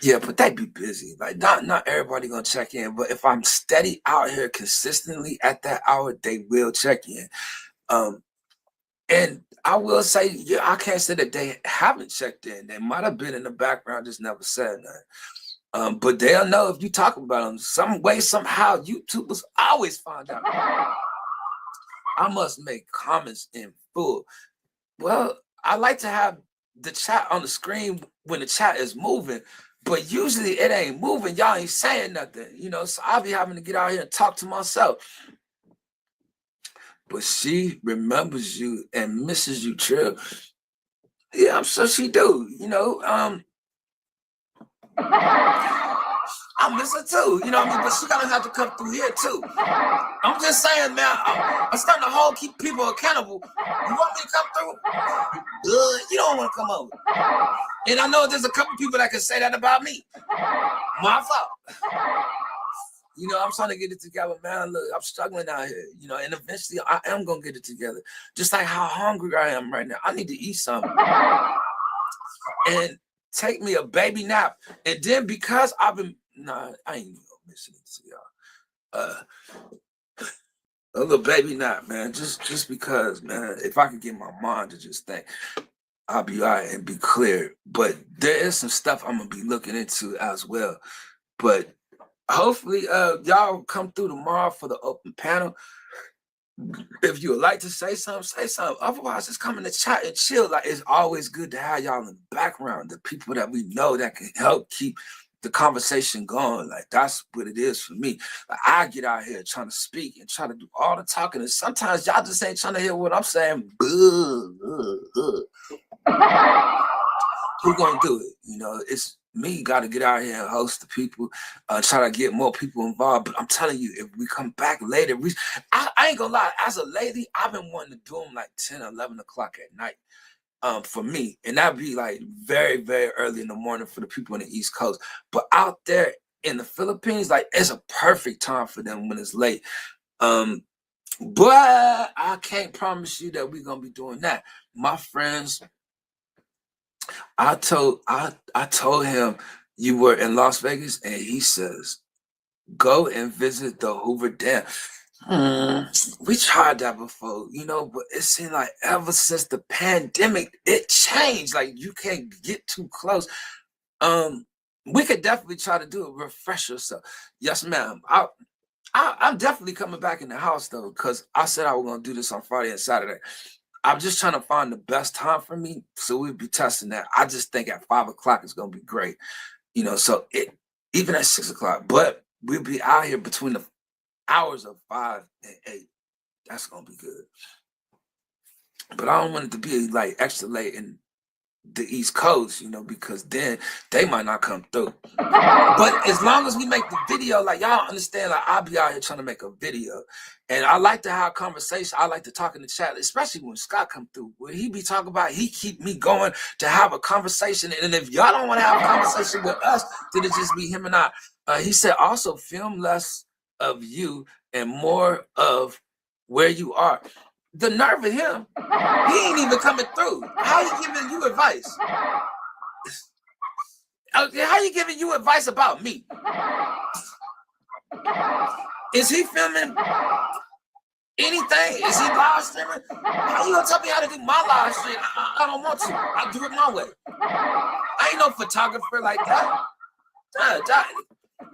Yeah, but they be busy. Like, not everybody gonna check in, but if I'm steady out here consistently at that hour, they will check in. And I will say, yeah, I can't say that they haven't checked in. They might have been in the background, just never said nothing. But they'll know if you talk about them some way, somehow. YouTubers always find out. I must make comments in full. Well, I like to have the chat on the screen when the chat is moving, but usually it ain't moving. Y'all ain't saying nothing, you know, so I'll be having to get out here and talk to myself. But she remembers you and misses you, Trill. Yeah, I'm sure she do. You know, I I miss her too. You know what I mean? But she gotta have to come through here too. I'm just saying, man. I'm starting to keep people accountable. You want me to come through? Good. You don't want to come over. And I know there's a couple people that can say that about me. My fault. You know, I'm trying to get it together, man. Look, I'm struggling out here, you know, and eventually I am going to get it together. Just like how hungry I am right now. I need to eat something. And take me a baby nap. And then because I've been, I ain't even listening to y'all. A little baby nap, man. Just because, man, if I could get my mind to just think, I'll be all right and be clear. But there is some stuff I'm going to be looking into as well. But hopefully, y'all come through tomorrow for the open panel. If you would like to say something, say something. Otherwise, just come in the chat and chill. Like, it's always good to have y'all in the background, the people that we know that can help keep the conversation going. Like, that's what it is for me. Like, I get out here trying to speak and try to do all the talking, and sometimes y'all just ain't trying to hear what I'm saying. Who gonna do it? You know, it's me got to get out here and host the people, try to get more people involved. But I'm telling you, if we come back later, I ain't gonna lie, as a lady, I've been wanting to do them like 10 or 11 o'clock at night for me. And that'd be like very, very early in the morning for the people on the East Coast. But out there in the Philippines, like, it's a perfect time for them when it's late. But I can't promise you that we're gonna be doing that. My friends, I told him you were in Las Vegas, and he says, go and visit the Hoover Dam. We tried that before, you know, but it seemed like ever since the pandemic, it changed. Like, you can't get too close. We could definitely try to do a refresher. So, yes, ma'am. I'm definitely coming back in the house though, because I said I was gonna do this on Friday and Saturday. I'm just trying to find the best time for me, so we'll be testing that. I just think at 5 o'clock is gonna be great, you know. So even at 6 o'clock, but we'll be out here between the hours of 5 and 8. That's gonna be good. But I don't want it to be like extra late in the East Coast, you know, because then they might not come through. But as long as we make the video, like, y'all understand, like, I'll be out here trying to make a video. And I like to have conversation. I like to talk in the chat, especially when Scott come through. What he be talking about, he keep me going to have a conversation. And if y'all don't want to have a conversation with us, then it just be him and I. He said, also film less of you and more of where you are. The nerve of him, he ain't even coming through. How he giving you advice? How you giving you advice about me? Is he filming anything? Is he live streaming? How you gonna tell me how to do my live stream? I don't want to. I'll do it my way. I ain't no photographer like that.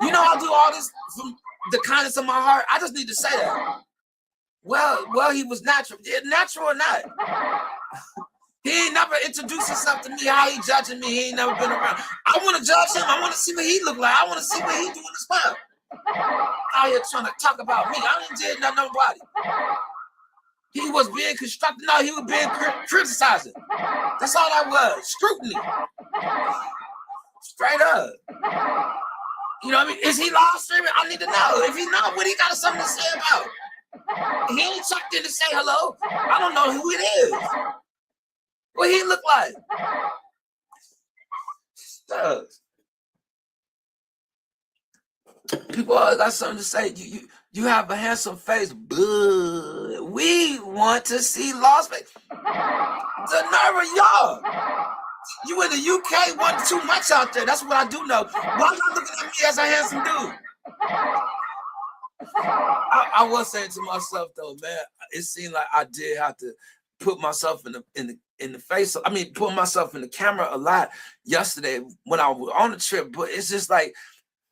You know, I do all this from the kindness of my heart. I just need to say that. Well, he was natural. Natural or not? He ain't never introduced himself to me. How he judging me? He ain't never been around. I want to judge him. I want to see what he look like. I want to see what he doing as well. Out here trying to talk about me. I ain't did nothing nobody. He was being constructive. No, he was being criticizing. That's all that was. Scrutiny. Straight up. You know what I mean? Is he live streaming? I need to know. If he's not, what he got something to say about? He ain't checked in to say hello. I don't know who it is. What he look like? People always got something to say. You have a handsome face, but we want to see Las Vegas. The nerve of y'all. You in the UK want too much out there. That's what I do know. Why y'all looking at me as a handsome dude? I was saying to myself though, man, it seemed like I did have to put myself in the face. I mean, put myself in the camera a lot yesterday when I was on the trip. But it's just like,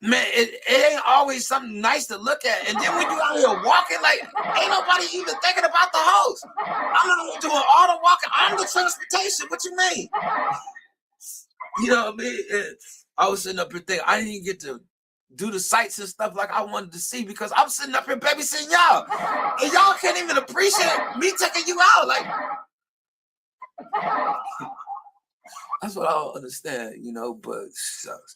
man, it ain't always something nice to look at. And then when you out here walking, like, ain't nobody even thinking about the host. I'm not doing all the walking. I'm the transportation. What you mean? You know what I mean? And I was sitting up here thinking I didn't get to do the sights and stuff like I wanted to see because I'm sitting up here babysitting y'all. And y'all can't even appreciate me taking you out. Like, that's what I don't understand, you know, but shucks.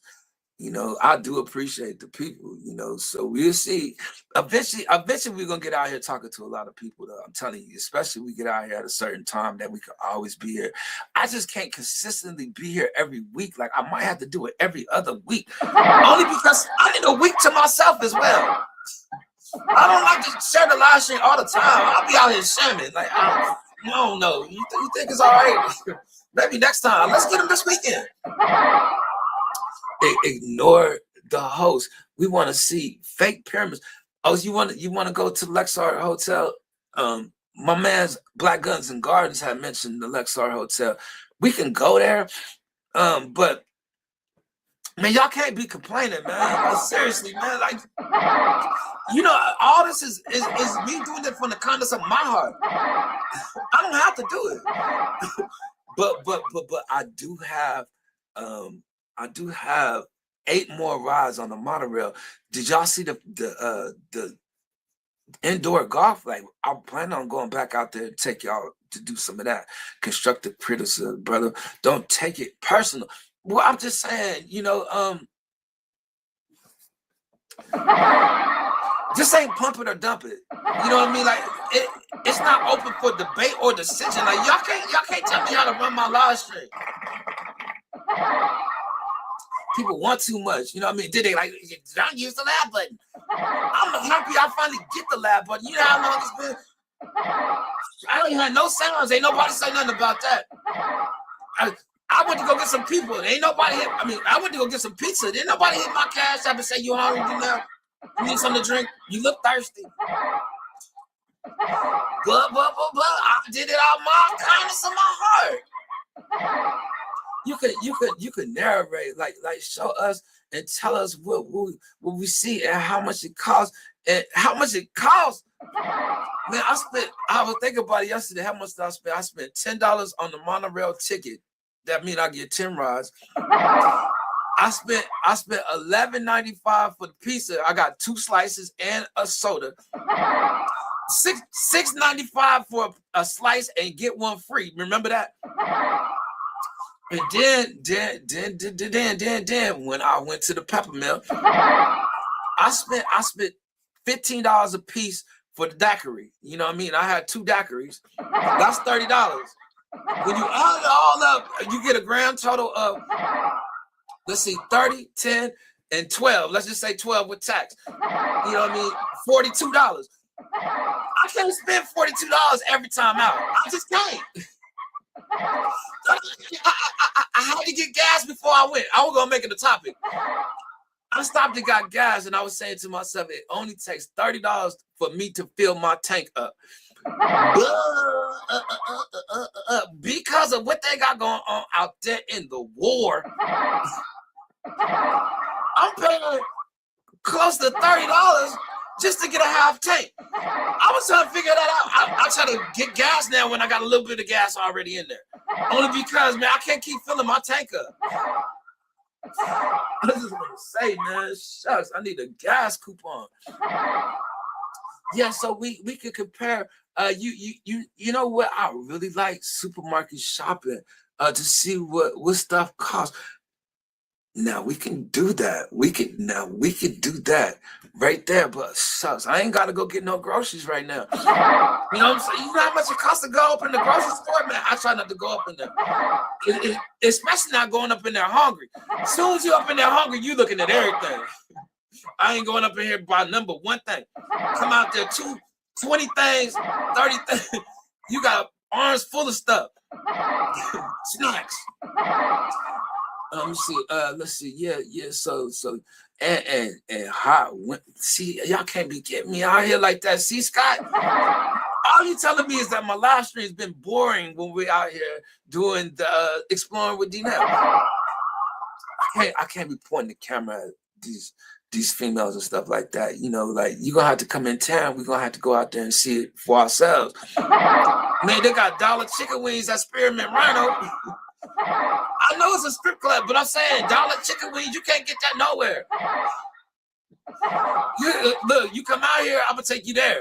You know, I do appreciate the people, you know, so we'll see. Eventually we're gonna get out here talking to a lot of people, though. I'm telling you, especially we get out here at a certain time that we can always be here. I just can't consistently be here every week. Like, I might have to do it every other week. Only because I need a week to myself as well. I don't like to share the live stream all the time. I'll be out here sharing. Like, I don't know. You think it's all right? Maybe next time. Let's get them this weekend. Ignore the host. We want to see fake pyramids. Oh, you want to go to Lexar Hotel? My man's Black Guns and Gardens had mentioned the Lexar Hotel. We can go there, but man, y'all can't be complaining, man. Like, seriously, man. Like, you know, all this is me doing it from the kindness of my heart. I don't have to do it, but I do have 8 more rides on the monorail. Did y'all see the indoor golf? Like, I'm planning on going back out there and take y'all to do some of that constructive criticism, brother. Don't take it personal. Well, I'm just saying, you know, just ain't pump it or dump it. You know what I mean? Like, it's not open for debate or decision. Like, y'all can't tell me how to run my live stream. People want too much, you know what I mean? Did they like, don't use the lab button? I'm happy I finally get the lab button. You know how long it's been? I don't even have no sounds. Ain't nobody say nothing about that. I went to go get some people. Ain't nobody hit. I mean, I went to go get some pizza. Didn't nobody hit my cash app and say, you hungry? You need something to drink? You look thirsty. Blah, blah, blah, blah. I did it out my kindness of my heart. You could narrate, like show us and tell us what we see and how much it costs and how much it costs. Man, I was thinking about it yesterday. How much did I spend? I spent $10 on the monorail ticket. That means I get 10 rides. I spent $11.95 for the pizza. I got 2 slices and a soda. $6.95 for a slice and get 1 free. Remember that? And then when I went to the pepper mill, I spent $15 a piece for the daiquiri. You know what I mean? I had 2 daiquiris. That's $30. When you add it all up, you get a grand total of, let's see, 30, 10, and 12. Let's just say 12 with tax. You know what I mean? $42. I can't spend $42 every time out. I just can't. I had to get gas before I went. I was gonna make it a topic. I stopped and got gas, and I was saying to myself, it only takes $30 for me to fill my tank up. Because of what they got going on out there in the war, I'm paying close to $30 just to get a half tank. I was trying to figure that out. I try to get gas now when I got a little bit of gas already in there. Only because, man, I can't keep filling my tank up. I just want to say, man, shucks, I need a gas coupon. Yeah, so we could compare. You know what? I really like supermarket shopping to see what stuff costs. Now we can do that. We can do that right there. But shucks, I ain't gotta go get no groceries right now. You know what I'm saying? You know how much it costs to go up in the grocery store, man? I try not to go up in there, especially not going up in there hungry. As soon as you up in there hungry, you looking at everything. I ain't going up in here by number 1 thing. Come out there 20 things, 30 things. You got arms full of stuff. Snacks. Let's see. Yeah. So and hot. See, y'all can't be getting me out here like that. See, Scott, all you telling me is that my live stream has been boring when we're out here doing the exploring with D-Net. I can't be pointing the camera at these females and stuff like that. You know, like, you're gonna have to come in town. We're gonna have to go out there and see it for ourselves. Man, they got dollar chicken wings at Spearmint Rhino. I know it's a strip club, but I'm saying dollar chicken wings, you can't get that nowhere. Look, you come out here, I'm gonna take you there.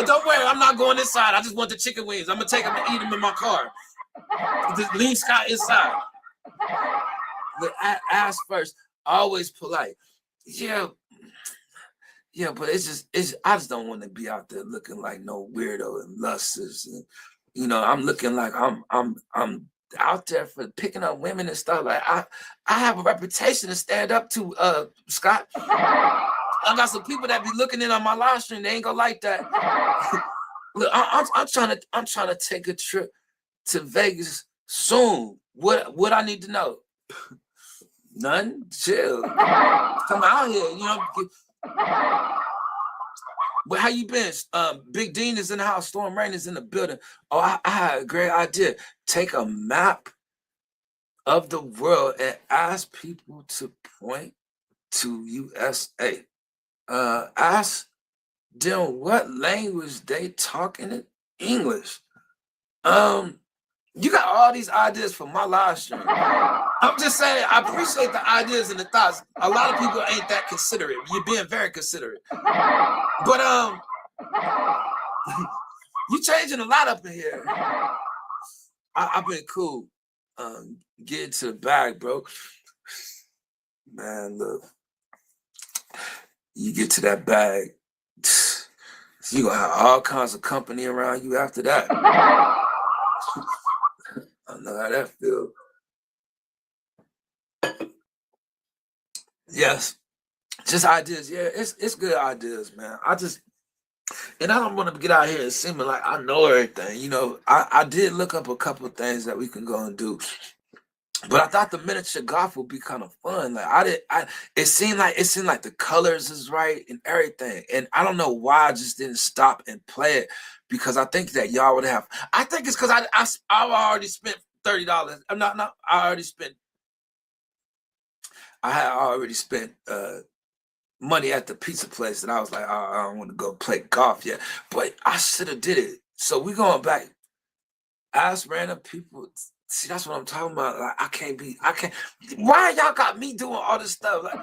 Don't worry, I'm not going inside. I just want the chicken wings. I'm gonna take them and eat them in my car. Just leave Scott inside. ask first. Always polite. Yeah, but I just don't want to be out there looking like no weirdo and lusters, and I'm looking like I'm out there for picking up women and stuff. Like I have a reputation to stand up to, Scott. I got some people that be looking in on my live stream. They ain't gonna like that. Look, I'm trying to take a trip to Vegas soon. What I need to know? None. Chill. Come out here, But how you been? Big Dean is in the house. Storm Rain is in the building. Oh, I had a great idea. Take a map of the world and ask people to point to USA. Ask them what language they talk in English. You got all these ideas for my live stream. I'm just saying, I appreciate the ideas and the thoughts. A lot of people ain't that considerate. You're being very considerate. But you changing a lot up in here. I've been cool. Get to the bag, bro. Man, look. You get to that bag, you gonna have all kinds of company around you after that. I know how that feels. Yes, just ideas. Yeah, it's good ideas, man. I don't want to get out here and seeming like I know everything. I did look up a couple of things that we can go and do. But I thought the miniature golf would be kind of fun. Like it seemed like the colors is right and everything. And I don't know why I just didn't stop and play it, because I think that y'all would have. I think it's because I've already spent $30. I had already spent money at the pizza place, and I was like, oh, I don't want to go play golf yet. But I should have did it. So we going back. Ask random people. See, that's what I'm talking about. Like, I can't. Why y'all got me doing all this stuff? Like,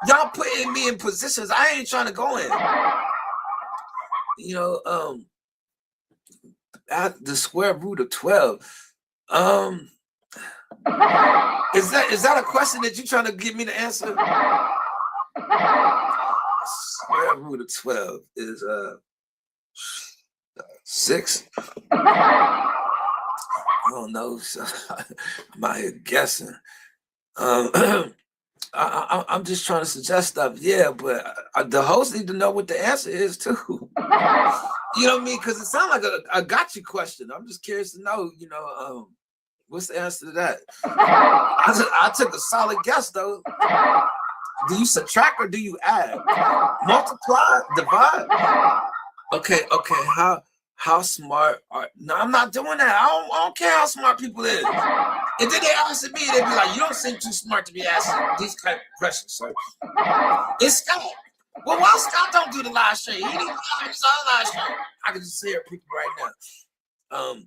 y'all putting me in positions I ain't trying to go in. At the square root of 12. Is that a question that you trying to get me to answer? Square root of 12 is 6. I don't know. So I'm out here guessing. I'm just trying to suggest stuff. Yeah, but the host need to know what the answer is too. You know what I mean? Because it sounds like a gotcha question. I'm just curious to know. What's the answer to that? I took a solid guess though. Do you subtract or do you add? Multiply, divide. Okay. How smart are? No, I'm not doing that. I don't care how smart people is. And then they ask me, they be like, "You don't seem too smart to be asking these kind of questions, sir." It's Scott. Well, why Scott don't do the live stream? He didn't have his own live stream. I can just hear people right now.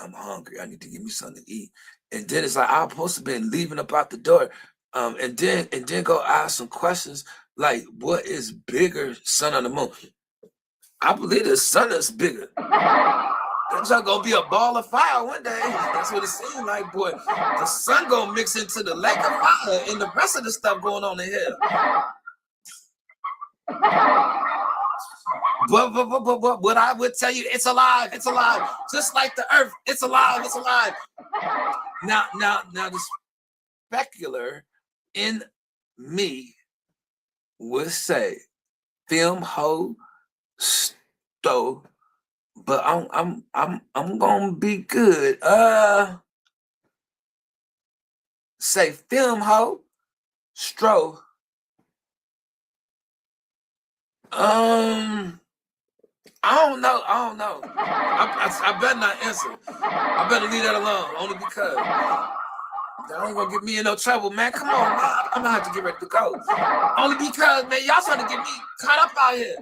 I'm hungry. I need to give me something to eat. And then it's like I'm supposed to be leaving about the door. And then go ask some questions like, what is bigger, sun or the moon? I believe the sun is bigger. That's not gonna be a ball of fire one day. That's what it seems like, boy. The sun gonna mix into the lake of fire and the rest of the stuff going on in here. But what I would tell you, it's alive. It's alive. Just like the earth, it's alive. It's alive. Now the specular in me would say, film hoe stove, but I'm gonna be good. Say film hoe stro. I don't know. I better not answer. I better leave that alone, only because that ain't gonna get me in no trouble, man. Come on, man. I'm gonna have to get ready to go. Only because, man, y'all trying to get me caught up out here.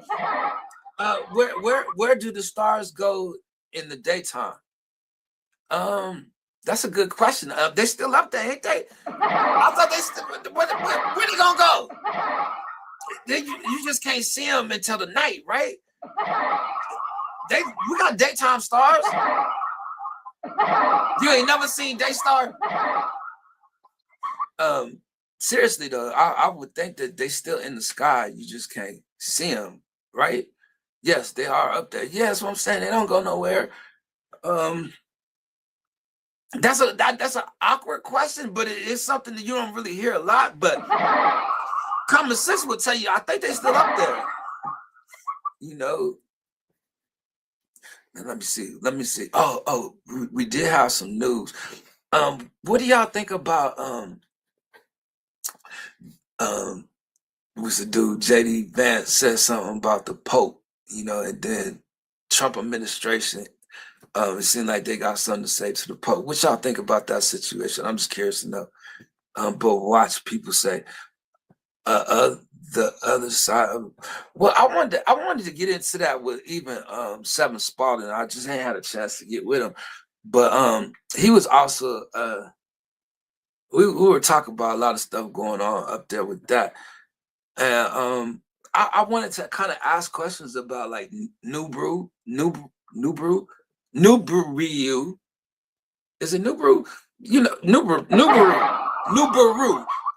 Where do the stars go in the daytime? That's a good question. They still up there, ain't they? I thought they still. Where they gonna go? You just can't see them until the night, right? We got daytime stars. You ain't never seen day star? seriously though, I would think that they still in the sky. You just can't see them, right? Yes, they are up there. Yeah, that's what I'm saying. They don't go nowhere. That's an awkward question, but it is something that you don't really hear a lot. But common sense will tell you, I think they still up there. You know. Let me see. Oh, we did have some news. What do y'all think about was the dude JD Vance said something about the Pope, you know, and then Trump administration, it seemed like they got something to say to the Pope. What y'all think about that situation? I'm just curious to know. But watch people say the other side of, well, I wanted to get into that with even Seven Spalding. I just ain't had a chance to get with him. But he was also we were talking about a lot of stuff going on up there with that. And I wanted to kind of ask questions about like New Brew. Is it New Brew? You know, New Brew.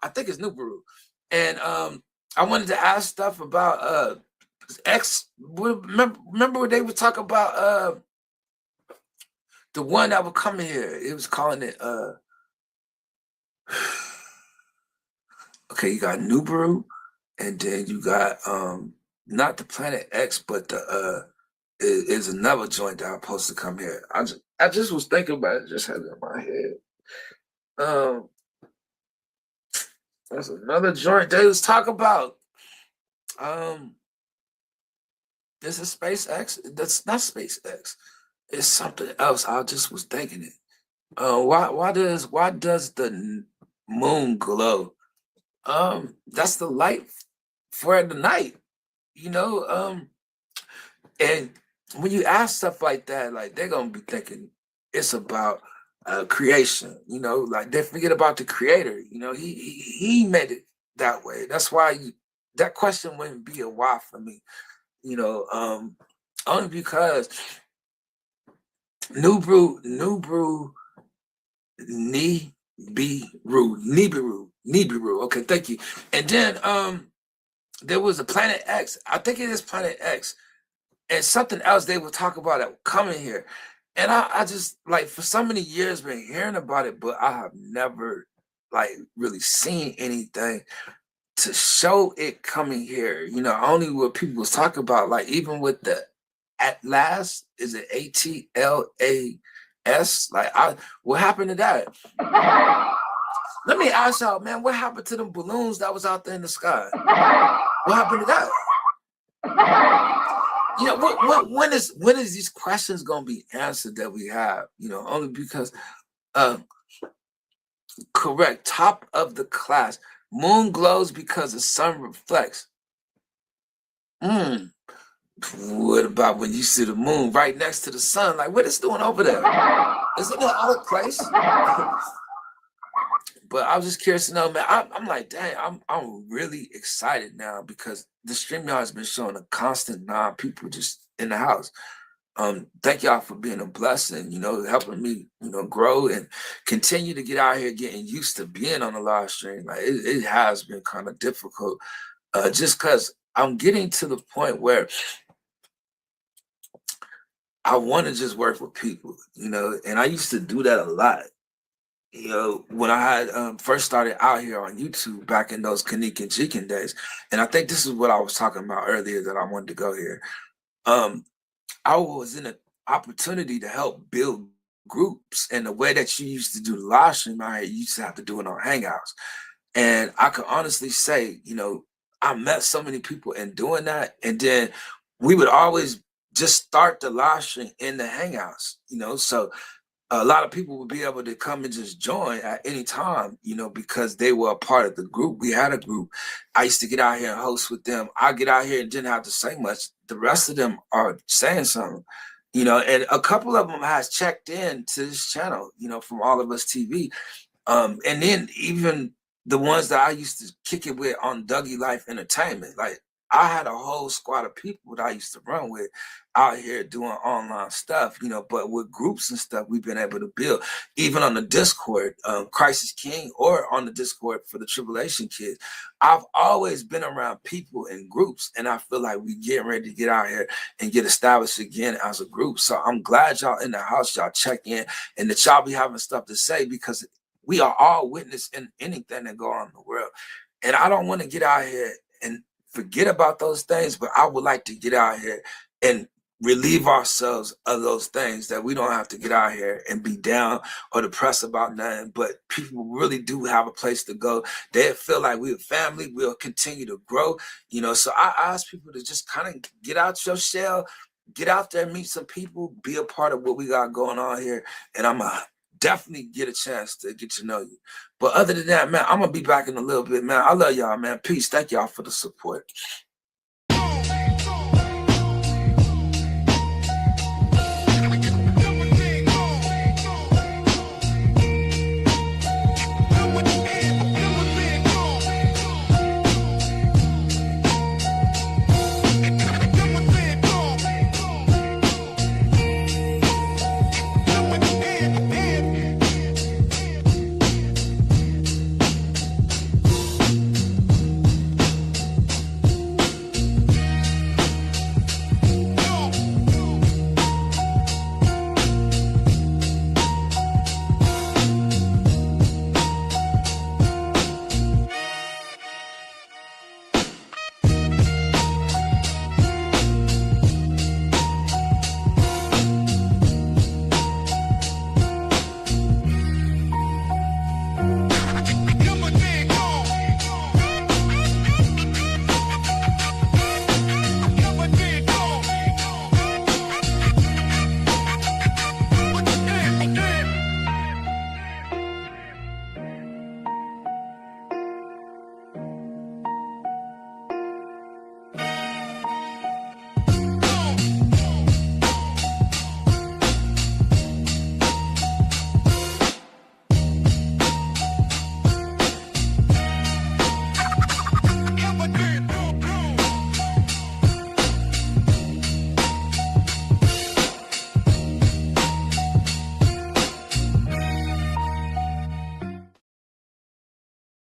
I think it's New Brew. And I wanted to ask stuff about remember when they would talk about the one that would come here. It was calling it okay, you got New Brew, and then you got not the Planet X, but the is another joint that I'm supposed to come here. I just was thinking about it, just had it in my head. There's another joint they was talking about. This is SpaceX. That's not SpaceX. It's something else. I just was thinking it. Why does the moon glow? That's the light for the night, you know. And when you ask stuff like that, like they're gonna be thinking it's about creation, you know, like they forget about the creator. You know, he made it that way. That's why that question wouldn't be a why for me, you know, only because Nibiru, Nibiru. Okay, thank you. And then there was a Planet X. I think it is Planet X, and something else they would talk about that coming here. And I just like for so many years been hearing about it, but I have never like really seen anything to show it coming here. You know, only what people was talking about, like even with the Atlas, is it ATLAS? Like, what happened to that? Let me ask y'all, man, what happened to them balloons that was out there in the sky? What happened to that? You know, when is these questions gonna be answered that we have? You know, only because correct, top of the class. Moon glows because the sun reflects. What about when you see the moon right next to the sun? Like, what it's doing over there? Isn't it out of place? But I was just curious to know, man. I'm like, dang, I'm really excited now because the StreamYard has been showing a constant people just in the house. Thank y'all for being a blessing, you know, helping me, you know, grow and continue to get out here, getting used to being on the live stream. Like it has been kind of difficult, just because I'm getting to the point where I want to just work with people, you know, and I used to do that a lot. You know, when I had first started out here on YouTube back in those Kanik and Chicken days, and I think this is what I was talking about earlier that I wanted to go here. I was in an opportunity to help build groups, and the way that you used to do the live stream, I used to have to do it on Hangouts. And I could honestly say, you know, I met so many people in doing that, and then we would always just start the live stream in the Hangouts, you know, so a lot of people would be able to come and just join at any time, you know, because they were a part of the group. We had a group. I used to get out here and host with them. I get out here and didn't have to say much. The rest of them are saying something, you know, and a couple of them has checked in to this channel, you know, from All of Us TV. And then even the ones that I used to kick it with on Dougie Life Entertainment, like I had a whole squad of people that I used to run with out here doing online stuff, you know, but with groups and stuff, we've been able to build, even on the Discord, Christ is King, or on the Discord for the Tribulation Kids. I've always been around people in groups, and I feel like we getting ready to get out here and get established again as a group. So I'm glad y'all in the house, y'all check in, and that y'all be having stuff to say, because we are all witness in anything that go on in the world. And I don't want to get out here and forget about those things, but I would like to get out here and relieve ourselves of those things, that we don't have to get out here and be down or depressed about nothing. But people really do have a place to go. They feel like we're a family, we'll continue to grow, you know. So I ask people to just kind of get out your shell, get out there, meet some people, be a part of what we got going on here. And I'm definitely get a chance to get to know you. But other than that, man, I'm gonna be back in a little bit, man. I love y'all, man. Peace. Thank y'all for the support.